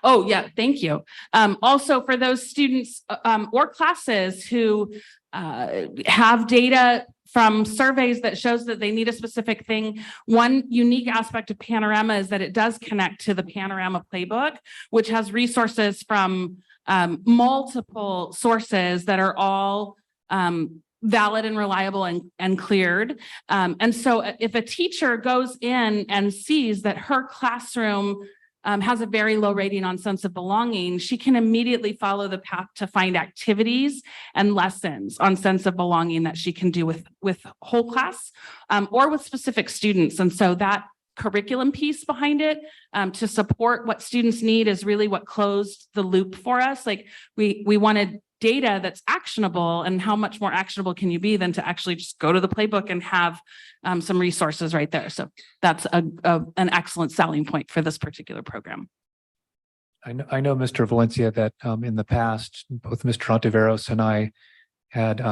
M: Oh, yeah, thank you. Also for those students or classes who have data from surveys that shows that they need a specific thing, one unique aspect of Panorama is that it does connect to the Panorama playbook, which has resources from multiple sources that are all valid and reliable and cleared. And so if a teacher goes in and sees that her classroom has a very low rating on sense of belonging, she can immediately follow the path to find activities and lessons on sense of belonging that she can do with whole class or with specific students. And so that curriculum piece behind it to support what students need is really what closed the loop for us. Like we wanted data that's actionable, and how much more actionable can you be than to actually just go to the playbook and have some resources right there. So that's an excellent selling point for this particular program.
A: I know, Mr. Valencia, that in the past, both Mr. Ontiveros and I had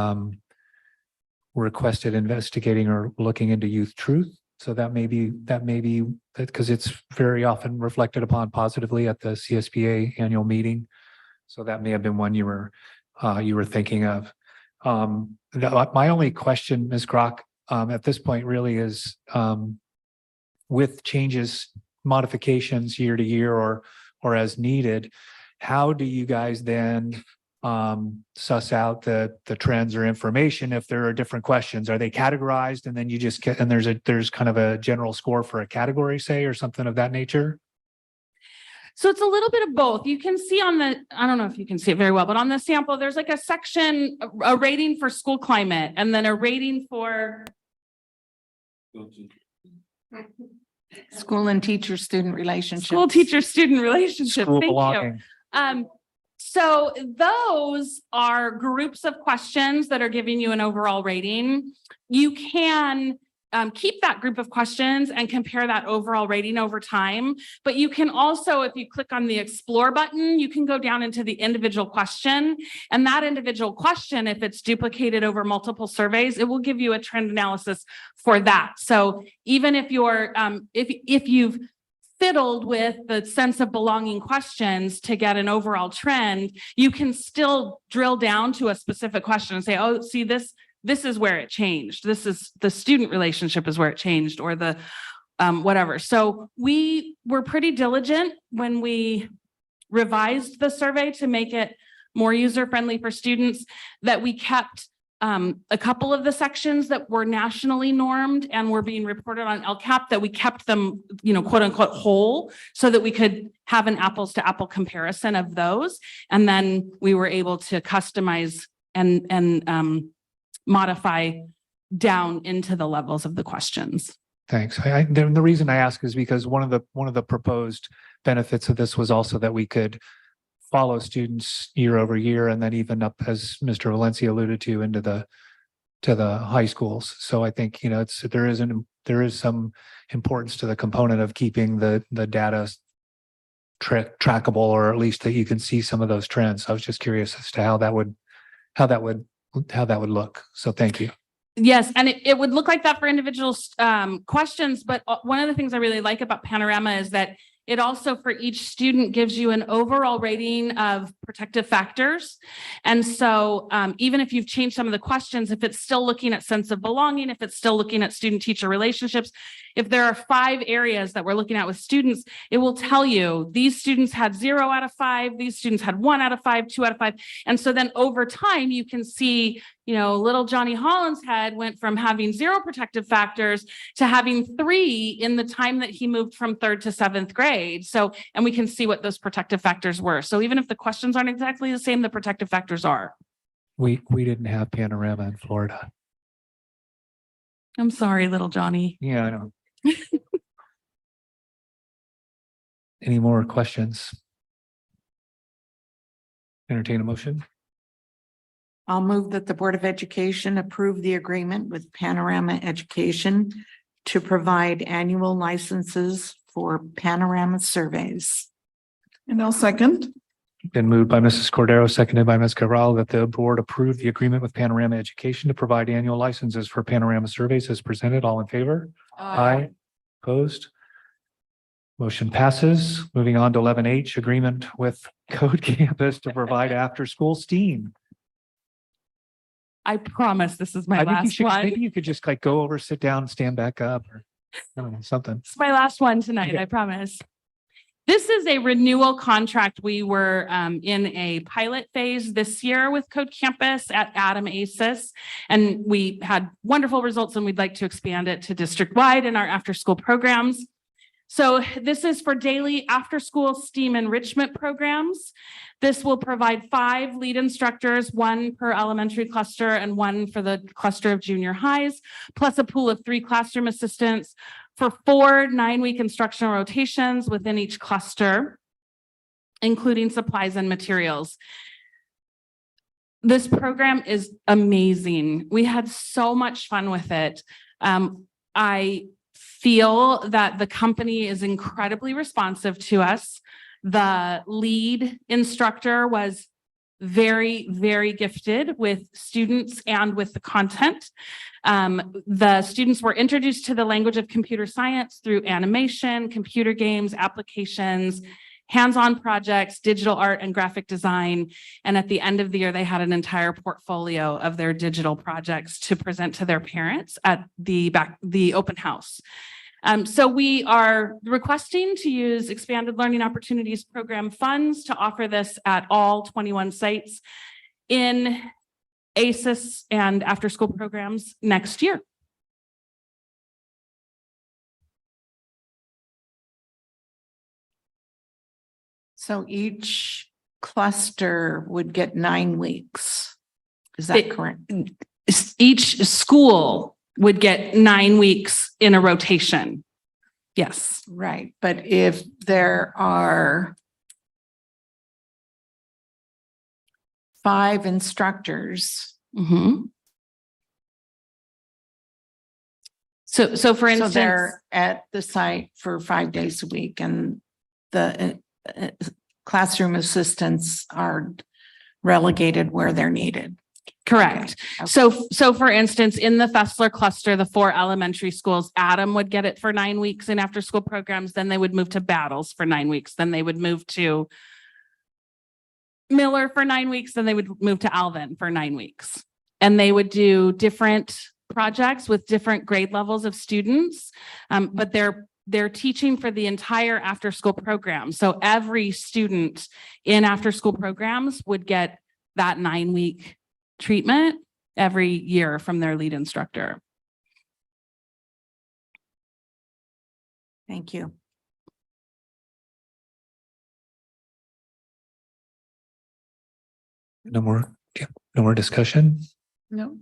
A: requested investigating or looking into youth truth. So that may be because it's very often reflected upon positively at the CSBA annual meeting. So that may have been one you were thinking of. My only question, Ms. Grock, at this point really is with changes, modifications year to year or as needed, how do you guys then suss out the trends or information if there are different questions? Are they categorized and then you just get, and there's kind of a general score for a category, say, or something of that nature?
M: So it's a little bit of both. You can see on the, I don't know if you can see it very well, but on the sample, there's like a section, a rating for school climate, and then a rating for
G: School and teacher student relationships.
M: school teacher student relationship.
A: School
M: Thank
A: belonging.
M: you. So those are groups of questions that are giving you an overall rating. You can keep that group of questions and compare that overall rating over time. But you can also, if you click on the explore button, you can go down into the individual question. And that individual question, if it's duplicated over multiple surveys, it will give you a trend analysis for that. So even if you're, if you've fiddled with the sense of belonging questions to get an overall trend, you can still drill down to a specific question and say, oh, see, this is where it changed. This is the student relationship is where it changed, or the whatever. So we were pretty diligent when we revised the survey to make it more user-friendly for students, that we kept a couple of the sections that were nationally normed and were being reported on LCAP, that we kept them, quote unquote, whole, so that we could have an apples to apple comparison of those. And then we were able to customize and modify down into the levels of the questions.
A: Thanks. The reason I ask is because one of the proposed benefits of this was also that we could follow students year over year, and then even up, as Mr. Valencia alluded to, into the high schools. So I think there is some importance to the component of keeping the data trackable, or at least that you can see some of those trends. I was just curious as to how that would look. So thank you.
M: Yes, and it would look like that for individual questions, but one of the things I really like about Panorama is that It also, for each student, gives you an overall rating of protective factors. And so even if you've changed some of the questions, if it's still looking at sense of belonging, if it's still looking at student-teacher relationships, if there are 5 areas that we're looking at with students, it will tell you these students had 0 out of 5, these students had 1 out of 5, 2 out of 5. And so then over time, you can see, you know, little Johnny Hollinshead went from having 0 protective factors to having 3 in the time that he moved from 3rd to 7th grade. So, and we can see what those protective factors were. So even if the questions aren't exactly the same, the protective factors are.
A: We didn't have Panorama in Florida.
M: I'm sorry, little Johnny.
A: Yeah, I know. Any more questions? Entertain a motion.
G: I'll move that the Board of Education approve the agreement with Panorama Education to provide annual licenses for Panorama surveys.
C: And I'll second.
A: Been moved by Mrs. Cordero, seconded by Ms. Cabral, that the board approve the agreement with Panorama Education to provide annual licenses for Panorama surveys as presented. All in favor? Aye. Opposed? Motion passes. Moving on to 11H, agreement with Code Campus to provide after-school STEAM.
M: I promise this is my
A: I think you
M: last
A: should,
M: one.
A: maybe you could just like go over, sit down, stand back up, or I don't know, something.
M: It's my last one tonight, I promise. This is a renewal contract. We were in a pilot phase this year with Code Campus at Adam ACES, and we had wonderful results, and we'd like to expand it to district-wide in our after-school programs. So this is for daily after-school STEAM enrichment programs. This will provide 5 lead instructors, 1 per elementary cluster and 1 for the cluster of junior highs, plus a pool of 3 classroom assistants for 4 9-week instructional rotations within each cluster, including supplies and materials. This program is amazing. We had so much fun with it. I feel that the company is incredibly responsive to us. The lead instructor was very, very gifted with students and with the content. The students were introduced to the language of computer science through animation, computer games, applications, hands-on projects, digital art and graphic design. And at the end of the year, they had an entire portfolio of their digital projects to present to their parents at the open house. So we are requesting to use Expanded Learning Opportunities Program funds to offer this at all 21 sites in ACES and after-school programs next year.
G: So each cluster would get 9 weeks. Is that correct?
M: Each school would get 9 weeks in a rotation. Yes.
G: Right, but if there are 5 instructors.
M: So for instance,
G: they're at the site for 5 days a week, and the classroom assistants are relegated where they're needed.
M: correct.
G: Okay.
M: So for instance, in the Fessler cluster, the 4 elementary schools, Adam would get it for 9 weeks in after school programs. Then they would move to Battles for 9 weeks. Then they would move to Miller for 9 weeks. Then they would move to Alvin for 9 weeks. And they would do different projects with different grade levels of students. But they're teaching for the entire after school program. So every student in after school programs would get that 9-week treatment every year from their lead instructor.
G: Thank you.
A: No more discussion?
C: No.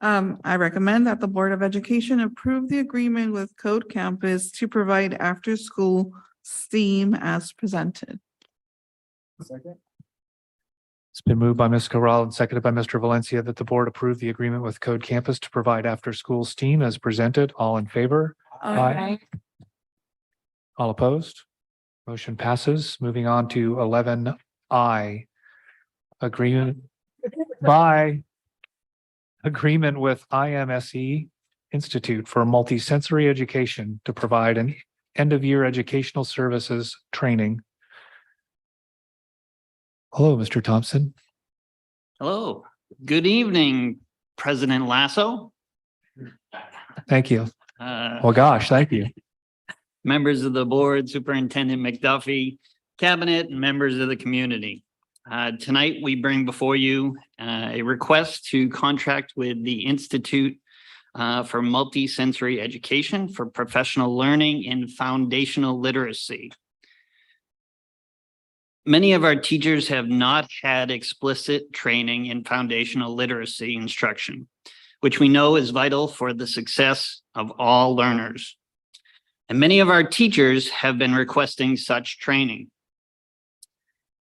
C: I recommend that the Board of Education approve the agreement with Code Campus to provide after-school STEAM as presented.
A: Second. It's been moved by Ms. Corral and seconded by Mr. Valencia that the board approve the agreement with Code Campus to provide after-school STEAM as presented. All in favor? Aye. All opposed? Motion passes. Moving on to 11I. Agreement with IMSE Institute for Multisensory Education to provide an end-of-year educational services training. Hello, Mr. Thompson.
B: Hello, good evening, President Lasso.
A: Thank you.
B: Uh,
A: Well, gosh, thank you.
B: members of the board, Superintendent McDuffie, cabinet, and members of the community. Tonight, we bring before you a request to contract with the Institute for Multisensory Education for Professional Learning in Foundational Literacy. Many of our teachers have not had explicit training in foundational literacy instruction, which we know is vital for the success of all learners. And many of our teachers have been requesting such training.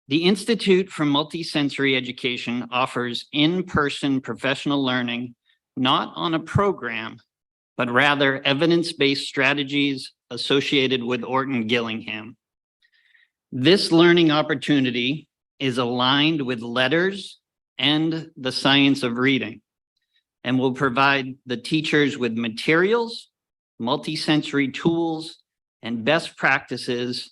B: The Institute for Multisensory Education offers in-person professional learning, not on a program, but rather evidence-based strategies associated with Orton Gillingham. This learning opportunity is aligned with letters and the science of reading, and will provide the teachers with materials, multisensory tools, and best practices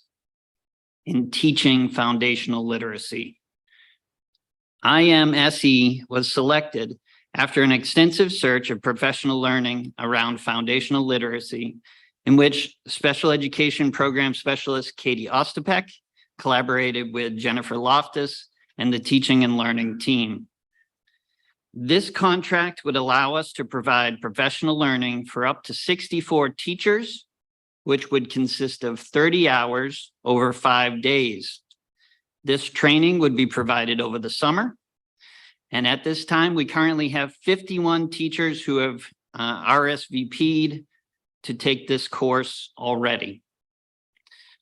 B: in teaching foundational literacy. IMSE was selected after an extensive search of professional learning around foundational literacy, in which special education program specialist Katie Ostapek collaborated with Jennifer Loftus and the teaching and learning team. This contract would allow us to provide professional learning for up to 64 teachers, which would consist of 30 hours over 5 days. This training would be provided over the summer. And at this time, we currently have 51 teachers who have RSVP'd to take this course already.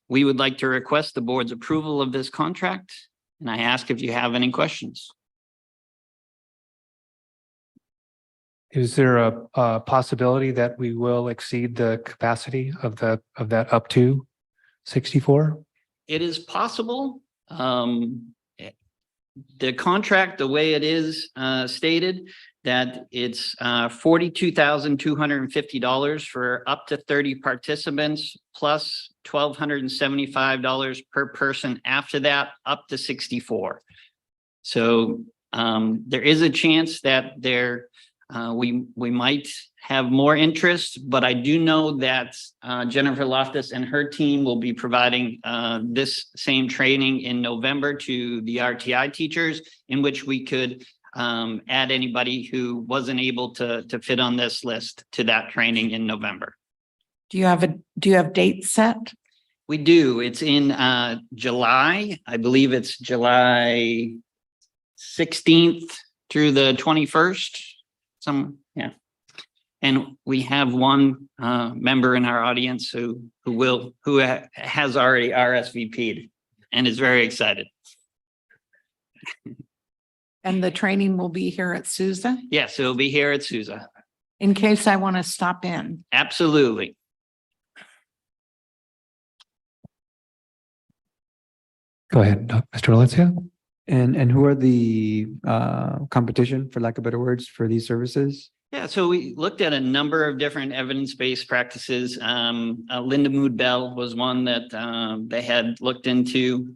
B: We would like to request the board's approval of this contract, and I ask if you have any questions.
A: Is there a possibility that we will exceed the capacity of that up to 64?
B: It is possible. The contract, the way it is stated, that it's $42,250 for up to 30 participants, plus $1,275 per person after that, up to 64. So there is a chance that we might have more interest, but I do know that Jennifer Loftus and her team will be providing this same training in November to the RTI teachers, in which we could add anybody who wasn't able to fit on this list to that training in November.
G: Do you have dates set?
B: We do. It's in July. I believe it's July 16th through the 21st. Yeah. And we have one member in our audience who has already RSVP'd and is very excited.
G: And the training will be here at Sousa
B: Yes, it'll be here at Sousa.
G: in case I want to stop in.
B: Absolutely.
A: Go ahead, Mr. Valencia.
N: And who are the competition, for lack of better words, for these services?
B: Yeah, so we looked at a number of different evidence-based practices. Linda Mood Bell was one that they had looked into,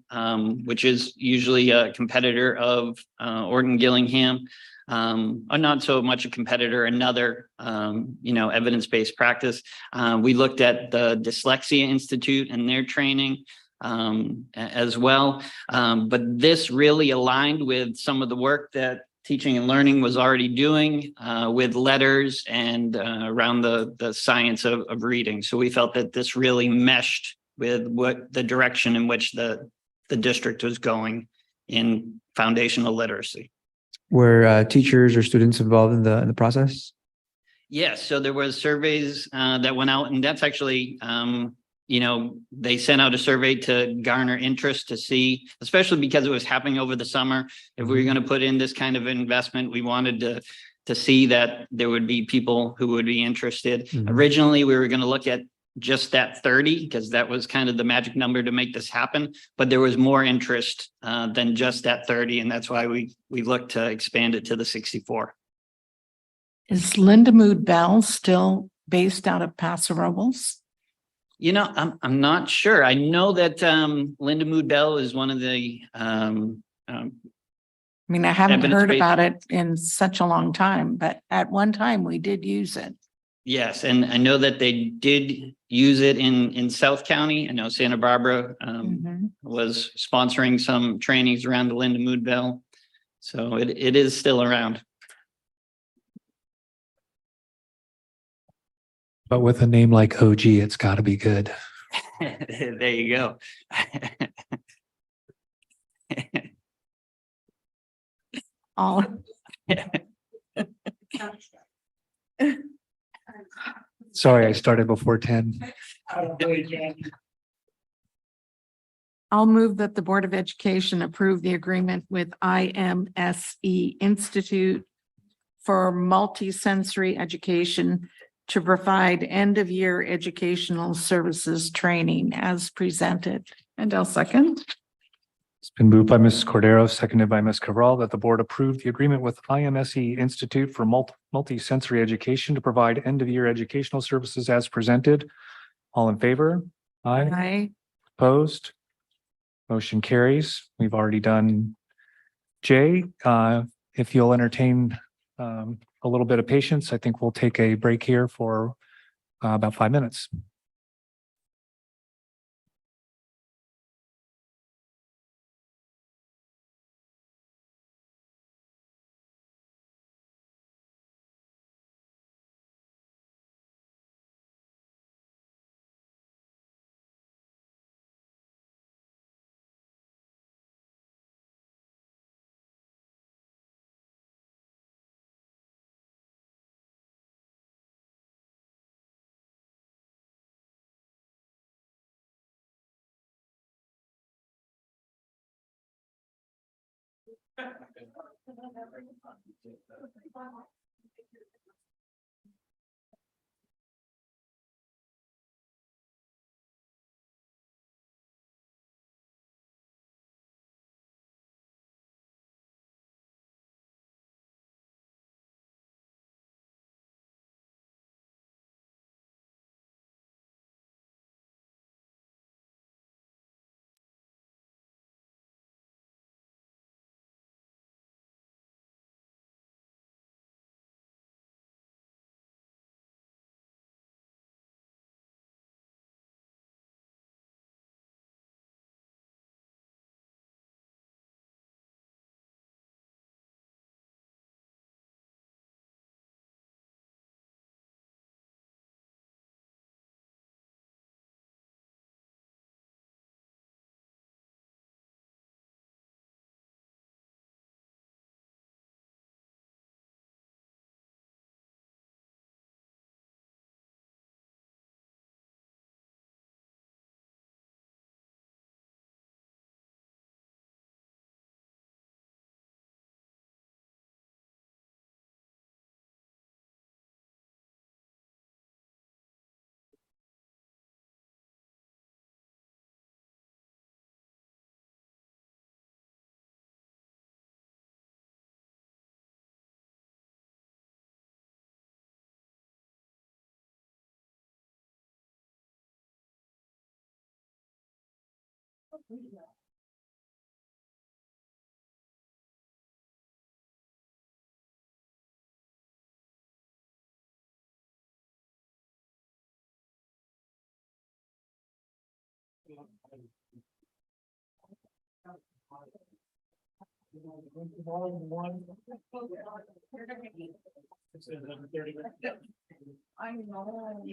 B: which is usually a competitor of Orton Gillingham, or not so much a competitor, another evidence-based practice. We looked at the Dyslexia Institute and their training as well. But this really aligned with some of the work that Teaching and Learning was already doing with letters and around the science of reading. So we felt that this really meshed with what the direction in which the district was going in foundational literacy.
N: Were teachers or students involved in the process?
B: Yes, so there was surveys that went out, and that's actually they sent out a survey to garner interest to see, especially because it was happening over the summer. If we were going to put in this kind of investment, we wanted to see that there would be people who would be interested. Originally, we were going to look at just that 30, because that was kind of the magic number to make this happen. But there was more interest than just that 30. And that's why we looked to expand it to the 64.
G: Is Linda Mood Bell still based out of Paso Robles?
B: I'm not sure. I know that Linda Mood Bell is one of the
G: I mean, I haven't heard
B: Administration.
G: about it in such a long time, but at one time we did use it.
B: yes, and I know that they did use it in South County. I know Santa Barbara
G: Mhm.
B: was sponsoring some trainings around the Linda Mood Bell. So it is still around.
A: But with a name like OG, it's got to be good.
B: There you go.
G: All,
A: Sorry, I started before 10.
G: I'll move that the Board of Education approve the agreement with IMSE Institute for Multisensory Education to provide end-of-year educational services training as presented.
C: And I'll second.
A: It's been moved by Mrs. Cordero, seconded by Ms. Cabral, that the board approve the agreement with IMSE Institute for Multisensory Education to provide end-of-year educational services as presented. All in favor? Aye.
G: Aye.
A: Opposed? Motion carries. We've already done J. If you'll entertain a little bit of patience, I think we'll take a break here for about 5 minutes.
C: I know.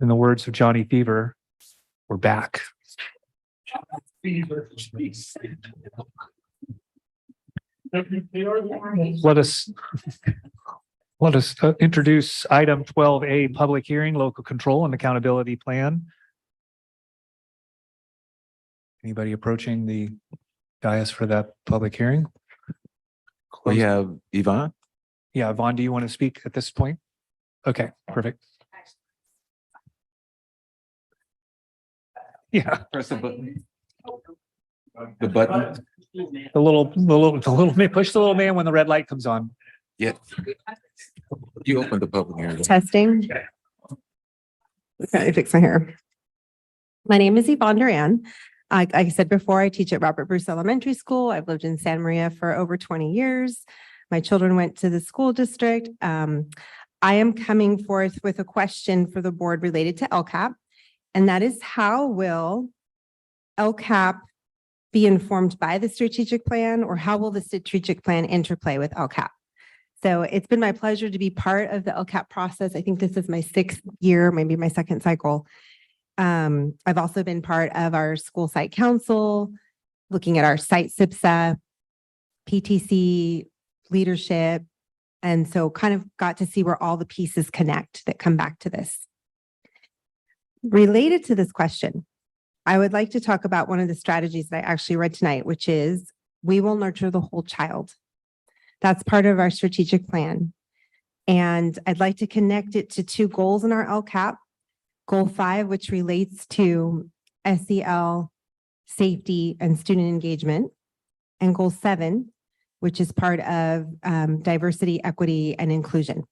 A: In the words of Johnny Fever, we're back. Let us introduce item 12A, public hearing, local control and accountability plan. Anybody approaching the dais for that public hearing?
O: We have Yvonne.
A: Yeah, Vaughn, do you want to speak at this point? Okay, perfect. Yeah.
D: Press the button. The button.
A: The little man, push the little man when the red light comes on.
O: Yeah. You opened the public hearing.
F: Testing. Okay, fix my hair. My name is Yvonne Duran. Like I said before, I teach at Robert Bruce Elementary School. I've lived in Santa Maria for over 20 years. My children went to the school district. I am coming forth with a question for the board related to LCAP, and that is, how will LCAP be informed by the strategic plan, or how will the strategic plan interplay with LCAP? So it's been my pleasure to be part of the LCAP process. I think this is my 6th year, maybe my 2nd cycle. I've also been part of our school site council, looking at our site SIPSA, PTC leadership. And so kind of got to see where all the pieces connect that come back to this. Related to this question, I would like to talk about one of the strategies that I actually read tonight, which is we will nurture the whole child. That's part of our strategic plan. And I'd like to connect it to 2 goals in our LCAP. Goal 5, which relates to SEL, safety, and student engagement. And goal 7, which is part of diversity, equity, and inclusion.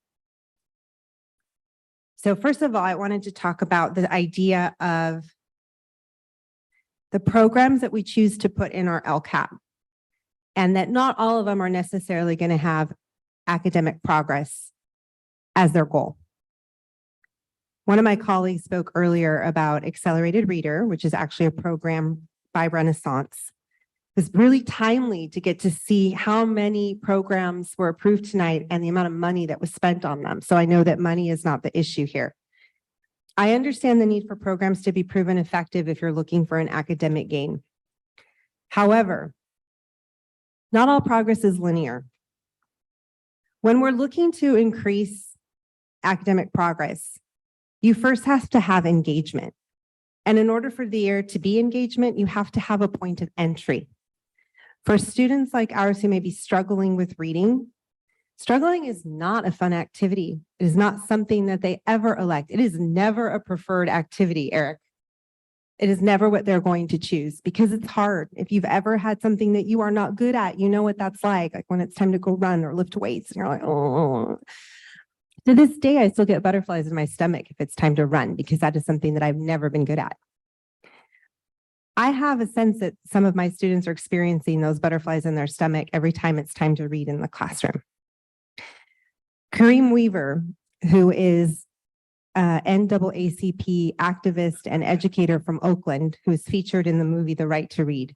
F: So first of all, I wanted to talk about the idea of the programs that we choose to put in our LCAP, and that not all of them are necessarily going to have academic progress as their goal. One of my colleagues spoke earlier about Accelerated Reader, which is actually a program by Renaissance. It was really timely to get to see how many programs were approved tonight and the amount of money that was spent on them. So I know that money is not the issue here. I understand the need for programs to be proven effective if you're looking for an academic gain. However, not all progress is linear. When we're looking to increase academic progress, you first have to have engagement. And in order for there to be engagement, you have to have a point of entry. For students like ours who may be struggling with reading, struggling is not a fun activity. It is not something that they ever elect. It is never a preferred activity, Eric. It is never what they're going to choose because it's hard. If you've ever had something that you are not good at, you know what that's like when it's time to go run or lift weights and you're like, oh. To this day, I still get butterflies in my stomach if it's time to run because that is something that I've never been good at. I have a sense that some of my students are experiencing those butterflies in their stomach every time it's time to read in the classroom. Kareem Weaver, who is NAACP activist and educator from Oakland, who is featured in the movie The Right to Read,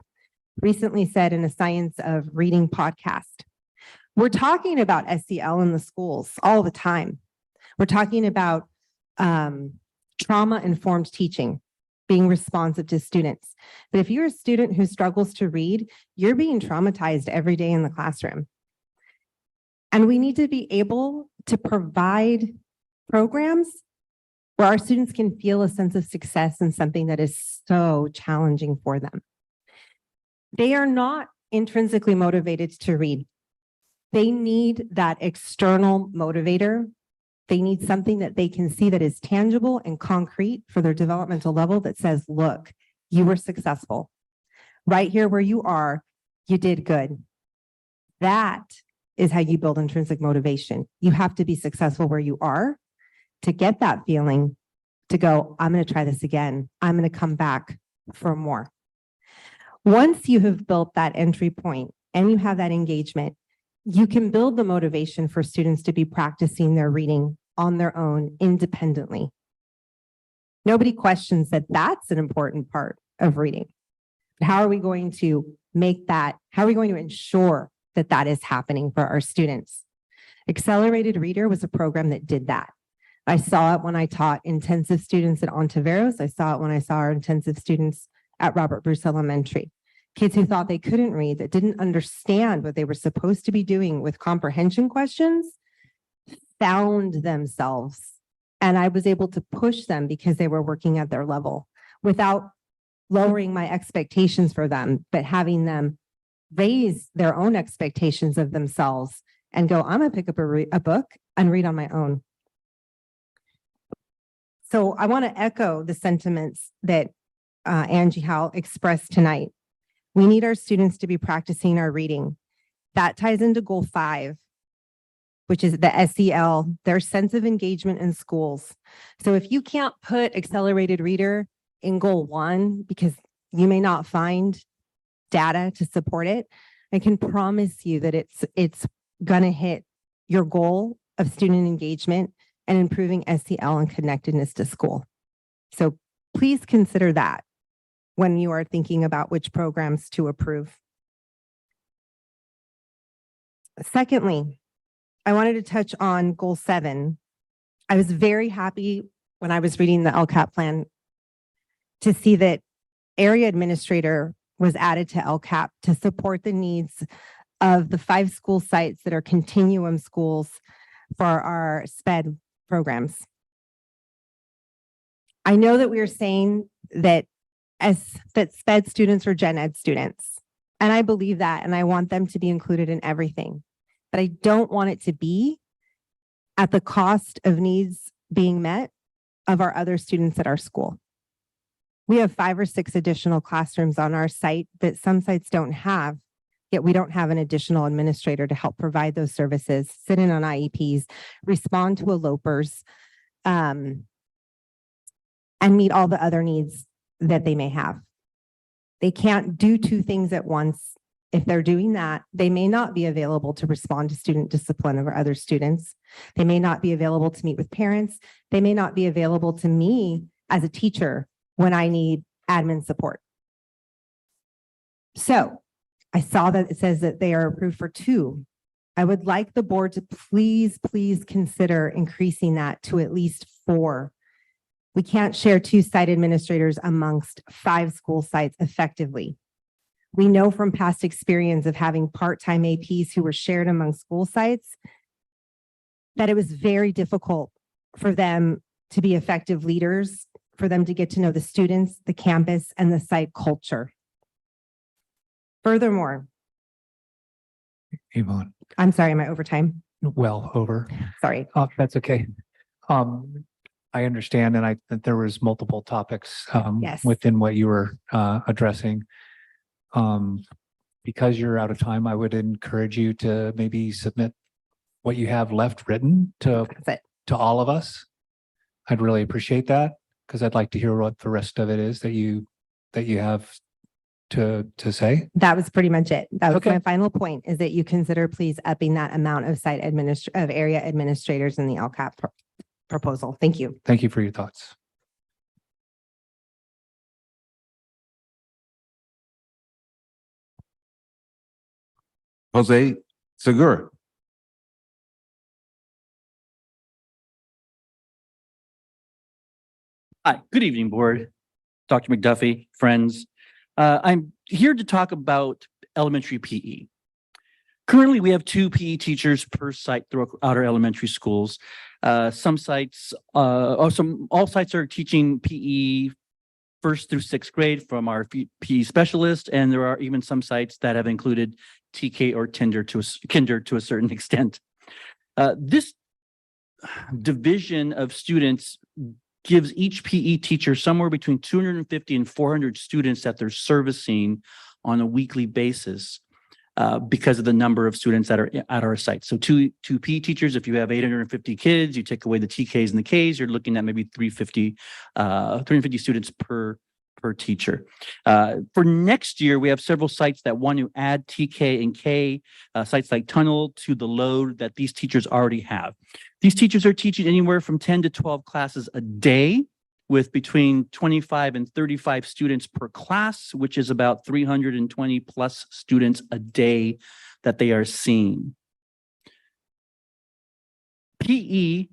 F: recently said in a Science of Reading podcast, we're talking about SEL in the schools all the time. We're talking about trauma-informed teaching, being responsive to students. But if you're a student who struggles to read, you're being traumatized every day in the classroom. And we need to be able to provide programs where our students can feel a sense of success in something that is so challenging for them. They are not intrinsically motivated to read. They need that external motivator. They need something that they can see that is tangible and concrete for their developmental level that says, look, you were successful. Right here where you are, you did good. That is how you build intrinsic motivation. You have to be successful where you are to get that feeling to go, I'm going to try this again. I'm going to come back for more. Once you have built that entry point and you have that engagement, you can build the motivation for students to be practicing their reading on their own independently. Nobody questions that that's an important part of reading. But how are we going to make that, how are we going to ensure that that is happening for our students? Accelerated Reader was a program that did that. I saw it when I taught intensive students at Ontiveros. I saw it when I saw our intensive students at Robert Bruce Elementary. Kids who thought they couldn't read, that didn't understand what they were supposed to be doing with comprehension questions, found themselves. And I was able to push them because they were working at their level without lowering my expectations for them, but having them raise their own expectations of themselves and go, I'm gonna pick up a book and read on my own. So I want to echo the sentiments that Angie Howe expressed tonight. We need our students to be practicing our reading. That ties into goal 5, which is the SEL, their sense of engagement in schools. So if you can't put accelerated reader in goal 1, because you may not find data to support it, I can promise you that it's gonna hit your goal of student engagement and improving SEL and connectedness to school. So please consider that when you are thinking about which programs to approve. Secondly, I wanted to touch on goal 7. I was very happy when I was reading the LCAP plan to see that area administrator was added to LCAP to support the needs of the 5 school sites that are continuum schools for our SPED programs. I know that we are saying that that SPED students are gen ed students, and I believe that, and I want them to be included in everything, but I don't want it to be at the cost of needs being met of our other students at our school. We have 5 or 6 additional classrooms on our site that some sites don't have, yet we don't have an additional administrator to help provide those services, sit in on IEPs, respond to elopers, and meet all the other needs that they may have. They can't do 2 things at once. If they're doing that, they may not be available to respond to student discipline over other students. They may not be available to meet with parents. They may not be available to me as a teacher when I need admin support. So I saw that it says that they are approved for 2. I would like the board to please consider increasing that to at least 4. We can't share 2 site administrators amongst 5 school sites effectively. We know from past experience of having part-time APs who were shared among school sites that it was very difficult for them to be effective leaders, for them to get to know the students, the campus, and the site culture. Furthermore,
A: Yvonne,
F: I'm sorry, am I over time?
A: well over.
F: Sorry.
A: That's okay. I understand, and I think there was multiple topics
F: Yes.
A: within what you were addressing. Because you're out of time, I would encourage you to maybe submit what you have left written to all of us. I'd really appreciate that, because I'd like to hear what the rest of it is that you have to say.
F: That was pretty much it. That was
A: Okay.
F: my final point, is that you consider please upping that amount of of area administrators in the LCAP proposal. Thank you.
A: Thank you for your thoughts.
D: Jose Segura.
J: Hi, good evening, board. Dr. McDuffie, friends. I'm here to talk about elementary PE. Currently, we have 2 PE teachers per site throughout our elementary schools. Some sites, all sites are teaching PE 1st through 6th grade from our PE specialist, and there are even some sites that have included TK or kinder to a certain extent. This division of students gives each PE teacher somewhere between 250 and 400 students that they're servicing on a weekly basis because of the number of students that are at our site. So two PE teachers, if you have 850 kids, you take away the TKs and the Ks, you're looking at maybe 350 students per teacher. For next year, we have several sites that want to add TK and K, sites like Tunnel, to the load that these teachers already have. These teachers are teaching anywhere from 10 to 12 classes a day, with between 25 and 35 students per class, which is about 320 plus students a day that they are seeing. PE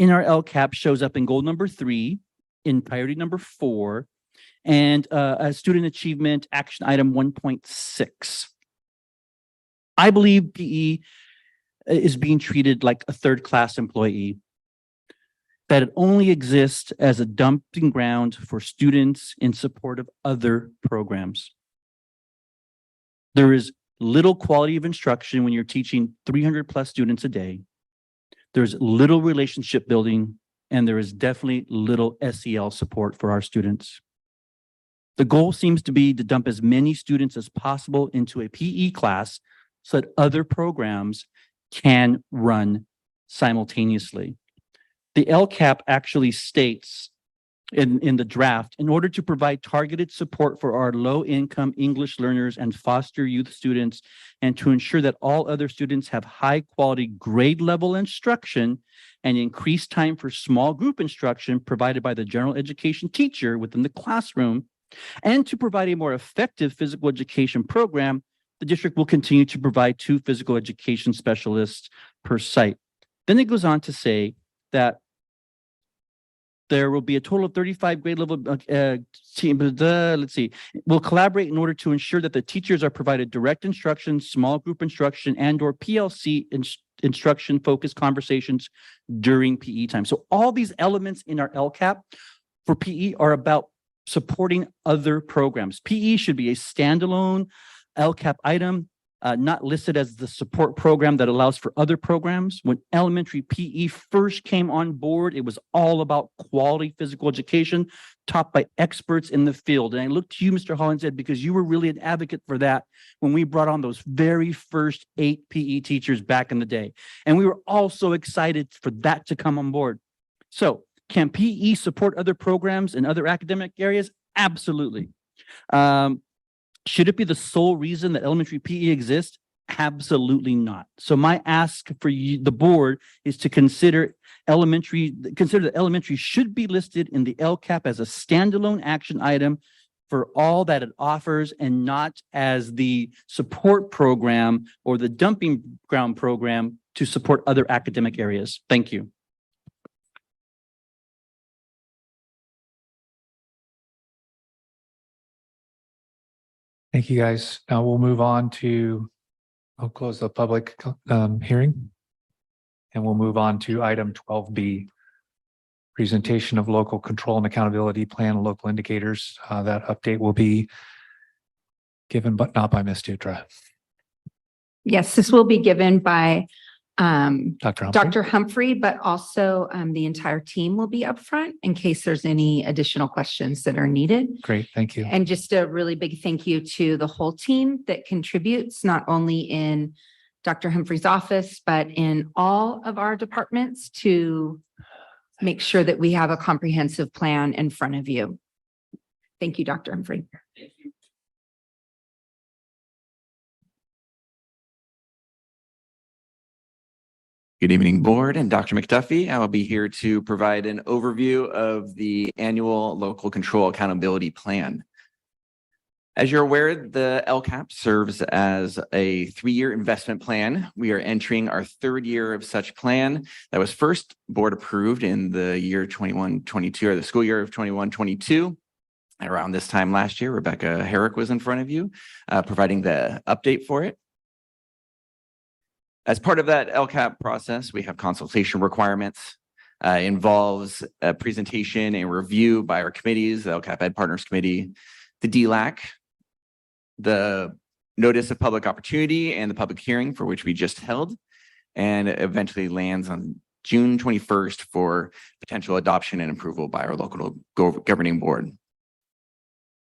J: in our LCAP shows up in goal number 3, in priority number 4, and a student achievement action item 1.6. I believe PE is being treated like a third-class employee, that it only exists as a dumping ground for students in support of other programs. There is little quality of instruction when you're teaching 300 plus students a day. There's little relationship building, and there is definitely little SEL support for our students. The goal seems to be to dump as many students as possible into a PE class so that other programs can run simultaneously. The LCAP actually states in the draft, in order to provide targeted support for our low-income English learners and foster youth students, and to ensure that all other students have high-quality grade-level instruction and increased time for small group instruction provided by the general education teacher within the classroom, and to provide a more effective physical education program, the district will continue to provide 2 physical education specialists per site. Then it goes on to say that there will be a total of 35 grade level team. Let's see. We'll collaborate in order to ensure that the teachers are provided direct instruction, small group instruction, and/or PLC instruction focused conversations during PE time. So all these elements in our LCAP for PE are about supporting other programs. PE should be a standalone LCAP item, not listed as the support program that allows for other programs. When elementary PE first came on board, it was all about quality physical education taught by experts in the field. And I look to you, Mr. Hollinshead, because you were really an advocate for that when we brought on those very first 8 PE teachers back in the day. And we were all so excited for that to come on board. So can PE support other programs in other academic areas? Absolutely. Should it be the sole reason that elementary PE exists? Absolutely not. So my ask for you, the board, is to consider that elementary should be listed in the LCAP as a standalone action item for all that it offers, and not as the support program or the dumping ground program to support other academic areas. Thank you.
A: Thank you, guys. Now we'll move on to, I'll close the public hearing. And we'll move on to item 12B, presentation of local control and accountability plan and local indicators. That update will be given, but not by Ms. Dutra.
T: Yes, this will be given by
A: Dr. Humphrey.
T: Dr. Humphrey, but also the entire team will be up front in case there's any additional questions that are needed.
A: Great, thank you.
T: And just a really big thank you to the whole team that contributes, not only in Dr. Humphrey's office, but in all of our departments, to make sure that we have a comprehensive plan in front of you. Thank you, Dr. Humphrey.
Q: Thank you.
U: Good evening, board and Dr. McDuffie. I will be here to provide an overview of the annual local control accountability plan. As you're aware, the LCAP serves as a 3-year investment plan. We are entering our 3rd year of such plan that was first board approved in the year 21-22, or the school year of 21-22. Around this time last year, Rebecca Herrick was in front of you, providing the update for it. As part of that LCAP process, we have consultation requirements. Involves a presentation and review by our committees, the LCAP Ed Partners Committee, the DLAC, the Notice of Public Opportunity, and the public hearing for which we just held, and eventually lands on June 21st for potential adoption and approval by our local governing board.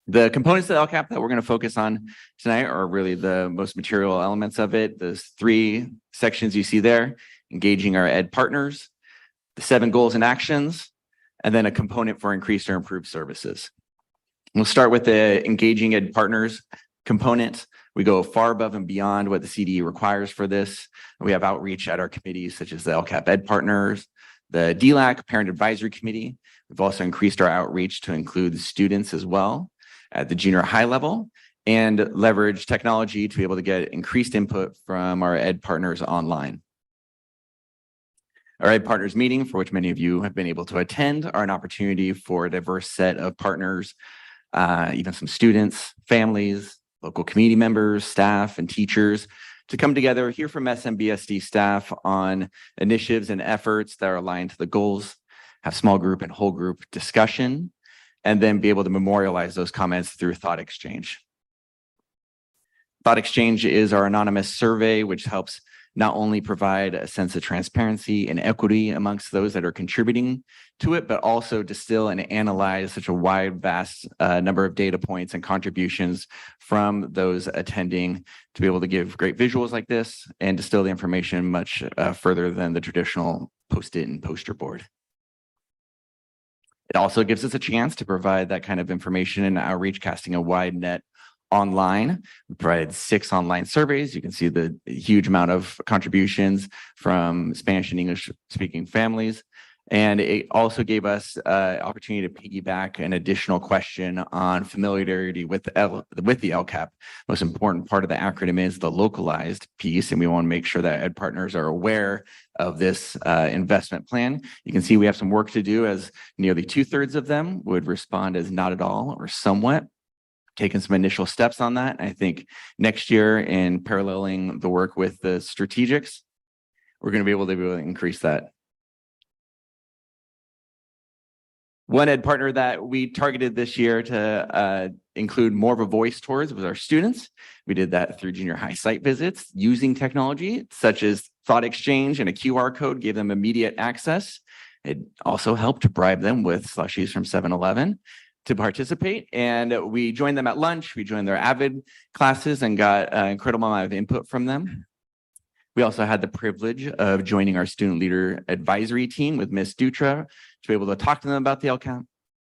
U: The components of the LCAP that we're going to focus on tonight are really the most material elements of it. There's 3 sections you see there: engaging our ed partners, the 7 goals and actions, and then a component for increased or improved services. We'll start with the engaging ed partners component. We go far above and beyond what the CDE requires for this. We have outreach at our committees, such as the LCAP Ed Partners, the DLAC Parent Advisory Committee. We've also increased our outreach to include the students as well at the junior high level, and leverage technology to be able to get increased input from our ed partners online. Our Ed Partners meeting, for which many of you have been able to attend, are an opportunity for a diverse set of partners, even some students, families, local community members, staff, and teachers to come together, hear from SMBSD staff on initiatives and efforts that are aligned to the goals, have small group and whole group discussion, and then be able to memorialize those comments through Thought Exchange. Thought Exchange is our anonymous survey, which helps not only provide a sense of transparency and equity amongst those that are contributing to it, but also distill and analyze such a wide, vast number of data points and contributions from those attending to be able to give great visuals like this and distill the information much further than the traditional post-it and poster board. It also gives us a chance to provide that kind of information and outreach, casting a wide net online. We provided 6 online surveys. You can see the huge amount of contributions from Spanish and English speaking families. And it also gave us opportunity to piggyback an additional question on familiarity with the LCAP. Most important part of the acronym is the localized piece, and we want to make sure that Ed Partners are aware of this investment plan. You can see we have some work to do, as nearly 2/3 of them would respond as not at all or somewhat. Taken some initial steps on that. I think next year, in paralleling the work with the strategics, we're going to be able to increase that. One Ed partner that we targeted this year to include more of a voice towards was our students. We did that through junior high site visits using technology such as Thought Exchange, and a QR code gave them immediate access. It also helped to bribe them with slushies from 7-Eleven to participate. And we joined them at lunch. We joined their Avid classes and got an incredible amount of input from them. We also had the privilege of joining our student leader advisory team with Ms. Dutra to be able to talk to them about the LCAP,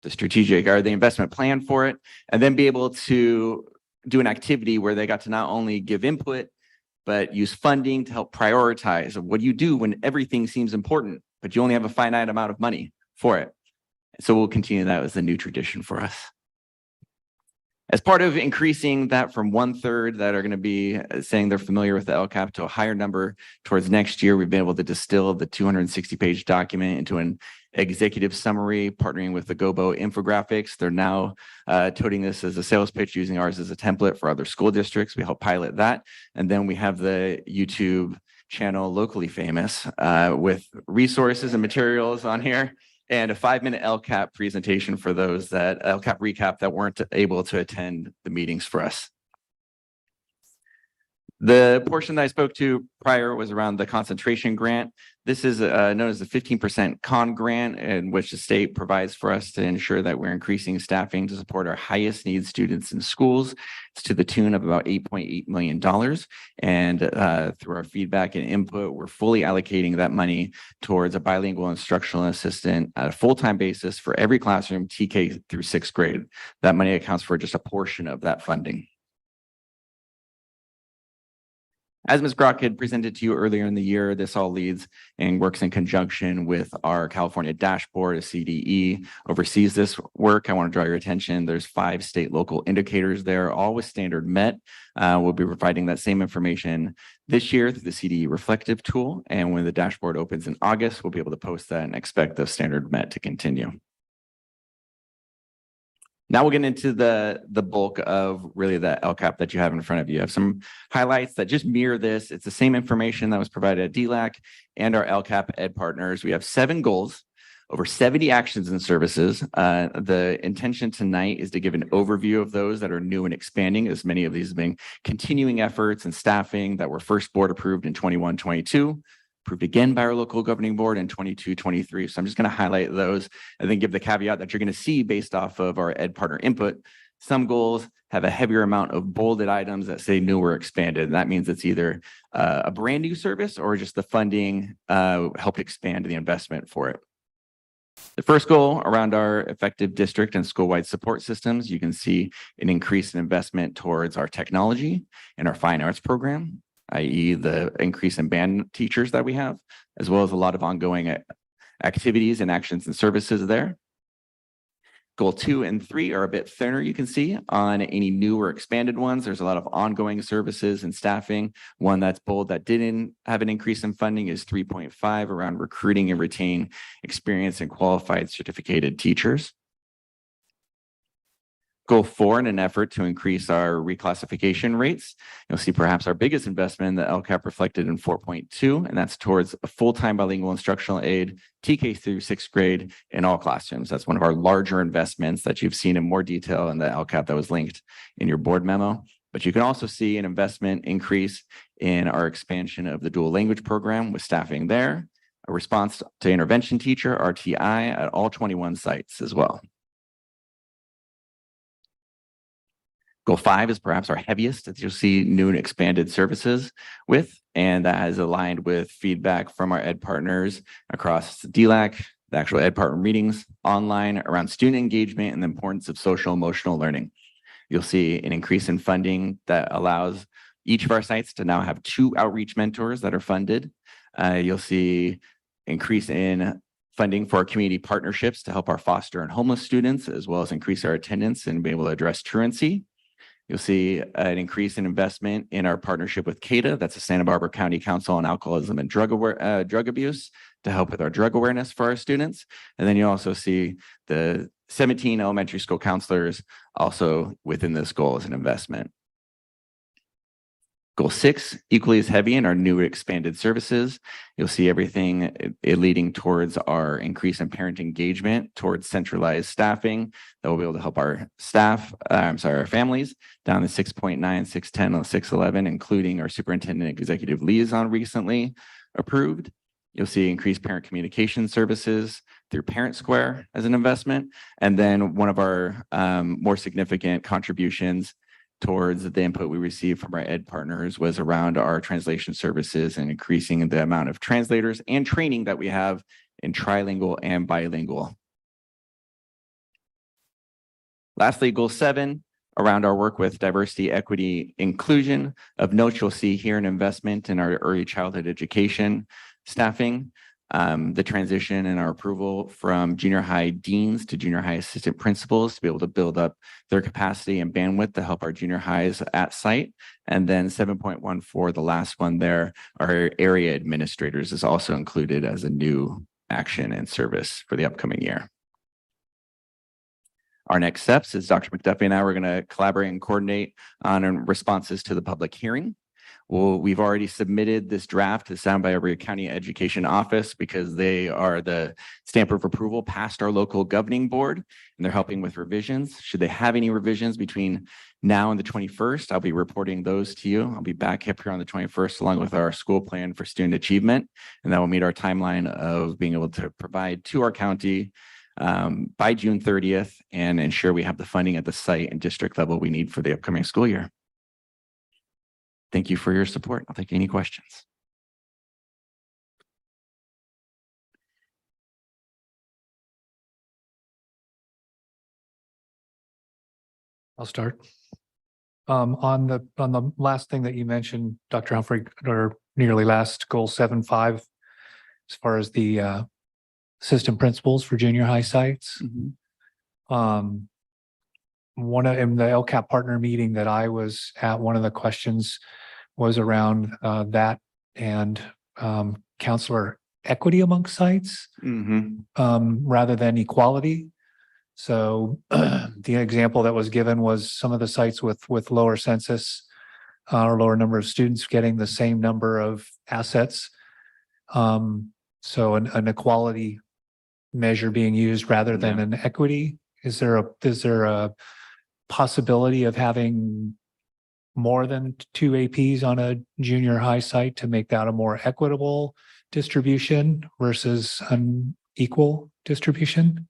U: the strategic or the investment plan for it, and then be able to do an activity where they got to not only give input, but use funding to help prioritize. What do you do when everything seems important, but you only have a finite amount of money for it? So we'll continue that as a new tradition for us. As part of increasing that from 1/3 that are going to be saying they're familiar with the LCAP to a higher number towards next year, we've been able to distill the 260-page document into an executive summary, partnering with the Gobo infographics. They're now toting this as a sales pitch, using ours as a template for other school districts. We help pilot that. And then we have the YouTube channel, Locally Famous, with resources and materials on here, and a 5-minute LCAP presentation for those that LCAP recap that weren't able to attend the meetings for us. The portion that I spoke to prior was around the concentration grant. This is known as the 15% con grant, in which the state provides for us to ensure that we're increasing staffing to support our highest need students in schools. It's to the tune of about $8.8 million. And through our feedback and input, we're fully allocating that money towards a bilingual instructional assistant at a full-time basis for every classroom, TK through 6th grade. That money accounts for just a portion of that funding. As Ms. Grock had presented to you earlier in the year, this all leads and works in conjunction with our California dashboard. A CDE oversees this work. I want to draw your attention. There's 5 state local indicators there, all with standard met. We'll be providing that same information this year through the CDE reflective tool. And when the dashboard opens in August, we'll be able to post that and expect the standard met to continue. Now we'll get into the bulk of really the LCAP that you have in front of you. I have some highlights that just mirror this. It's the same information that was provided at DLAC and our LCAP Ed Partners. We have 7 goals, over 70 actions and services. The intention tonight is to give an overview of those that are new and expanding, as many of these have been continuing efforts and staffing that were first board approved in 21-22. Approved again by our local governing board in 22-23. So I'm just going to highlight those and then give the caveat that you're going to see based off of our Ed Partner input. Some goals have a heavier amount of bolded items that say new or expanded. And that means it's either a brand new service or just the funding helped expand the investment for it. The first goal around our effective district and school-wide support systems, you can see an increase in investment towards our technology and our fine arts program, i.e. the increase in band teachers that we have, as well as a lot of ongoing activities and actions and services there. Goal 2 and 3 are a bit thinner, you can see. On any new or expanded ones, there's a lot of ongoing services and staffing. One that's bold that didn't have an increase in funding is 3.5 around recruiting and retain experienced and qualified certificated teachers. Goal 4, in an effort to increase our reclassification rates, you'll see perhaps our biggest investment in the LCAP reflected in 4.2, and that's towards a full-time bilingual instructional aid, TK through 6th grade in all classrooms. That's one of our larger investments that you've seen in more detail in the LCAP that was linked in your board memo. But you can also see an investment increase in our expansion of the dual language program with staffing there, a response to intervention teacher, RTI, at all 21 sites as well. Goal 5 is perhaps our heaviest, as you'll see new and expanded services with, and that has aligned with feedback from our ed partners across DLAC, the actual ed partner meetings, online, around student engagement and the importance of social emotional learning. You'll see an increase in funding that allows each of our sites to now have 2 outreach mentors that are funded. You'll see increase in funding for our community partnerships to help our foster and homeless students, as well as increase our attendance and be able to address truancy. You'll see an increase in investment in our partnership with CADA, that's the Santa Barbara County Council on Alcoholism and Drug Abuse, to help with our drug awareness for our students. And then you also see the 17 elementary school counselors also within this goal as an investment. Goal 6, equally as heavy in our new expanded services. You'll see everything leading towards our increase in parent engagement, towards centralized staffing that will be able to help our staff, our families down to 6.9, 610, and 611, including our superintendent executive liaison recently approved. You'll see increased parent communication services through Parent Square as an investment. And then one of our more significant contributions towards the input we received from our ed partners was around our translation services and increasing the amount of translators and training that we have in trilingual and bilingual. Lastly, goal 7, around our work with diversity, equity, inclusion. Of note, you'll see here an investment in our early childhood education staffing. The transition and our approval from junior high deans to junior high assistant principals to be able to build up their capacity and bandwidth to help our junior highs at site. And then 7.14, the last one there, our area administrators is also included as a new action and service for the upcoming year. Our next steps is Dr. McDuffie and I, we're going to collaborate and coordinate on responses to the public hearing. Well, we've already submitted this draft to the Santa Barbara County Education Office because they are the stamp of approval past our local governing board, and they're helping with revisions. Should they have any revisions between now and the 21st, I'll be reporting those to you. I'll be back up here on the 21st along with our school plan for student achievement, and that will meet our timeline of being able to provide to our county by June 30th and ensure we have the funding at the site and district level we need for the upcoming school year. Thank you for your support. I'll take any questions.
A: I'll start. On the last thing that you mentioned, Dr. Humphrey, or nearly last, goal 7.5, as far as the assistant principals for junior high sites. In the LCAP partner meeting that I was at, one of the questions was around that and counselor equity amongst sites rather than equality. So the example that was given was some of the sites with lower census or lower number of students getting the same number of assets. So an equality measure being used rather than an equity. Is there a possibility of having more than 2 APs on a junior high site to make that a more equitable distribution versus an equal distribution?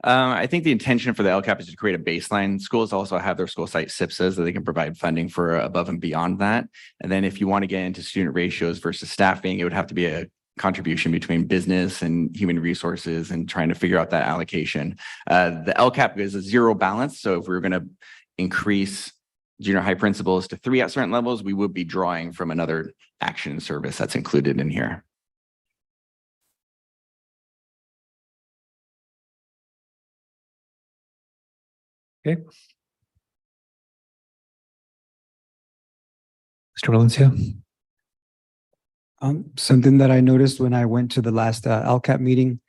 U: I think the intention for the LCAP is to create a baseline. Schools also have their school site SIPSAs that they can provide funding for above and beyond that. And then if you want to get into student ratios versus staffing, it would have to be a contribution between business and human resources and trying to figure out that allocation. The LCAP is a zero balance. So if we were going to increase junior high principals to 3 at certain levels, we would be drawing from another action service that's included in here.
A: Okay. Mr. Valencia?
N: Something that I noticed when I went to the last LCAP meeting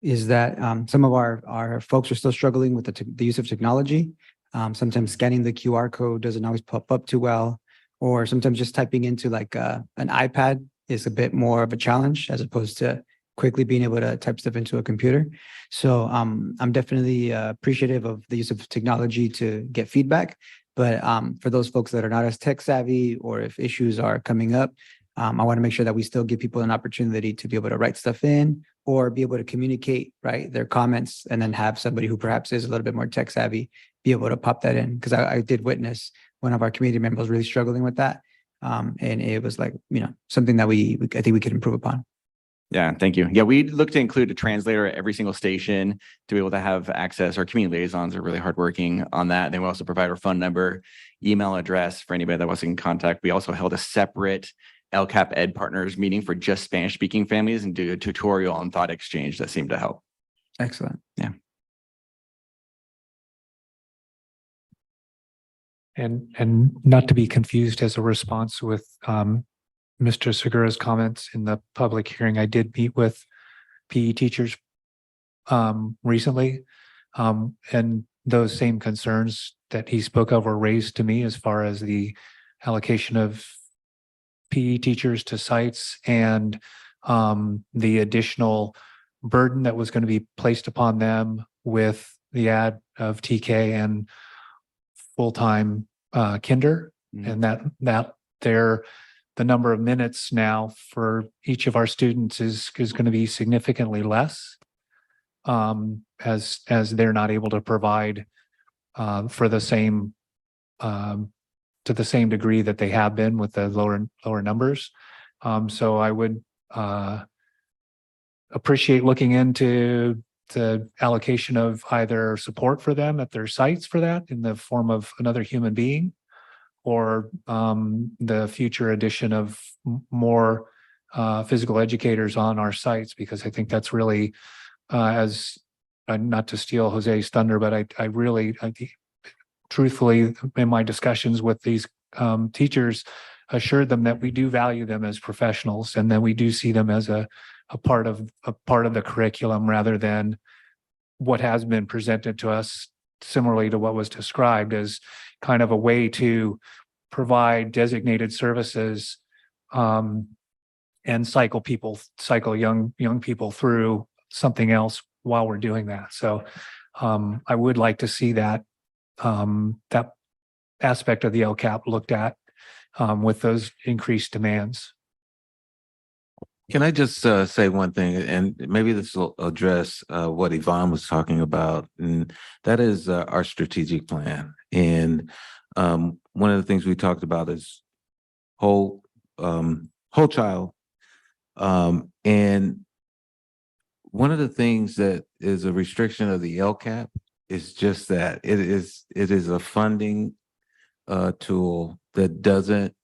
N: is that some of our folks are still struggling with the use of technology. Sometimes scanning the QR code doesn't always pop up too well, or sometimes just typing into like an iPad is a bit more of a challenge as opposed to quickly being able to type stuff into a computer. So I'm definitely appreciative of the use of technology to get feedback. But for those folks that are not as tech savvy, or if issues are coming up, I want to make sure that we still give people an opportunity to be able to write stuff in or be able to communicate, right, their comments, and then have somebody who perhaps is a little bit more tech savvy be able to pop that in. Because I did witness one of our community members really struggling with that. And it was like, something that I think we could improve upon.
U: Yeah, thank you. Yeah, we look to include a translator at every single station to be able to have access. Our community liaisons are really hardworking on that. Then we also provide our phone number, email address for anybody that wants in contact. We also held a separate LCAP Ed Partners meeting for just Spanish speaking families and do a tutorial and thought exchange that seemed to help.
N: Excellent.
U: Yeah.
A: And not to be confused as a response with Mr. Segura's comments in the public hearing, I did meet with PE teachers recently. And those same concerns that he spoke of were raised to me as far as the allocation of PE teachers to sites and the additional burden that was going to be placed upon them with the add of TK and full-time kinder, and that the number of minutes now for each of our students is going to be significantly less, as they're not able to provide for the same to the same degree that they have been with the lower numbers. So I would appreciate looking into the allocation of either support for them at their sites for that in the form of another human being, or the future addition of more physical educators on our sites, because I think that's really, not to steal Jose's thunder, but I really, truthfully, in my discussions with these teachers, assured them that we do value them as professionals and that we do see them as a part of the curriculum rather than what has been presented to us, similarly to what was described as kind of a way to provide designated services and cycle young people through something else while we're doing that. So I would like to see that that aspect of the LCAP looked at with those increased demands.
O: Can I just say one thing, and maybe this will address what Yvonne was talking about, and that is our strategic plan. And one of the things we talked about is whole child. And one of the things that is a restriction of the LCAP is just that it is a funding tool that doesn't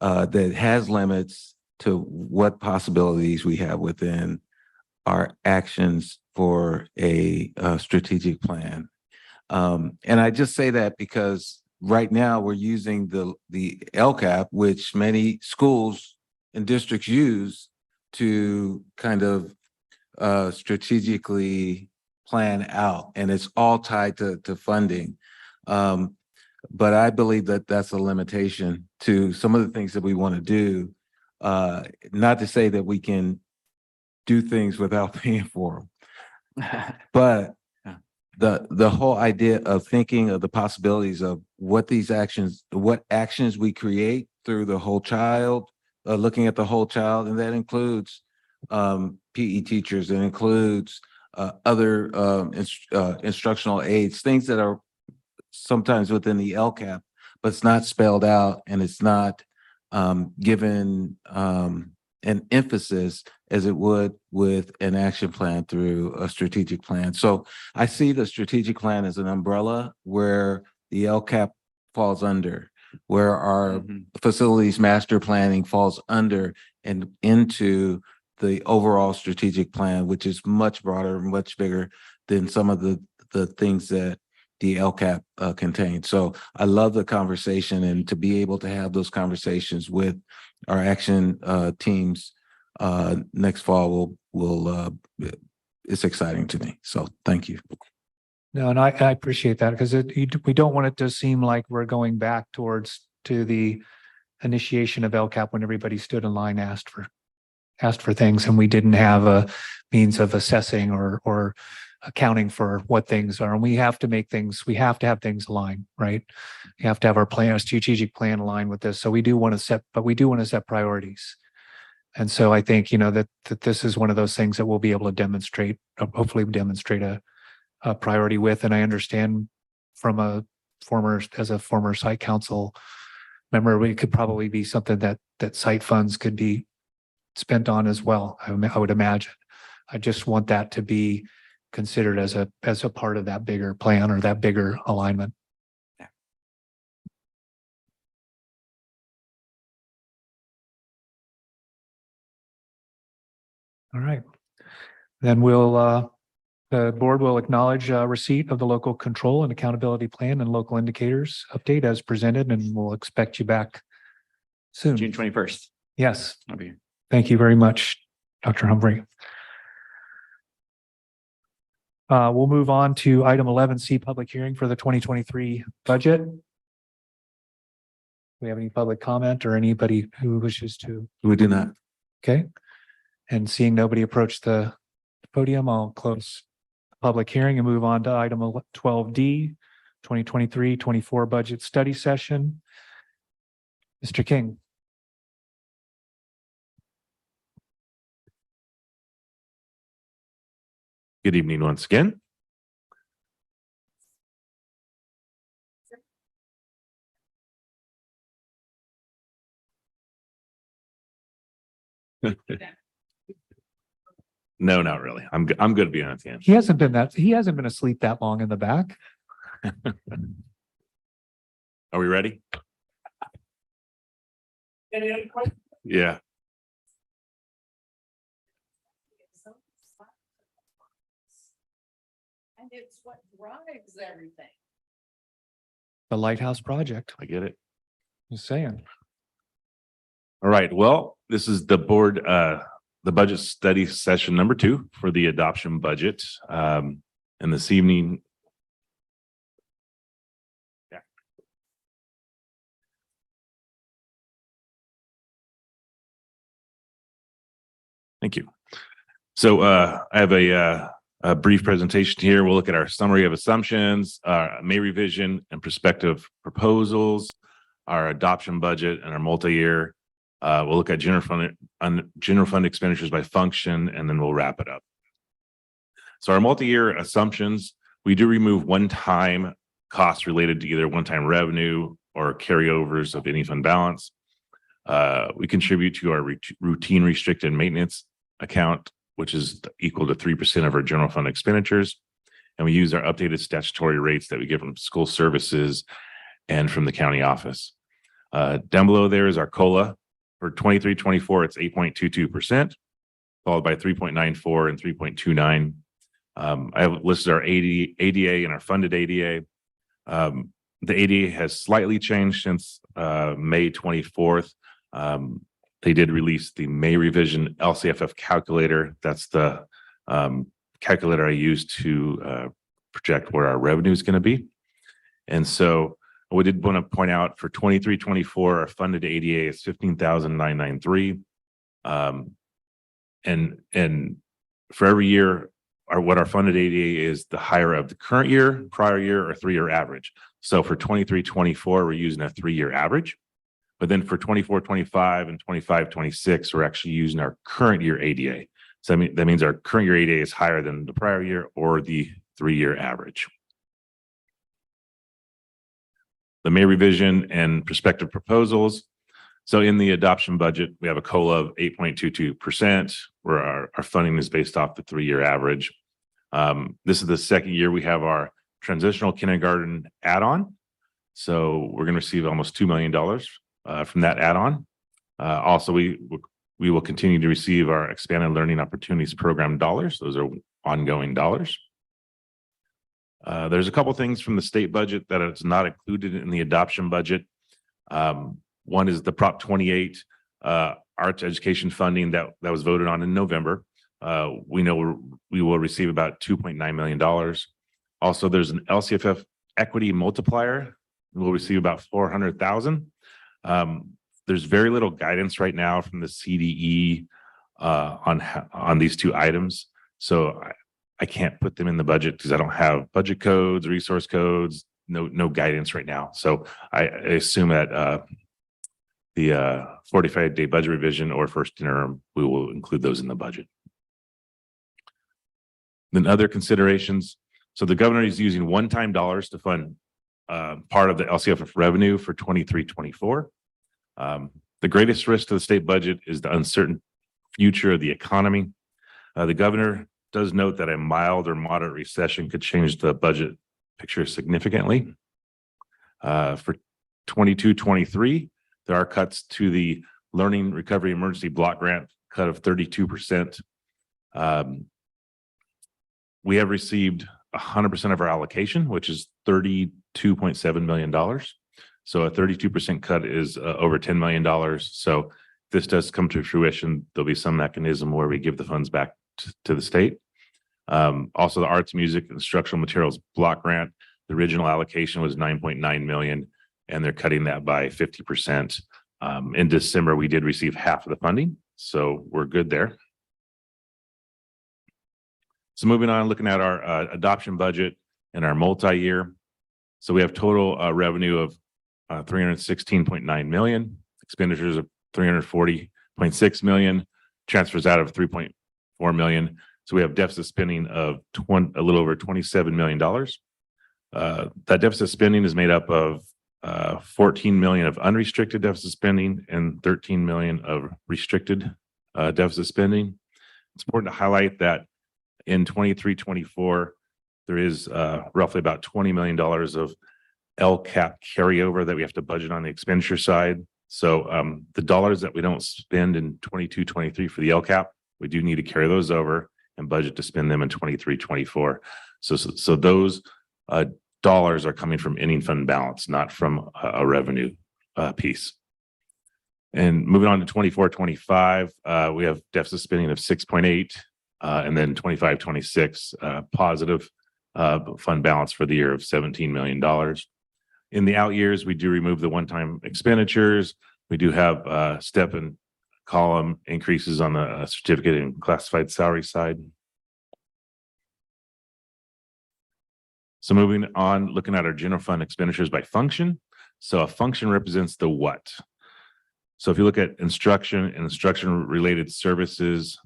O: that has limits to what possibilities we have within our actions for a strategic plan. And I just say that because right now we're using the LCAP, which many schools and districts use to kind of strategically plan out, and it's all tied to funding. But I believe that that's a limitation to some of the things that we want to do. Not to say that we can do things without paying for them, but the whole idea of thinking of the possibilities of what actions we create through the whole child, looking at the whole child, and that includes PE teachers, it includes other instructional aides, things that are sometimes within the LCAP, but it's not spelled out and it's not given an emphasis as it would with an action plan through a strategic plan. So I see the strategic plan as an umbrella where the LCAP falls under, where our facilities master planning falls under and into the overall strategic plan, which is much broader, much bigger than some of the things that the LCAP contained. So I love the conversation, and to be able to have those conversations with our action teams next fall will it's exciting to me. So thank you.
A: No, and I appreciate that because we don't want it to seem like we're going back to the initiation of LCAP when everybody stood in line, asked for things, and we didn't have a means of assessing or accounting for what things are. And we have to have things align, right? You have to have our strategic plan aligned with this. So we do want to set priorities. And so I think, that this is one of those things that we'll be able to demonstrate, hopefully demonstrate a priority with. And I understand as a former site council member, it could probably be something that site funds could be spent on as well. I would imagine. I just want that to be considered as a part of that bigger plan or that bigger alignment. All right. Then the board will acknowledge receipt of the local control and accountability plan and local indicators update as presented, and we'll expect you back soon.
U: June 21st.
A: Yes.
U: I'll be here.
A: Thank you very much, Dr. Humphrey. We'll move on to item 11C, public hearing for the 2023 budget. Do we have any public comment or anybody who wishes to?
O: We do not.
A: Okay. And seeing nobody approach the podium, I'll close the public hearing and move on to item 12D, 2023-24 budget study session. Mr. King.
H: Good evening once again. No, not really. I'm good being at the end.
A: He hasn't been asleep that long in the back.
H: Are we ready?
Q: Any other questions?
H: Yeah.
G: And it's what drives everything.
A: The Lighthouse Project.
H: I get it.
A: Just saying.
H: All right. Well, this is the board, the budget study session number 2 for the adoption budget. And this evening. Yeah. Thank you. So I have a brief presentation here. We'll look at our summary of assumptions, May revision and prospective proposals, our adoption budget and our multi-year. We'll look at general fund expenditures by function, and then we'll wrap it up. So our multi-year assumptions, we do remove one-time costs related to either one-time revenue or carryovers of any fund balance. We contribute to our routine restricted maintenance account, which is equal to 3% of our general fund expenditures. And we use our updated statutory rates that we get from school services and from the county office. Down below there is our COLA. For 23-24, it's 8.22%, followed by 3.94 and 3.29. I have listed our ADA and our funded ADA. The ADA has slightly changed since May 24th. They did release the May revision LCFF calculator. That's the calculator I use to project where our revenue is going to be. And so we did want to point out for 23-24, our funded ADA is 15,993. And for every year, what our funded ADA is the higher of the current year, prior year, or 3-year average. So for 23-24, we're using a 3-year average. But then for 24-25 and 25-26, we're actually using our current year ADA. So that means our current year ADA is higher than the prior year or the 3-year average. The May revision and prospective proposals. So in the adoption budget, we have a COLA of 8.22%, where our funding is based off the 3-year average. This is the second year we have our transitional kindergarten add-on. So we're going to receive almost $2 million from that add-on. Also, we will continue to receive our expanded learning opportunities program dollars. Those are ongoing dollars. There's a couple things from the state budget that is not included in the adoption budget. One is the Prop 28 arts education funding that was voted on in November. We know we will receive about $2.9 million. Also, there's an LCFF equity multiplier. We'll receive about 400,000. There's very little guidance right now from the CDE on these two items. So I can't put them in the budget because I don't have budget codes, resource codes, no guidance right now. So I assume that the 45-day budget revision or first interim, we will include those in the budget. Then other considerations. So the governor is using one-time dollars to fund part of the LCFF revenue for 23-24. The greatest risk to the state budget is the uncertain future of the economy. The governor does note that a mild or moderate recession could change the budget picture significantly. For 22-23, there are cuts to the Learning Recovery Emergency Block Grant cut of 32%. We have received 100% of our allocation, which is $32.7 million. So a 32% cut is over $10 million. So if this does come to fruition, there'll be some mechanism where we give the funds back to the state. Also, the arts, music, and instructional materials block grant, the original allocation was 9.9 million, and they're cutting that by 50%. In December, we did receive half of the funding, so we're good there. So moving on, looking at our adoption budget and our multi-year. So we have total revenue of 316.9 million, expenditures of 340.6 million, transfers out of 3.4 million. So we have deficit spending of a little over $27 million. That deficit spending is made up of 14 million of unrestricted deficit spending and 13 million of restricted deficit spending. It's important to highlight that in 23-24, there is roughly about $20 million of LCAP carryover that we have to budget on the expenditure side. So the dollars that we don't spend in 22-23 for the LCAP, we do need to carry those over and budget to spend them in 23-24. So those dollars are coming from ending fund balance, not from a revenue piece. And moving on to 24-25, we have deficit spending of 6.8, and then 25-26 positive fund balance for the year of $17 million. In the out years, we do remove the one-time expenditures. We do have step and column increases on the certificate and classified salary side. So moving on, looking at our general fund expenditures by function. So a function represents the what. So if you look at instruction and instruction related services,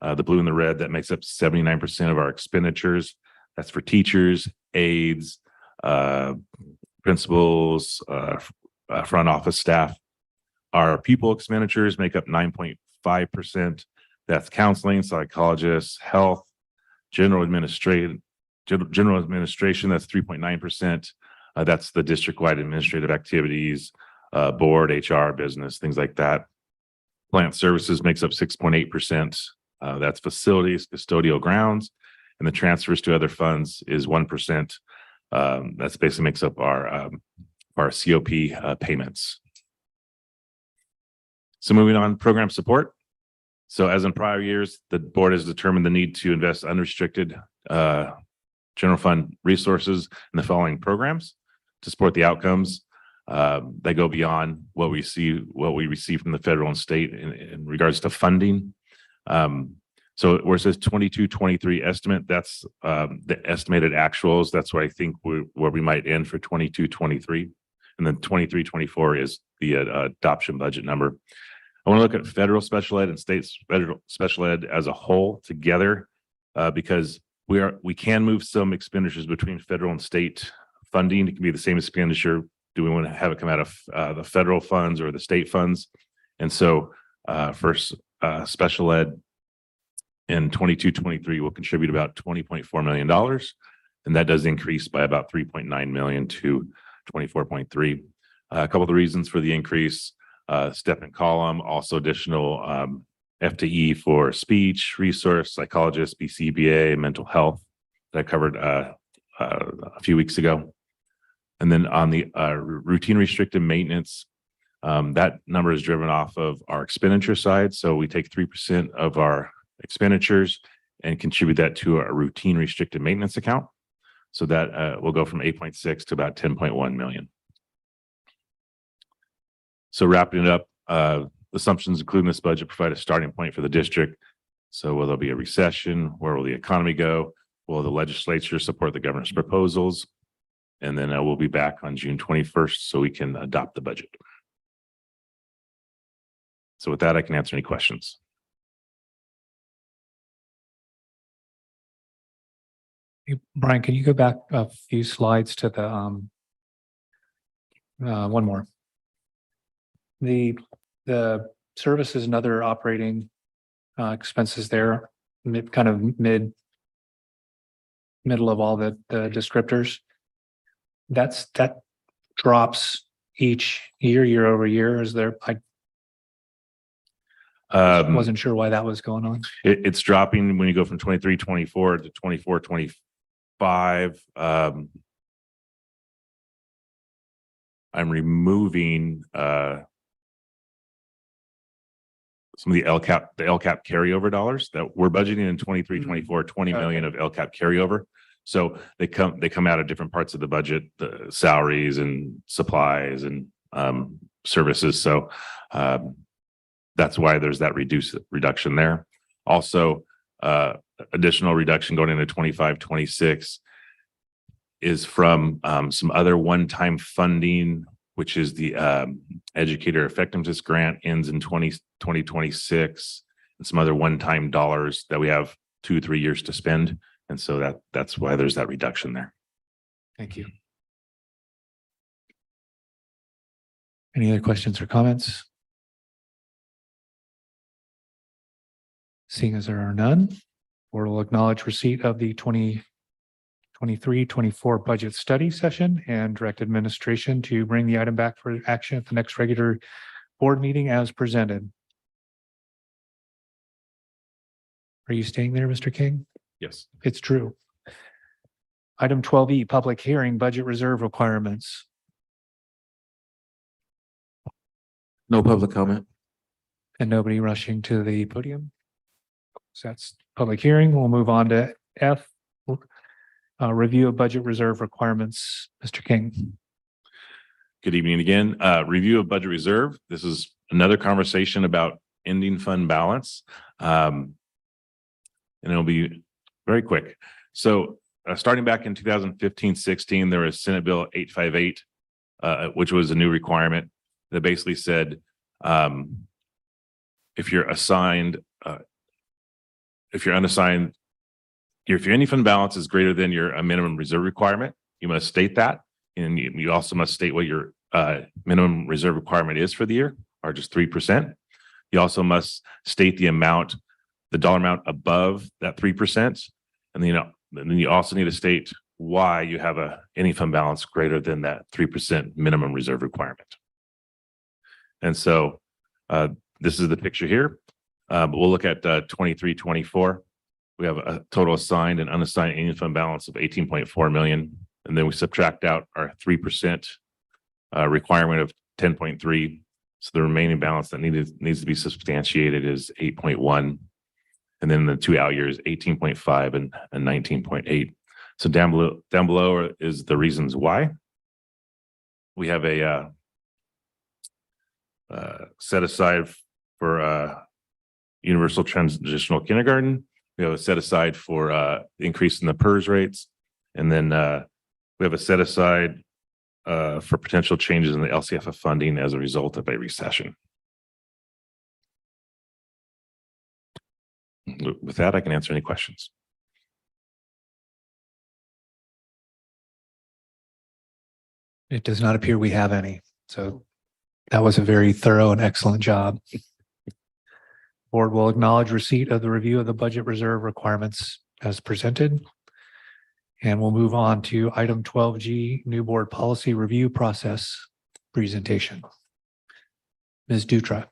H: the blue and the red, that makes up 79% of our expenditures. That's for teachers, aides, principals, front office staff. Our people expenditures make up 9.5%. That's counseling, psychologists, health, general administration, that's 3.9%. That's the district-wide administrative activities, board, HR, business, things like that. Plant services makes up 6.8%. That's facilities, custodial grounds, and the transfers to other funds is 1%. That's basically makes up our COP payments. So moving on, program support. So as in prior years, the board has determined the need to invest unrestricted general fund resources in the following programs to support the outcomes that go beyond what we receive from the federal and state in regards to funding. So where it says 22-23 estimate, that's the estimated actuals. That's where I think where we might end for 22-23. And then 23-24 is the adoption budget number. I want to look at federal special ed and state federal special ed as a whole together because we can move some expenditures between federal and state funding. It can be the same expenditure. Do we want to have it come out of the federal funds or the state funds? And so for special ed in 22-23 will contribute about $20.4 million. And that does increase by about 3.9 million to 24.3. A couple of the reasons for the increase, step and column, also additional FTE for speech, resource, psychologist, BCBA, mental health that I covered a few weeks ago. And then on the routine restricted maintenance, that number is driven off of our expenditure side. So we take 3% of our expenditures and contribute that to our routine restricted maintenance account. So that will go from 8.6 to about 10.1 million. So wrapping it up, assumptions included in this budget provide a starting point for the district. So will there be a recession? Where will the economy go? Will the legislature support the governor's proposals? And then we'll be back on June 21st so we can adopt the budget. So with that, I can answer any questions.
A: Hey, Brian, can you go back a few slides to the one more? The services and other operating expenses there, middle of all the descriptors. That drops each year over year. Is there, I wasn't sure why that was going on.
H: It's dropping when you go from 23-24 to 24-25. I'm removing some of the LCAP carryover dollars that we're budgeting in 23-24, 20 million of LCAP carryover. So they come out of different parts of the budget, the salaries and supplies and services. So that's why there's that reduction there. Also, additional reduction going into 25-26 is from some other one-time funding, which is the educator effectiveness grant ends in 2026, and some other one-time dollars that we have 2-3 years to spend. And so that's why there's that reduction there.
A: Thank you. Any other questions or comments? Seeing as there are none, board will acknowledge receipt of the 2023-24 budget study session and direct administration to bring the item back for action at the next regular board meeting as presented. Are you staying there, Mr. King?
H: Yes.
A: It's true. Item 12E, public hearing, budget reserve requirements.
O: No public comment.
A: And nobody rushing to the podium. So that's public hearing. We'll move on to F, review of budget reserve requirements. Mr. King.
H: Good evening again. Review of budget reserve. This is another conversation about ending fund balance. And it'll be very quick. So starting back in 2015-16, there was Senate Bill 858, which was a new requirement that basically said if you're assigned, if you're unassigned, if your ending fund balance is greater than your minimum reserve requirement, you must state that. And you also must state what your minimum reserve requirement is for the year, or just 3%. You also must state the amount, the dollar amount above that 3%. And then you also need to state why you have a ending fund balance greater than that 3% minimum reserve requirement. And so this is the picture here. But we'll look at 23-24. We have a total assigned and unassigned ending fund balance of 18.4 million. And then we subtract out our 3% requirement of 10.3. So the remaining balance that needs to be substantiated is 8.1. And then the two out years, 18.5 and 19.8. So down below is the reasons why. We have a set aside for universal transitional kindergarten. We have a set aside for increase in the PERS rates. And then we have a set aside for potential changes in the LCFF funding as a result of a recession. With that, I can answer any questions.
A: It does not appear we have any. So that was a very thorough and excellent job. Board will acknowledge receipt of the review of the budget reserve requirements as presented. And we'll move on to item 12G, new board policy review process presentation. Ms. Dutra.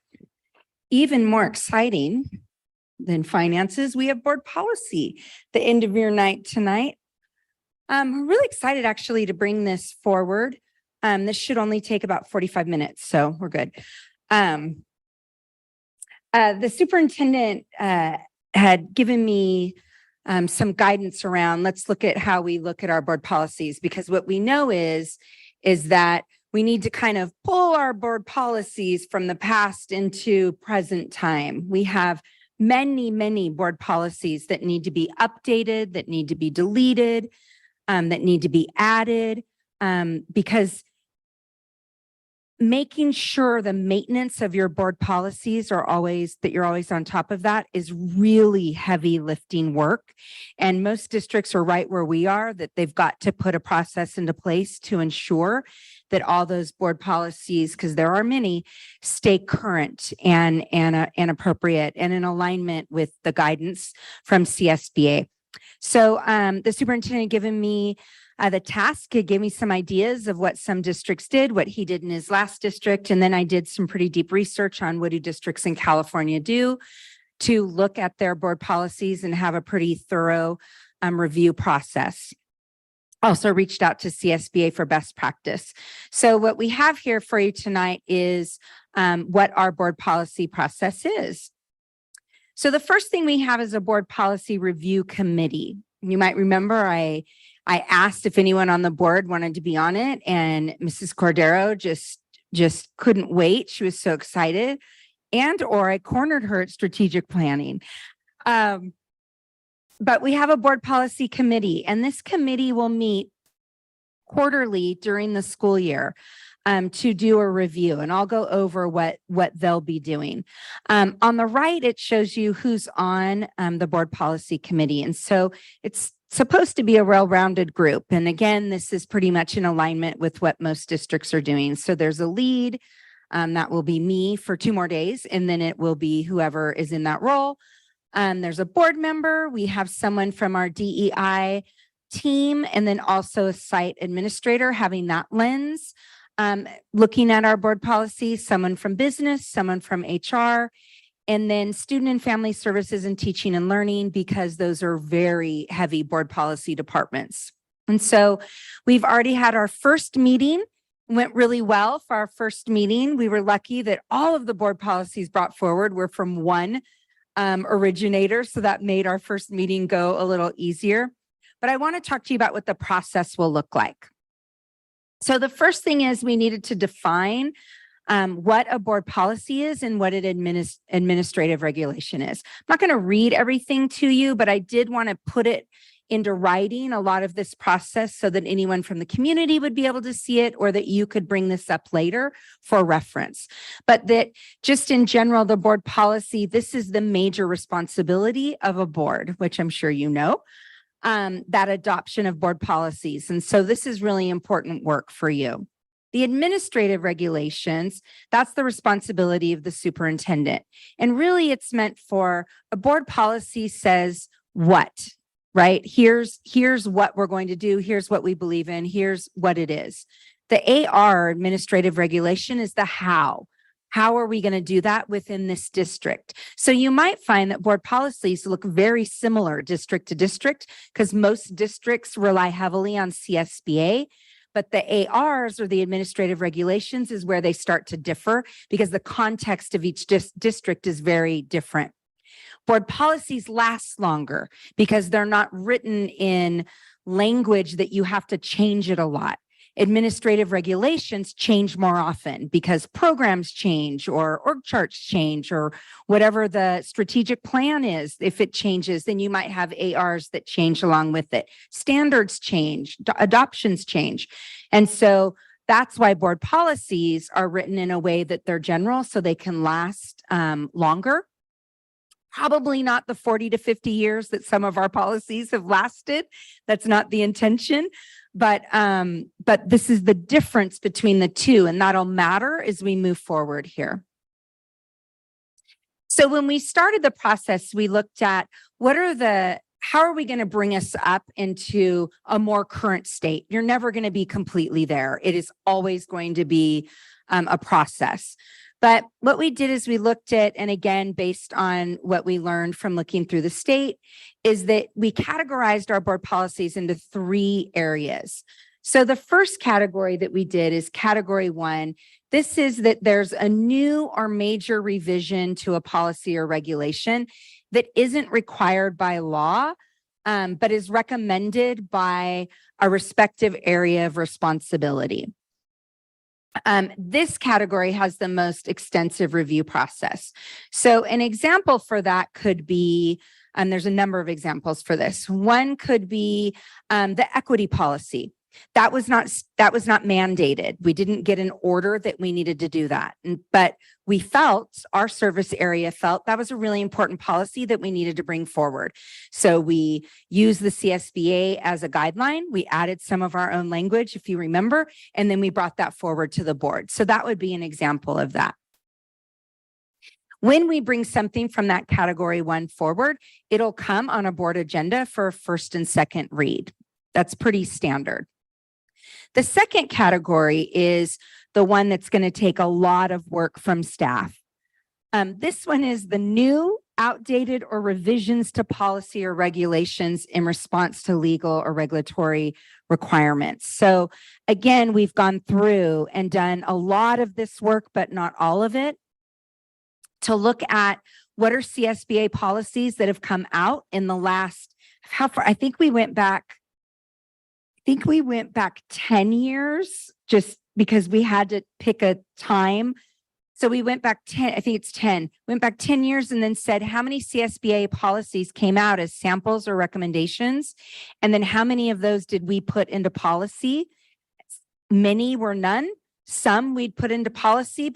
I: Even more exciting than finances, we have board policy. The end of your night tonight.
F: I'm really excited actually to bring this forward. This should only take about 45 minutes, so we're good. The superintendent had given me some guidance around, let's look at how we look at our board policies, because what we know is that we need to kind of pull our board policies from the past into present time. We have many, many board policies that need to be updated, that need to be deleted, that need to be added, because making sure the maintenance of your board policies are always, that you're always on top of that, is really heavy lifting work. And most districts are right where we are, that they've got to put a process into place to ensure that all those board policies, because there are many, stay current and appropriate and in alignment with the guidance from CSBA. So the superintendent given me the task. It gave me some ideas of what some districts did, what he did in his last district. And then I did some pretty deep research on what do districts in California do to look at their board policies and have a pretty thorough review process. Also reached out to CSBA for best practice. So what we have here for you tonight is what our board policy process is. So the first thing we have is a board policy review committee. You might remember I asked if anyone on the board wanted to be on it, and Mrs. Cordero just couldn't wait. She was so excited, or I cornered her at strategic planning. But we have a board policy committee, and this committee will meet quarterly during the school year to do a review, and I'll go over what they'll be doing. On the right, it shows you who's on the board policy committee, and so it's supposed to be a well-rounded group. And again, this is pretty much in alignment with what most districts are doing. So there's a lead, that will be me for 2 more days, and then it will be whoever is in that role. There's a board member. We have someone from our DEI team, and then also a site administrator having that lens, looking at our board policy, someone from business, someone from HR, and then student and family services and teaching and learning, because those are very heavy board policy departments. And so we've already had our first meeting, went really well for our first meeting. We were lucky that all of the board policies brought forward were from one originator. So that made our first meeting go a little easier. But I want to talk to you about what the process will look like. So the first thing is we needed to define what a board policy is and what an administrative regulation is. I'm not going to read everything to you, but I did want to put it into writing, a lot of this process, so that anyone from the community would be able to see it, or that you could bring this up later for reference. But that just in general, the board policy, this is the major responsibility of a board, which I'm sure you know, that adoption of board policies. And so this is really important work for you. The administrative regulations, that's the responsibility of the superintendent. And really it's meant for a board policy says what, right? Here's what we're going to do. Here's what we believe in. Here's what it is. The AR administrative regulation is the how. How are we going to do that within this district? So you might find that board policies look very similar district to district, because most districts rely heavily on CSBA. But the ARs, or the administrative regulations, is where they start to differ, because the context of each district is very different. Board policies last longer because they're not written in language that you have to change it a lot. Administrative regulations change more often because programs change, or org charts change, or whatever the strategic plan is. If it changes, then you might have ARs that change along with it. Standards change, adoptions change. And so that's why board policies are written in a way that they're general, so they can last longer. Probably not the 40 to 50 years that some of our policies have lasted. That's not the intention. But this is the difference between the two, and that'll matter as we move forward here. So when we started the process, we looked at how are we going to bring us up into a more current state? You're never going to be completely there. It is always going to be a process. But what we did is we looked at, and again, based on what we learned from looking through the state, is that we categorized our board policies into 3 areas. So the first category that we did is category 1. This is that there's a new or major revision to a policy or regulation that isn't required by law, but is recommended by a respective area of responsibility. This category has the most extensive review process. So an example for that could be, there's a number of examples for this. One could be the equity policy. That was not mandated. We didn't get an order that we needed to do that. But we felt, our service area felt that was a really important policy that we needed to bring forward. So we used the CSBA as a guideline. We added some of our own language, if you remember, and then we brought that forward to the board. So that would be an example of that. When we bring something from that category 1 forward, it'll come on a board agenda for a first and second read. That's pretty standard. The second category is the one that's going to take a lot of work from staff. This one is the new, outdated, or revisions to policy or regulations in response to legal or regulatory requirements. So again, we've gone through and done a lot of this work, but not all of it, to look at what are CSBA policies that have come out in the last, how far? I think we went back 10 years just because we had to pick a time. So we went back 10, I think it's 10, went back 10 years and then said how many CSBA policies came out as samples or recommendations. And then how many of those did we put into policy? Many were none. Some we'd put into policy,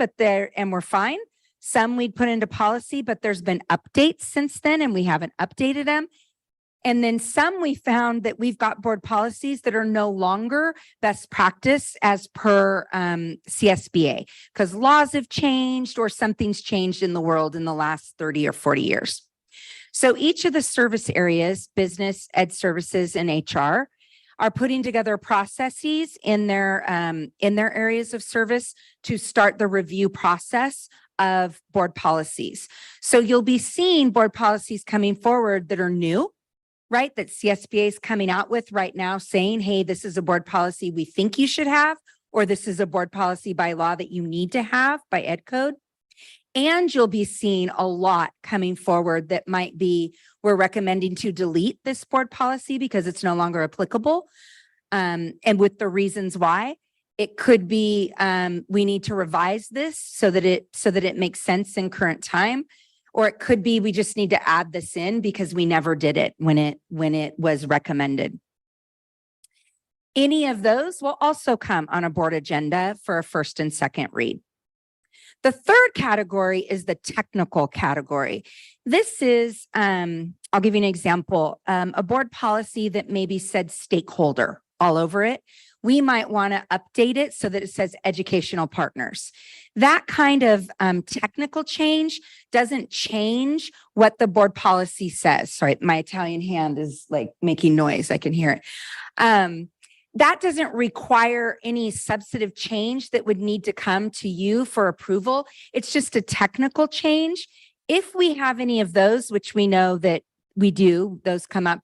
F: and we're fine. Some we'd put into policy, but there's been updates since then and we haven't updated them. And then some we found that we've got board policies that are no longer best practice as per CSBA because laws have changed or something's changed in the world in the last 30 or 40 years. So each of the service areas, business, ed services, and HR, are putting together processes in their areas of service to start the review process of board policies. So you'll be seeing board policies coming forward that are new, right? That CSBA is coming out with right now saying, hey, this is a board policy we think you should have, or this is a board policy by law that you need to have by ed code. And you'll be seeing a lot coming forward that might be, we're recommending to delete this board policy because it's no longer applicable. And with the reasons why, it could be we need to revise this so that it makes sense in current time. Or it could be we just need to add this in because we never did it when it was recommended. Any of those will also come on a board agenda for a first and second read. The third category is the technical category. This is, I'll give you an example, a board policy that maybe said stakeholder all over it. We might want to update it so that it says educational partners. That kind of technical change doesn't change what the board policy says. Sorry, my Italian hand is like making noise. I can hear it. That doesn't require any substantive change that would need to come to you for approval. It's just a technical change. If we have any of those, which we know that we do, those come up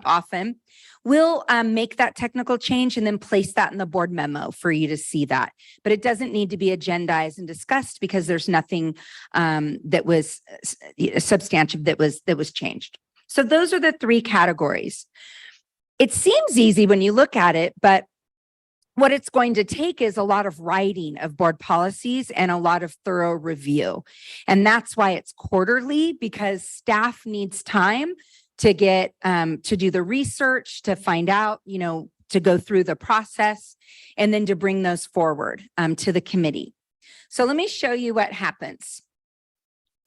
F: often, we'll make that technical change and then place that in the board memo for you to see that. But it doesn't need to be agendized and discussed because there's nothing that was substantive that was changed. So those are the 3 categories. It seems easy when you look at it, but what it's going to take is a lot of writing of board policies and a lot of thorough review. And that's why it's quarterly, because staff needs time to get to do the research, to find out, to go through the process, and then to bring those forward to the committee. So let me show you what happens.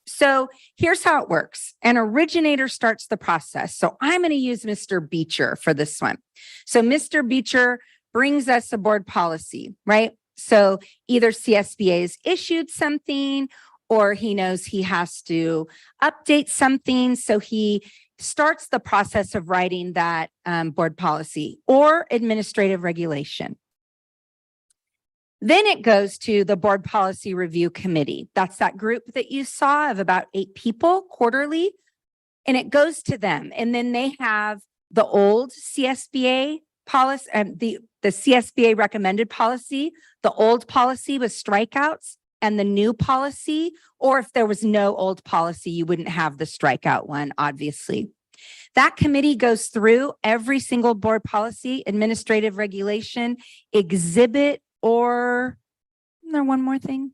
F: So here's how it works. An originator starts the process. So I'm going to use Mr. Beecher for this one. So Mr. Beecher brings us a board policy, right? So either CSBA has issued something or he knows he has to update something. So he starts the process of writing that board policy or administrative regulation.
I: Then it goes to the Board Policy Review Committee. That's that group that you saw of about 8 people quarterly. And it goes to them. And then they have the old CSBA policy and the CSBA recommended policy, the old policy with strikeouts, and the new policy. Or if there was no old policy, you wouldn't have the strikeout one, obviously. That committee goes through every single board policy, administrative regulation, exhibit, or isn't there one more thing?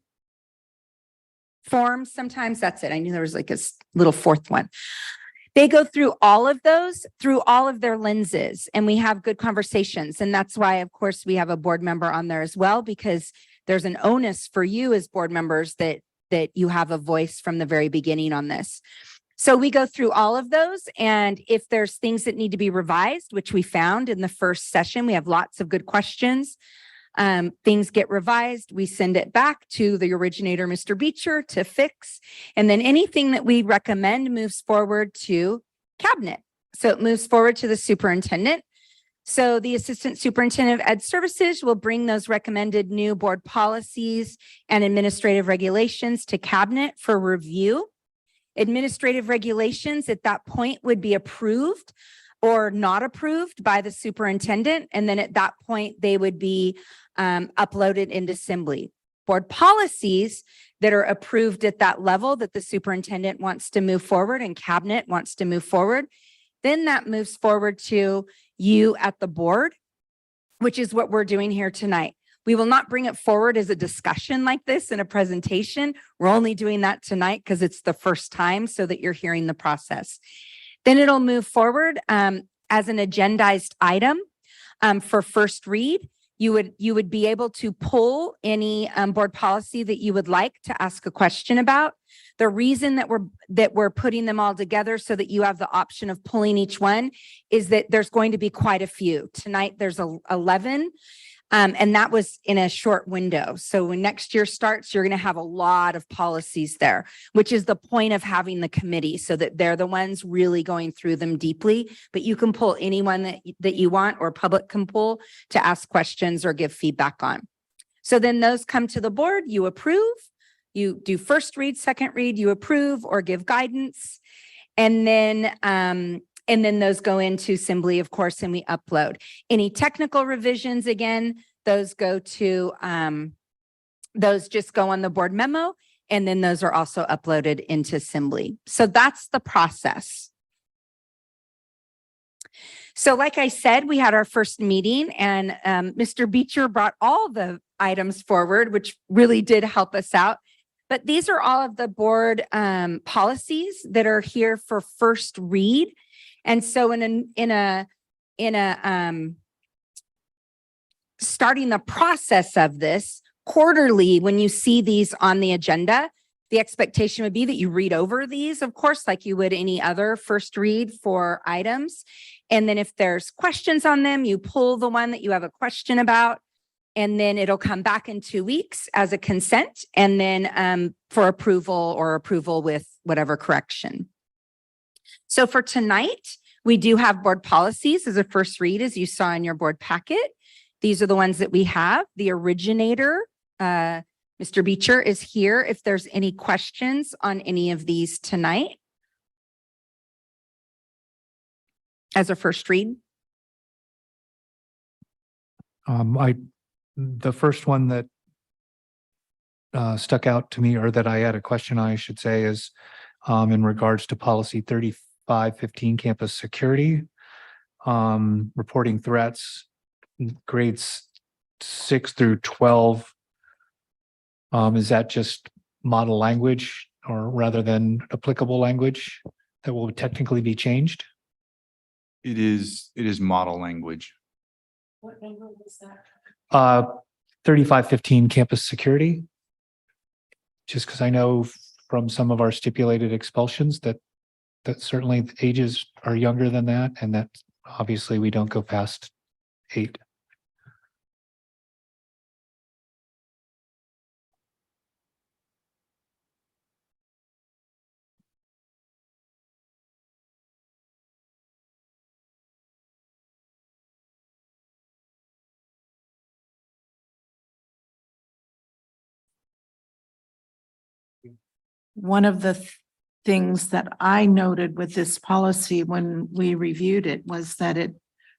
I: Forms, sometimes that's it. I knew there was like a little fourth one. They go through all of those through all of their lenses, and we have good conversations. And that's why, of course, we have a board member on there as well, because there's an onus for you as board members that you have a voice from the very beginning on this. So we go through all of those, and if there's things that need to be revised, which we found in the first session, we have lots of good questions. Things get revised, we send it back to the originator, Mr. Beecher, to fix. And then anything that we recommend moves forward to cabinet. So it moves forward to the superintendent. So the Assistant Superintendent of Ed Services will bring those recommended new board policies and administrative regulations to cabinet for review. Administrative regulations at that point would be approved or not approved by the superintendent. And then at that point, they would be uploaded into Assembly. Board policies that are approved at that level that the superintendent wants to move forward and cabinet wants to move forward, then that moves forward to you at the board, which is what we're doing here tonight. We will not bring it forward as a discussion like this in a presentation. We're only doing that tonight because it's the first time so that you're hearing the process. Then it'll move forward as an agendized item for first read. You would be able to pull any board policy that you would like to ask a question about. The reason that we're putting them all together so that you have the option of pulling each one is that there's going to be quite a few. Tonight there's 11. And that was in a short window. So when next year starts, you're going to have a lot of policies there, which is the point of having the committee so that they're the ones really going through them deeply. But you can pull anyone that you want or public can pull to ask questions or give feedback on. So then those come to the board, you approve, you do first read, second read, you approve or give guidance. And then those go into Assembly, of course, and we upload. Any technical revisions, again, those go to, those just go on the board memo, and then those are also uploaded into Assembly. So that's the process. So like I said, we had our first meeting, and Mr. Beecher brought all the items forward, which really did help us out. But these are all of the board policies that are here for first read. And so starting the process of this quarterly, when you see these on the agenda, the expectation would be that you read over these, of course, like you would any other first read for items. And then if there's questions on them, you pull the one that you have a question about, and then it'll come back in 2 weeks as a consent, and then for approval or approval with whatever correction. So for tonight, we do have board policies as a first read, as you saw in your board packet. These are the ones that we have. The originator, Mr. Beecher, is here if there's any questions on any of these tonight as a first read.
A: The first one that stuck out to me, or that I had a question, I should say, is in regards to policy 3515, campus security, reporting threats, grades 6 through 12. Is that just model language, or rather than applicable language that will technically be changed?
E: It is model language.
G: What number was that?
A: 3515, campus security. Just because I know from some of our stipulated expulsions that certainly the ages are younger than that, and that obviously we don't go past 8.
G: one of the things that I noted with this policy when we reviewed it was that it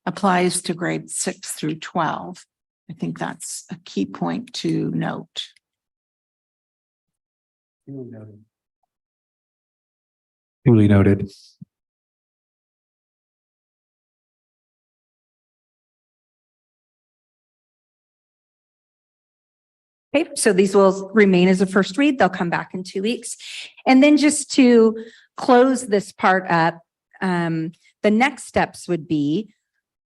G: applies to grades 6 through 12. I think that's a key point to note.
A: Duly noted.
I: Okay, so these will remain as a first read. They'll come back in 2 weeks. And then just to close this part up, the next steps would be,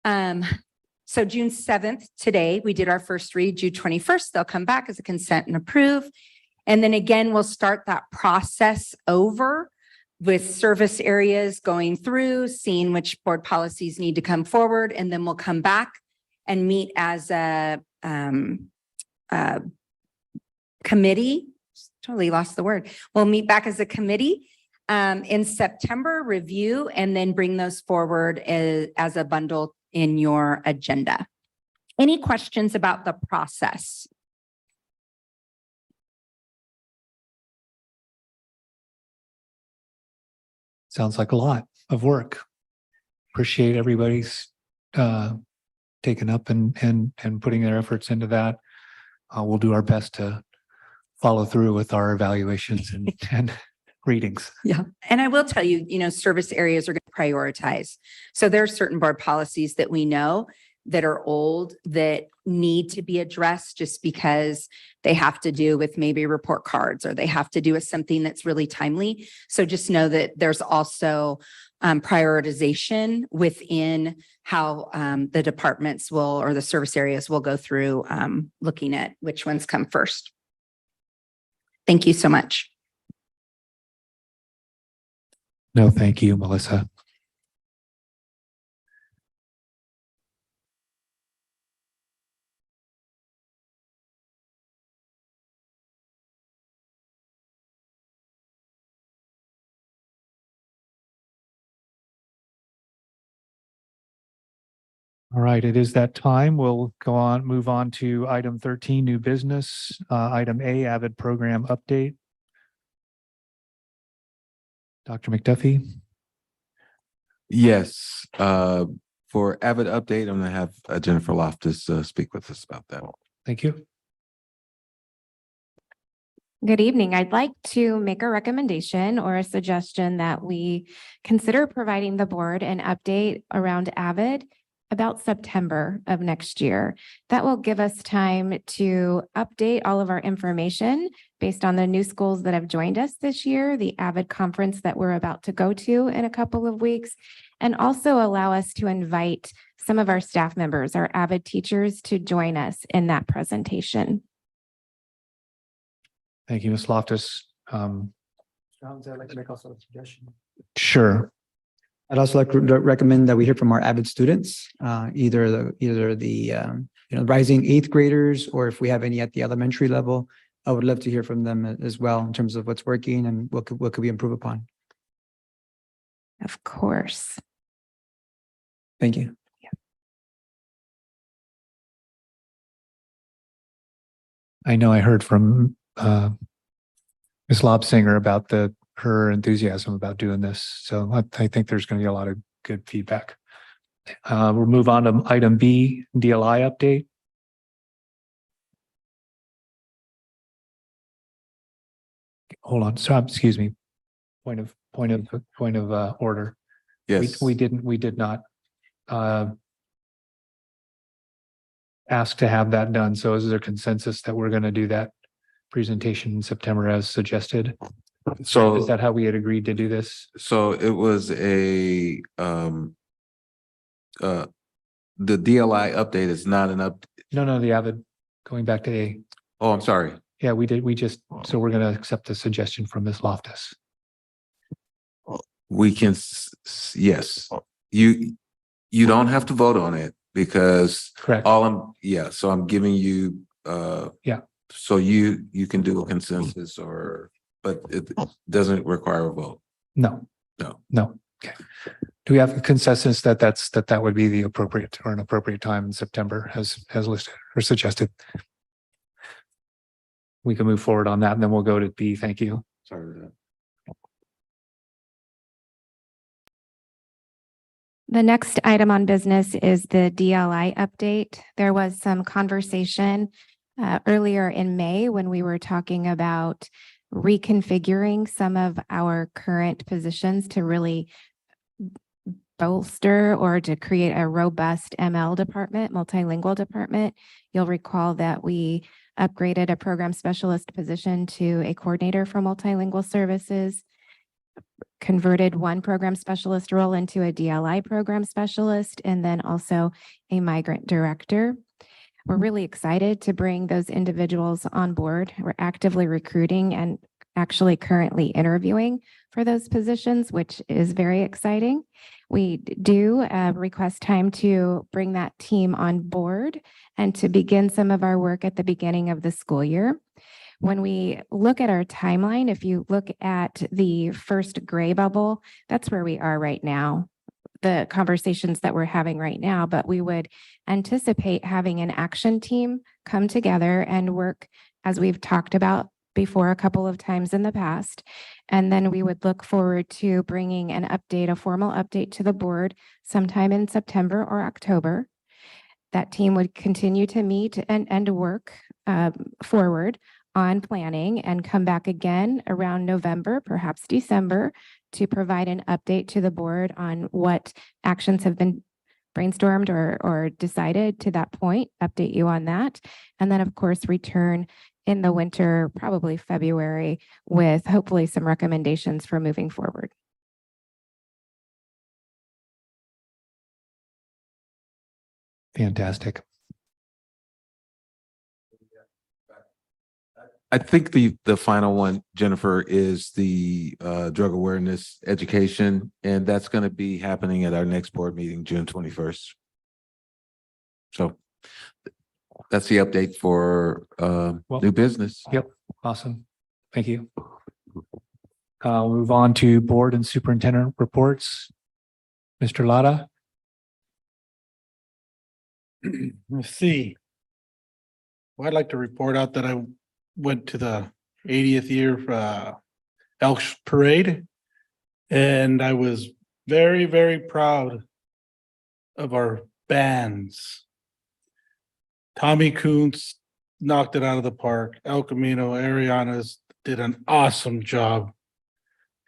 I: so June 7th, today, we did our first read. June 21st, they'll come back as a consent and approve. And then again, we'll start that process over with service areas going through, seeing which board policies need to come forward, and then we'll come back and meet as a committee. Totally lost the word. We'll meet back as a committee in September, review, and then bring those forward as a bundle in your agenda. Any questions about the process?
A: Sounds like a lot of work. Appreciate everybody's taking up and putting their efforts into that. We'll do our best to follow through with our evaluations and readings.
I: Yeah. And I will tell you, service areas are going to prioritize. So there are certain board policies that we know that are old that need to be addressed just because they have to do with maybe report cards or they have to do with something that's really timely. So just know that there's also prioritization within how the departments will, or the service areas will go through looking at which ones come first. Thank you so much.
A: No, thank you, Melissa. All right, it is that time. We'll move on to item 13, new business. Item A, Avid program update. Dr. McDuffie.
O: Yes, for Avid update, I'm gonna have Jennifer Loftus speak with us about that.
A: Thank you.
S: Good evening. I'd like to make a recommendation or a suggestion that we consider providing the board an update around Avid about September of next year. That will give us time to update all of our information based on the new schools that have joined us this year, the Avid conference that we're about to go to in a couple of weeks, and also allow us to invite some of our staff members, our Avid teachers, to join us in that presentation.
A: Thank you, Ms. Loftus.
N: I'd like to make also a suggestion.
A: Sure.
N: I'd also like to recommend that we hear from our Avid students, either the rising eighth graders, or if we have any at the elementary level. I would love to hear from them as well in terms of what's working and what could we improve upon.
S: Of course.
N: Thank you.
A: I know I heard from Ms. Lobsinger about her enthusiasm about doing this. So I think there's going to be a lot of good feedback. We'll move on to item B, DLI update. Hold on. So excuse me. Point of order.
O: Yes.
A: We did not ask to have that done. So is there consensus that we're going to do that presentation in September as suggested?
O: So
A: Is that how we had agreed to do this?
O: So it was the DLI update is not an up.
A: No, the Avid, going back to A.
O: Oh, I'm sorry.
A: Yeah, so we're going to accept the suggestion from Ms. Loftus.
O: We can, yes, you don't have to vote on it because
A: Correct.
O: So I'm giving you,
A: Yeah.
O: So you can do a consensus but it doesn't require a vote.
A: No. Okay. Do we have a consensus that would be the appropriate or an appropriate time in September as listed or suggested? We can move forward on that and then we'll go to B. Thank you.
O: Sorry about that.
S: The next item on business is the DLI update. There was some conversation earlier in May when we were talking about reconfiguring some of our current positions to really bolster or to create a robust ML department, multilingual department. You'll recall that we upgraded a program specialist position to a coordinator for multilingual services, converted one program specialist role into a DLI program specialist, and then also a migrant director. We're really excited to bring those individuals on board. We're actively recruiting and actually currently interviewing for those positions, which is very exciting. We do request time to bring that team on board and to begin some of our work at the beginning of the school year. When we look at our timeline, if you look at the first gray bubble, that's where we are right now, the conversations that we're having right now, but we would anticipate having an action team come together and work as we've talked about before a couple of times in the past. And then we would look forward to bringing an update, a formal update to the board sometime in September or October. That team would continue to meet and work forward on planning and come back again around November, perhaps December, to provide an update to the board on what actions have been brainstormed or decided to that point, update you on that. And then, of course, return in the winter, probably February, with hopefully some recommendations for moving forward.
A: Fantastic.
O: I think the final one, Jennifer, is the drug awareness education, and that's going to be happening at our next board meeting, June 21st. So that's the update for new business.
A: Yep, awesome. Thank you. We'll move on to board and superintendent reports. Mr. Lara.
L: Let's see. Well, I'd like to report out that I went to the 80th year Elks Parade, and I was very, very proud of our bands. Tommy Kuntz knocked it out of the park. El Camino, Ariana's did an awesome job.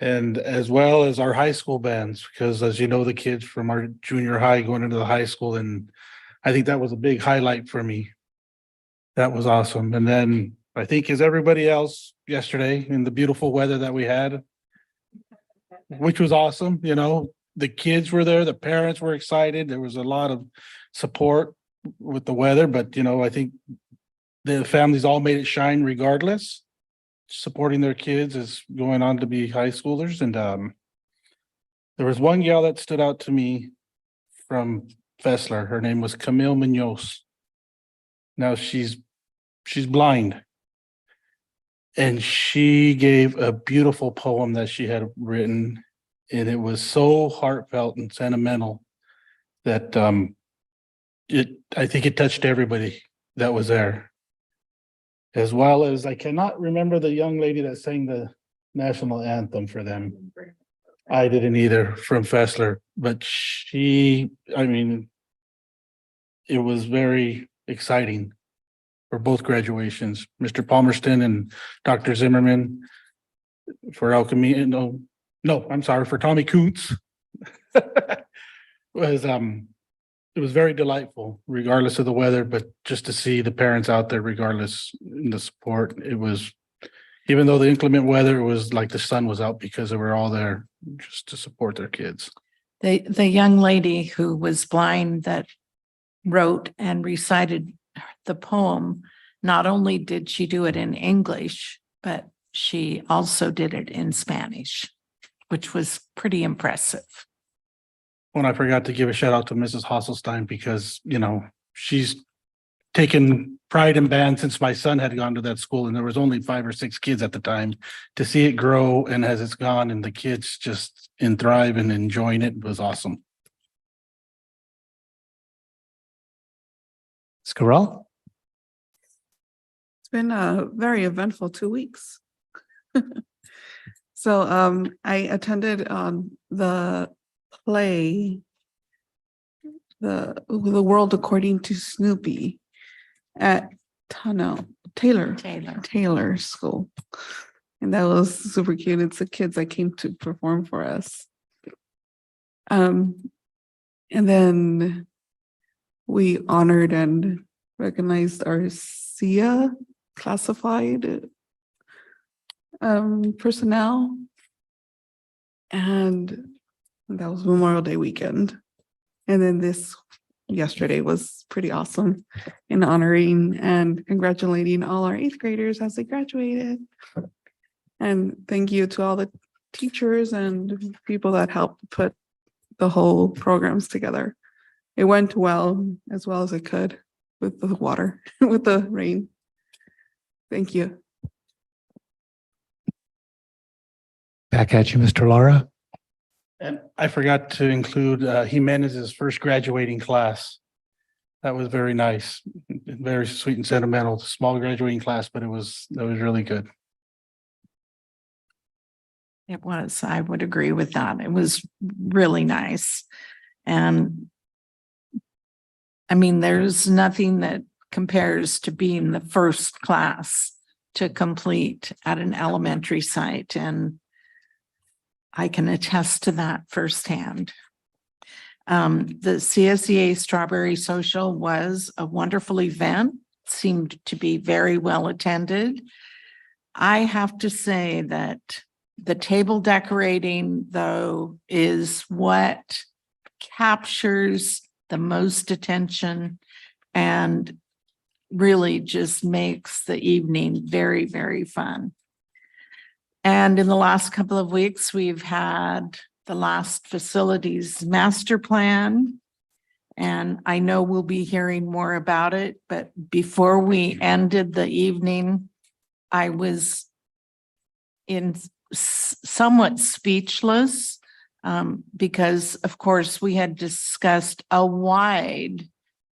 L: And as well as our high school bands, because as you know, the kids from our junior high going into the high school, and I think that was a big highlight for me. That was awesome. And then I think as everybody else yesterday in the beautiful weather that we had, which was awesome, you know, the kids were there, the parents were excited. There was a lot of support with the weather, but you know, I think the families all made it shine regardless, supporting their kids as going on to be high schoolers. And there was one gal that stood out to me from Fessler. Her name was Camille Munoz. Now she's blind. And she gave a beautiful poem that she had written, and it was so heartfelt and sentimental that I think it touched everybody that was there. As well as I cannot remember the young lady that sang the national anthem for them. I didn't either, from Fessler, but I mean, it was very exciting for both graduations, Mr. Palmerston and Dr. Zimmerman for El Camino. No, I'm sorry, for Tommy Kuntz. It was very delightful, regardless of the weather, but just to see the parents out there, regardless in the support, it was, even though the inclement weather, it was like the sun was out because they were all there just to support their kids.
G: The young lady who was blind that wrote and recited the poem, not only did she do it in English, but she also did it in Spanish, which was pretty impressive.
L: When I forgot to give a shout out to Mrs. Hasselstein because, you know, she's taken pride in band since my son had gone to that school, and there was only 5 or 6 kids at the time. To see it grow and as it's gone and the kids just thrive and enjoying it was awesome.
A: Scarell.
C: It's been a very eventful 2 weeks. So I attended the play, the World According to Snoopy at Taylor School. And that was super cute. It's the kids that came to perform for us. And then we honored and recognized our SIA classified personnel. And that was Memorial Day weekend. And then yesterday was pretty awesome in honoring and congratulating all our 8th graders as they graduated. And thank you to all the teachers and people that helped put the whole programs together. It went well as it could with the water, with the rain. Thank you.
A: Back at you, Mr. Lara.
L: And I forgot to include Jimenez's first graduating class. That was very nice, very sweet and sentimental. Small graduating class, but that was really good.
G: It was, I would agree with that. It was really nice. And I mean, there's nothing that compares to being the first class to complete at an elementary site. And I can attest to that firsthand. The CSEA Strawberry Social was a wonderful event, seemed to be very well attended. I have to say that the table decorating, though, is what captures the most attention and really just makes the evening very, very fun. And in the last couple of weeks, we've had the last facilities master plan. And I know we'll be hearing more about it, but before we ended the evening, I was somewhat speechless because, of course, we had discussed a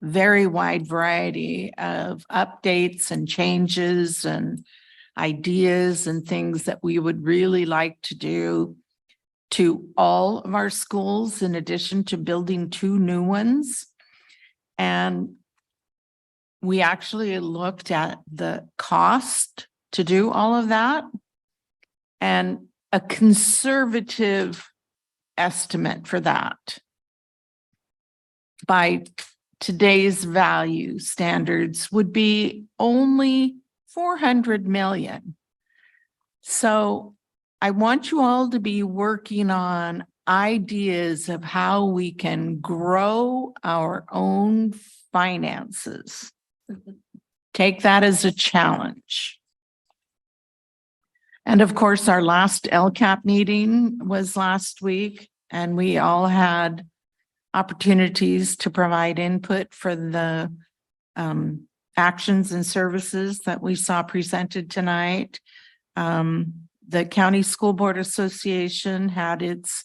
G: very wide variety of updates and changes and ideas and things that we would really like to do to all of our schools, in addition to building 2 new ones. And we actually looked at the cost to do all of that, and a conservative estimate for that by today's value standards would be only 400 million. So I want you all to be working on ideas of how we can grow our own finances. Take that as a challenge. And of course, our last LCAP meeting was last week, and we all had opportunities to provide input for the actions and services that we saw presented tonight. The County School Board Association had its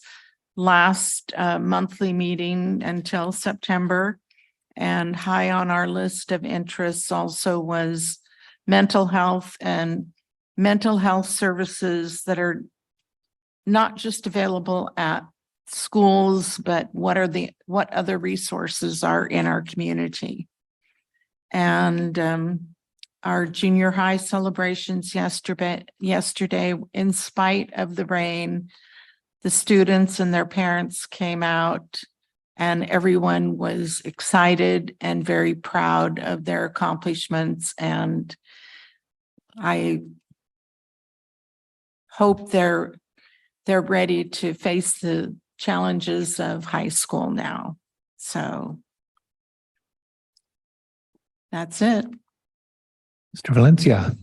G: last monthly meeting until September, and high on our list of interests also was mental health and mental health services that are not just available at schools, but what other resources are in our community. And our junior high celebrations yesterday, in spite of the rain, the students and their parents came out, and everyone was excited and very proud of their accomplishments. And I hope they're ready to face the challenges of high school now. So that's it.
A: Mr. Valencia.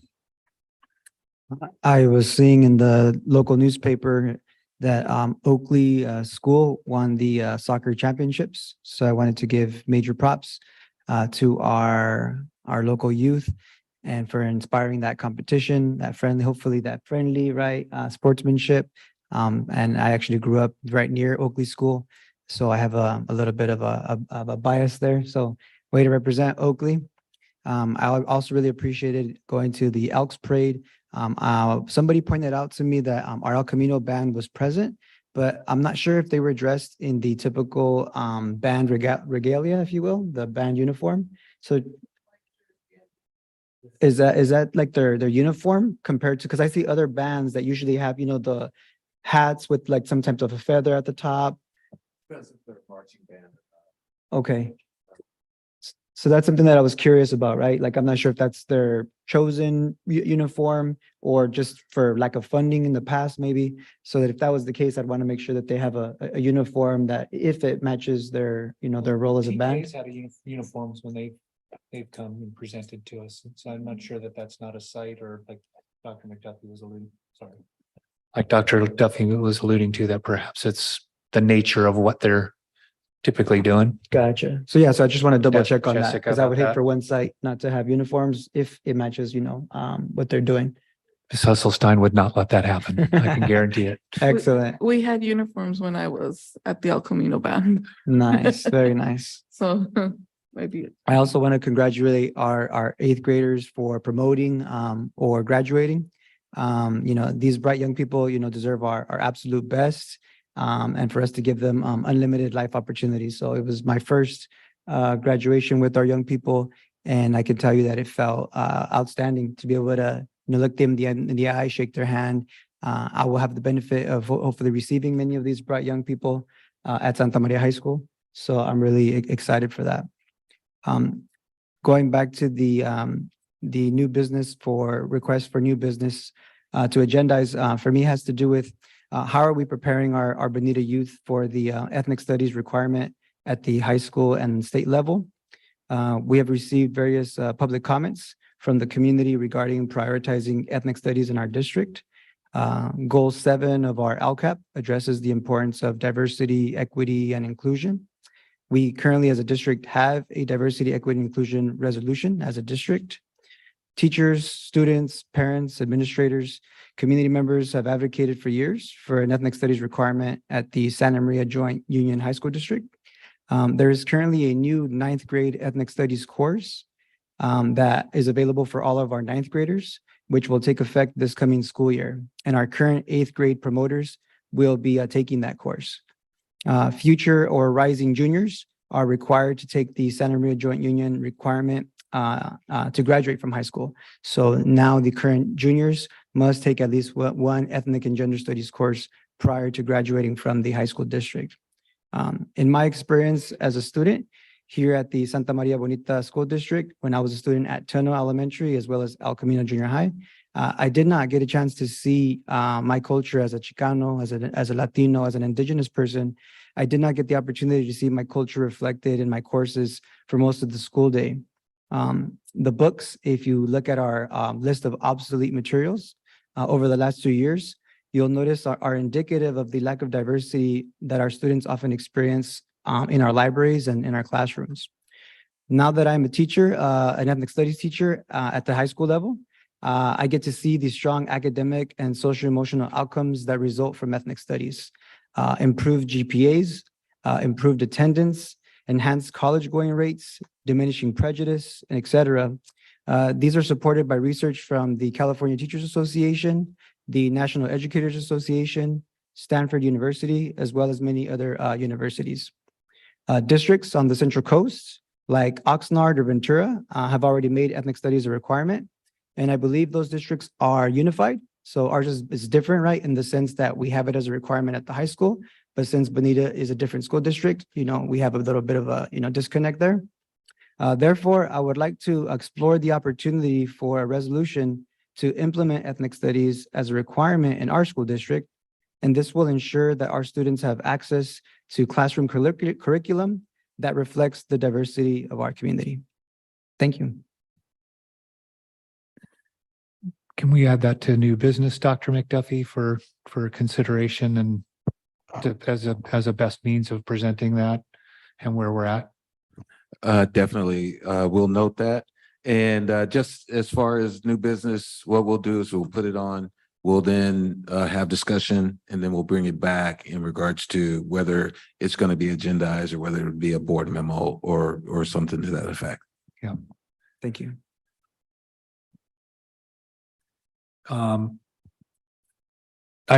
N: I was seeing in the local newspaper that Oakley School won the soccer championships. So I wanted to give major props to our local youth and for inspiring that competition, hopefully that friendly, right, sportsmanship. And I actually grew up right near Oakley School, so I have a little bit of a bias there. So way to represent Oakley. I also really appreciated going to the Elks Parade Somebody pointed out to me that our El Camino band was present, but I'm not sure if they were dressed in the typical band regalia, if you will, the band uniform. So is that like their uniform compared to, because I see other bands that usually have, you know, the hats with like some type of a feather at the top. Okay. So that's something that I was curious about, right? Like, I'm not sure if that's their chosen uniform or just for lack of funding in the past, maybe. So that if that was the case, I'd want to make sure that they have a uniform that if it matches their, you know, their role as a band.
A: TK's had uniforms when they've come and presented to us. So I'm not sure that that's not a site or like Dr. McDuffie was alluding, sorry. Like Dr. Duffy was alluding to, that perhaps it's the nature of what they're typically doing.
N: Gotcha. So yeah, so I just want to double
A: Yes,
N: check on that
A: Jessica,
N: because I would
A: about
N: hate
A: that.
N: for one site not to have uniforms if it matches, you know, what they're doing.
A: Ms. Husselstein would not let that happen. I can guarantee it.
N: Excellent.
C: We had uniforms when I was at the El Camino band.
N: Nice. Very nice.
C: So maybe.
N: I also want to congratulate our eighth graders for promoting or graduating. You know, these bright young people, you know, deserve our absolute best. And for us to give them unlimited life opportunities. So it was my first graduation with our young people, and I can tell you that it felt outstanding to be able to, you know, look them in the eye, shake their hand. I will have the benefit of hopefully receiving many of these bright young people at Santa Maria High School. So I'm really excited for that. Going back to the new business for request for new business to agendize for me has to do with how are we preparing our Bonita youth for the ethnic studies requirement at the high school and state level? We have received various public comments from the community regarding prioritizing ethnic studies in our district. Goal 7 of our LCAP addresses the importance of diversity, equity, and inclusion. We currently, as a district, have a diversity, equity, and inclusion resolution as a district. Teachers, students, parents, administrators, community members have advocated for years for an ethnic studies requirement at the Santa Maria Joint Union High School District. There is currently a new 9th grade ethnic studies course that is available for all of our 9th graders, which will take effect this coming school year. And our current 8th grade promoters will be taking that course. Future or rising juniors are required to take the Santa Maria Joint Union requirement to graduate from high school. So now the current juniors must take at least one ethnic and gender studies course prior to graduating from the high school district. In my experience as a student here at the Santa Maria Bonita School District, when I was a student at Turno Elementary as well as El Camino Junior High, I did not get a chance to see my culture as a Chicano, as a Latino, as an indigenous person. I did not get the opportunity to see my culture reflected in my courses for most of the school day. The books, if you look at our list of obsolete materials over the last 2 years, you'll notice are indicative of the lack of diversity that our students often experience in our libraries and in our classrooms. Now that I'm a teacher, an ethnic studies teacher at the high school level, I get to see the strong academic and social emotional outcomes that result from ethnic studies. Improved GPAs, improved attendance, enhanced college going rates, diminishing prejudice, et cetera. These are supported by research from the California Teachers Association, the National Educators Association, Stanford University, as well as many other universities. Districts on the Central Coast, like Oxnard or Ventura, have already made ethnic studies a requirement. And I believe those districts are unified. So ours is different, right? In the sense that we have it as a requirement at the high school, but since Bonita is a different school district, you know, we have a little bit of a, you know, disconnect there. Therefore, I would like to explore the opportunity for a resolution to implement ethnic studies as a requirement in our school district. And this will ensure that our students have access to classroom curriculum that reflects the diversity of our community. Thank you.
A: Can we add that to new business, Dr. McDuffie, for consideration and as a best means of presenting that and where we're at?
O: Definitely, we'll note that. And just as far as new business, what we'll do is we'll put it on. We'll then have discussion, and then we'll bring it back in regards to whether it's going to be agendized or whether it would be a board memo or something to that effect.
A: Yeah.
N: Thank you.
A: I'd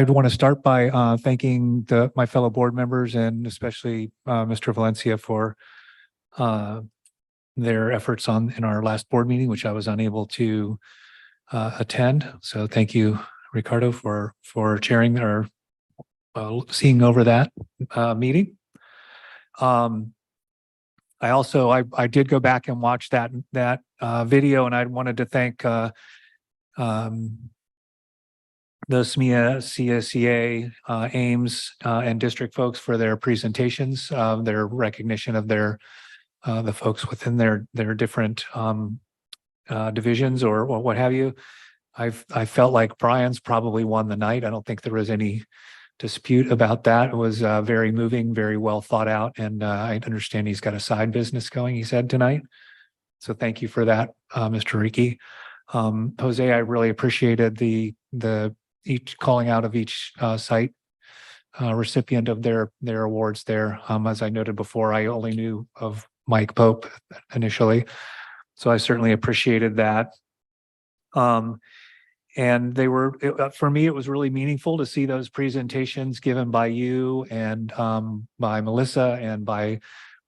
A: want to start by thanking my fellow board members and especially Mr. Valencia for their efforts in our last board meeting, which I was unable to attend. So thank you, Ricardo, for chairing or seeing over that meeting. I did go back and watch that video, and I wanted to thank the SMEA, CSEA, Ames, and district folks for their presentations, their recognition of the folks within their different divisions or what have you. I felt like Brian's probably won the night. I don't think there was any dispute about that. It was very moving, very well thought out, and I understand he's got a side business going, he said tonight. So thank you for that, Mr. Riki. Jose, I really appreciated each calling out of each site recipient of their awards there. As I noted before, I only knew of Mike Pope initially, so I certainly appreciated that. And for me, it was really meaningful to see those presentations given by you and by Melissa and by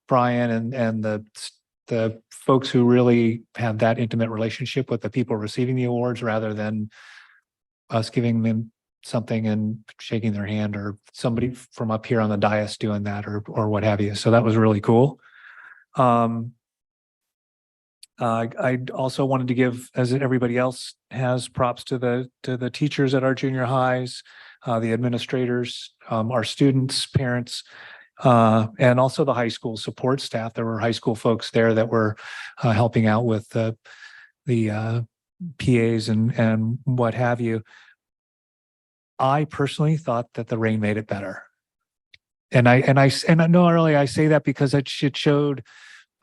A: Brian and the folks who really have that intimate relationship with the people receiving the awards rather than us giving them something and shaking their hand or somebody from up here on the dais doing that or what have you. So that was really cool. I also wanted to give, as everybody else has, props to the teachers at our junior highs, the administrators, our students, parents, and also the high school support staff. There were high school folks there that were helping out with the PAs and what have you. I personally thought that the rain made it better. And not really, I say that because it showed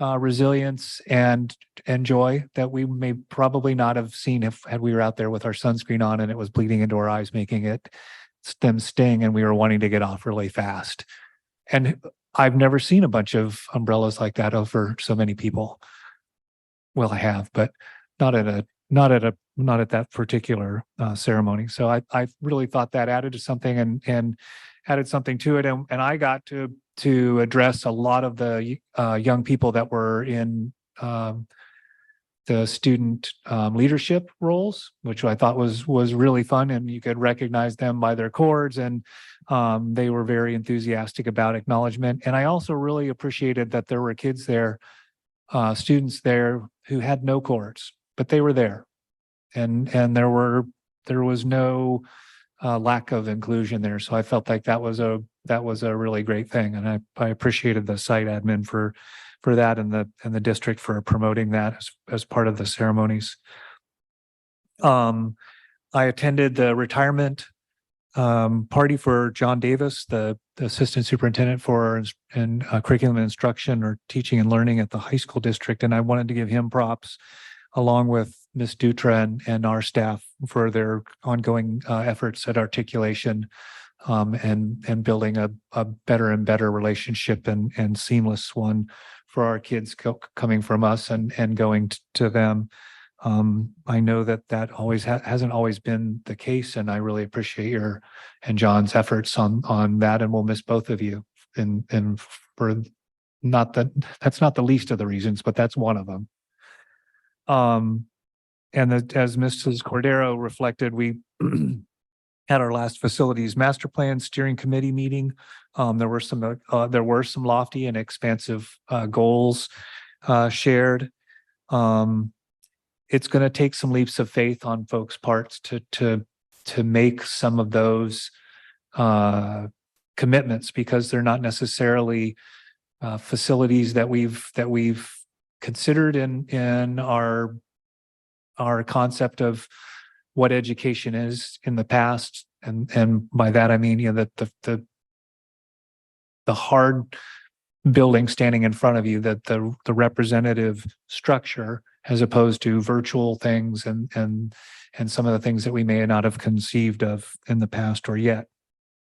A: resilience and joy that we may probably not have seen had we were out there with our sunscreen on and it was bleeding into our eyes, making them sting, and we were wanting to get off really fast. And I've never seen a bunch of umbrellas like that over so many people. Well, I have, but not at that particular ceremony. So I really thought that added to something and added something to it. And I got to address a lot of the young people that were in the student leadership roles, which I thought was really fun, and you could recognize them by their cords, and they were very enthusiastic about acknowledgement. And I also really appreciated that there were kids there, students there who had no cords, but they were there, and there was no lack of inclusion there. So I felt like that was a really great thing, and I appreciated the site admin for that and the district for promoting that as part of the ceremonies. I attended the retirement party for John Davis, the assistant superintendent for curriculum and instruction or teaching and learning at the high school district, and I wanted to give him props along with Ms. Dutra and our staff for their ongoing efforts at articulation and building a better and better relationship and seamless one for our kids coming from us and going to them. I know that always hasn't always been the case, and I really appreciate your and John's efforts on that, and we'll miss both of you. And for that's not the least of the reasons, but that's one of them. As Mrs. Cordero reflected, we had our last facilities master plan steering committee meeting. There were some lofty and expansive goals shared. It's going to take some leaps of faith on folks' parts to make some of those commitments, because they're not necessarily facilities that we've considered in our concept of what education is in the past, and by that I mean, that the hard building standing in front of you, that the representative structure, as opposed to virtual things and some of the things that we may not have conceived of in the past or yet.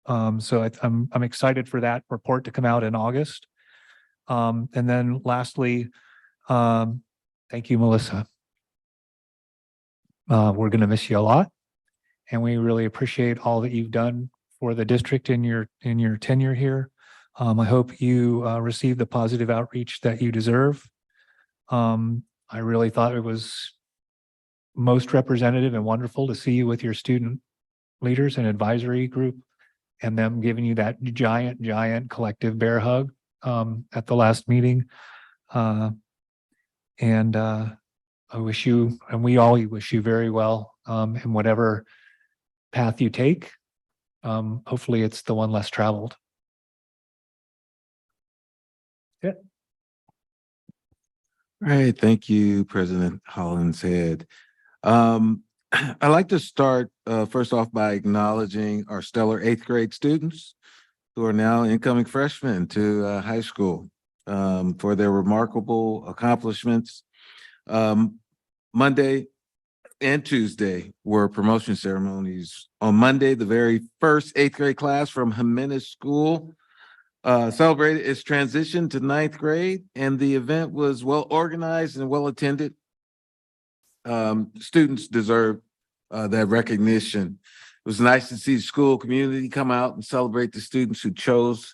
A: So I'm excited for that report to come out in August. And then lastly, thank you, Melissa. We're going to miss you a lot. And we really appreciate all that you've done for the district in your tenure here. I hope you receive the positive outreach that you deserve. I really thought it was most representative and wonderful to see you with your student leaders and advisory group and them giving you that giant collective bear hug at the last meeting. I wish you, and we all wish you very well in whatever path you take. Hopefully it's the one less traveled.
O: All right, thank you, President Hollinshead. I'd like to start first off by acknowledging our stellar 8th grade students who are now incoming freshmen to high school for their remarkable accomplishments. Monday and Tuesday were promotion ceremonies. On Monday, the very first 8th grade class from Jimenez School celebrated its transition to 9th grade, and the event was well organized and well attended. Students deserve that recognition. It was nice to see the school community come out and celebrate the students who chose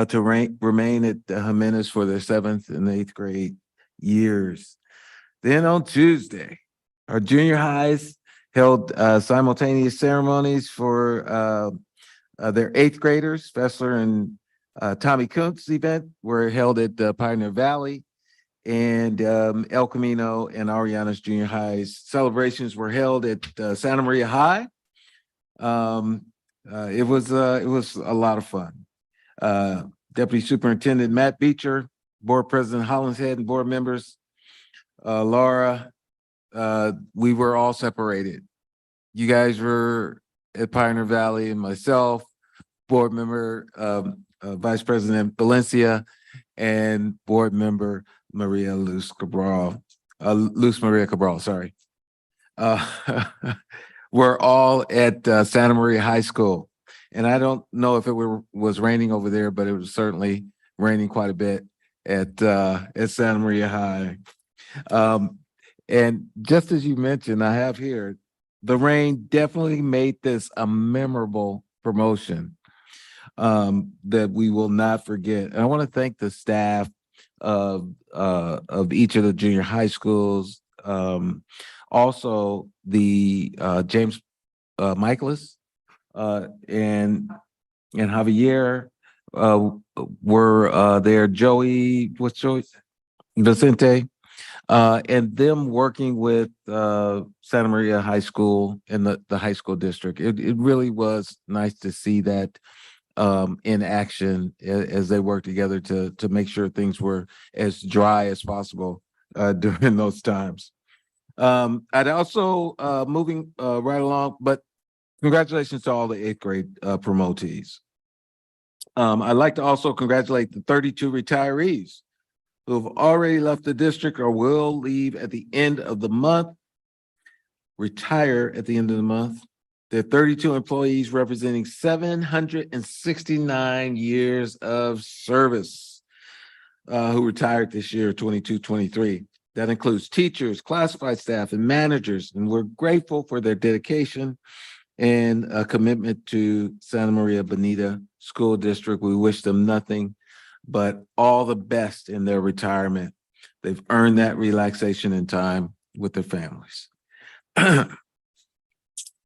O: to remain at Jimenez for their 7th and 8th grade years. Then on Tuesday, our junior highs held simultaneous ceremonies for their 8th graders. Fessler and Tommy Kuntz event were held at Pioneer Valley, and El Camino and Ariana's junior highs celebrations were held at Santa Maria High. It was a lot of fun. Deputy Superintendent Matt Beecher, Board President Hollinshead, and board members, Laura, we were all separated. You guys were at Pioneer Valley, and myself, board member, Vice President Valencia, and board member Luz Maria Cabral, sorry. We're all at Santa Maria High School. And I don't know if it was raining over there, but it was certainly raining quite a bit at Santa Maria High. And just as you mentioned, I have here, the rain definitely made this a memorable promotion that we will not forget. And I want to thank the staff of each of the junior high schools. Also the James Michaelis and Javier were there. Joey, what's Joey's? Vicente. And them working with Santa Maria High School and the high school district. It really was nice to see that in action as they work together to make sure things were as dry as possible during those times. I'd also moving right along, but congratulations to all the 8th grade promotees. I'd like to also congratulate the 32 retirees who have already left the district or will leave at the end of the month, retire at the end of the month. There are 32 employees representing 769 years of service who retired this year, 22-23. That includes teachers, classified staff, and managers, and we're grateful for their dedication and a commitment to Santa Maria Bonita School District. We wish them nothing but all the best in their retirement. They've earned that relaxation and time with their families.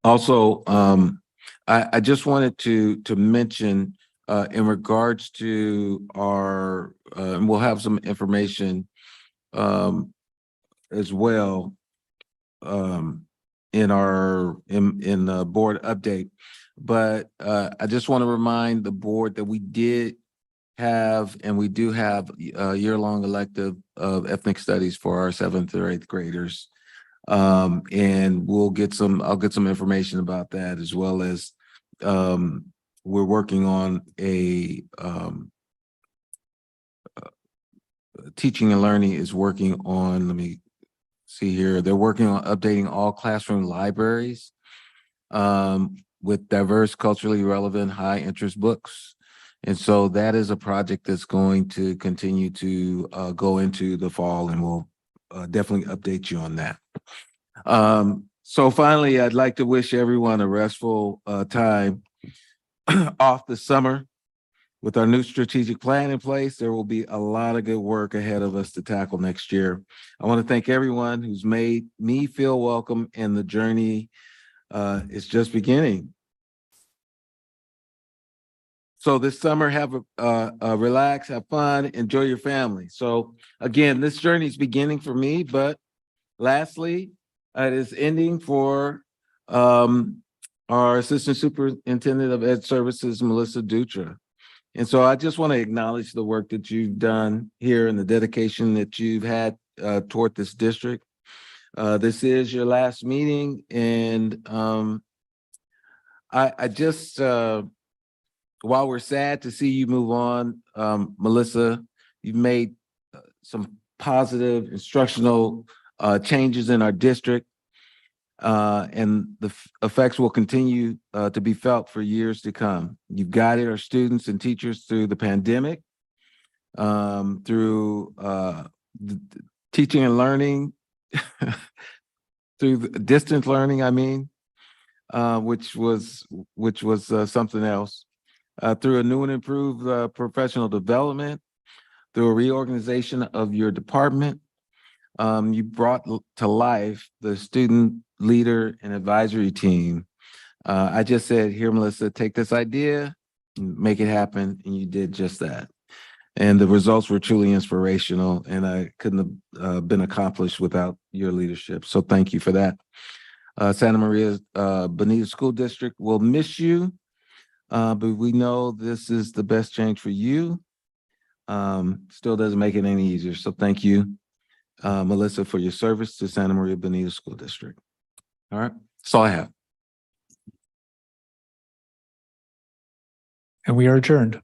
O: Also, I just wanted to mention in regards to our, and we'll have some information as well in the board update. But I just want to remind the board that we did have, and we do have a year-long elective of ethnic studies for our 7th or 8th graders. And I'll get some information about that, as well as we're working on a teaching and learning is working on, let me see here, they're working on updating all classroom libraries with diverse, culturally relevant, high interest books. And so that is a project that's going to continue to go into the fall, and we'll definitely update you on that. So finally, I'd like to wish everyone a restful time off the summer. With our new strategic plan in place, there will be a lot of good work ahead of us to tackle next year. I want to thank everyone who's made me feel welcome, and the journey is just beginning. So this summer, have a relax, have fun, enjoy your family. So again, this journey is beginning for me, but lastly, it is ending for our Assistant Superintendent of Ed Services, Melissa Dutra. And so I just want to acknowledge the work that you've done here and the dedication that you've had toward this district. This is your last meeting, and I just, while we're sad to see you move on, Melissa, you've made some positive instructional changes in our district. And the effects will continue to be felt for years to come. You've guided our students and teachers through the pandemic, through teaching and learning, through the distance learning, which was something else, through a new and improved professional development, through a reorganization of your department. You brought to life the student leader and advisory team. I just said, here, Melissa, take this idea, make it happen, and you did just that. And the results were truly inspirational, and I couldn't have been accomplished without your leadership. So thank you for that. Santa Maria Bonita School District will miss you, but we know this is the best change for you. Still doesn't make it any easier. So thank you, Melissa, for your service to Santa Maria Bonita School District. All right, that's all I have.
A: And we are adjourned.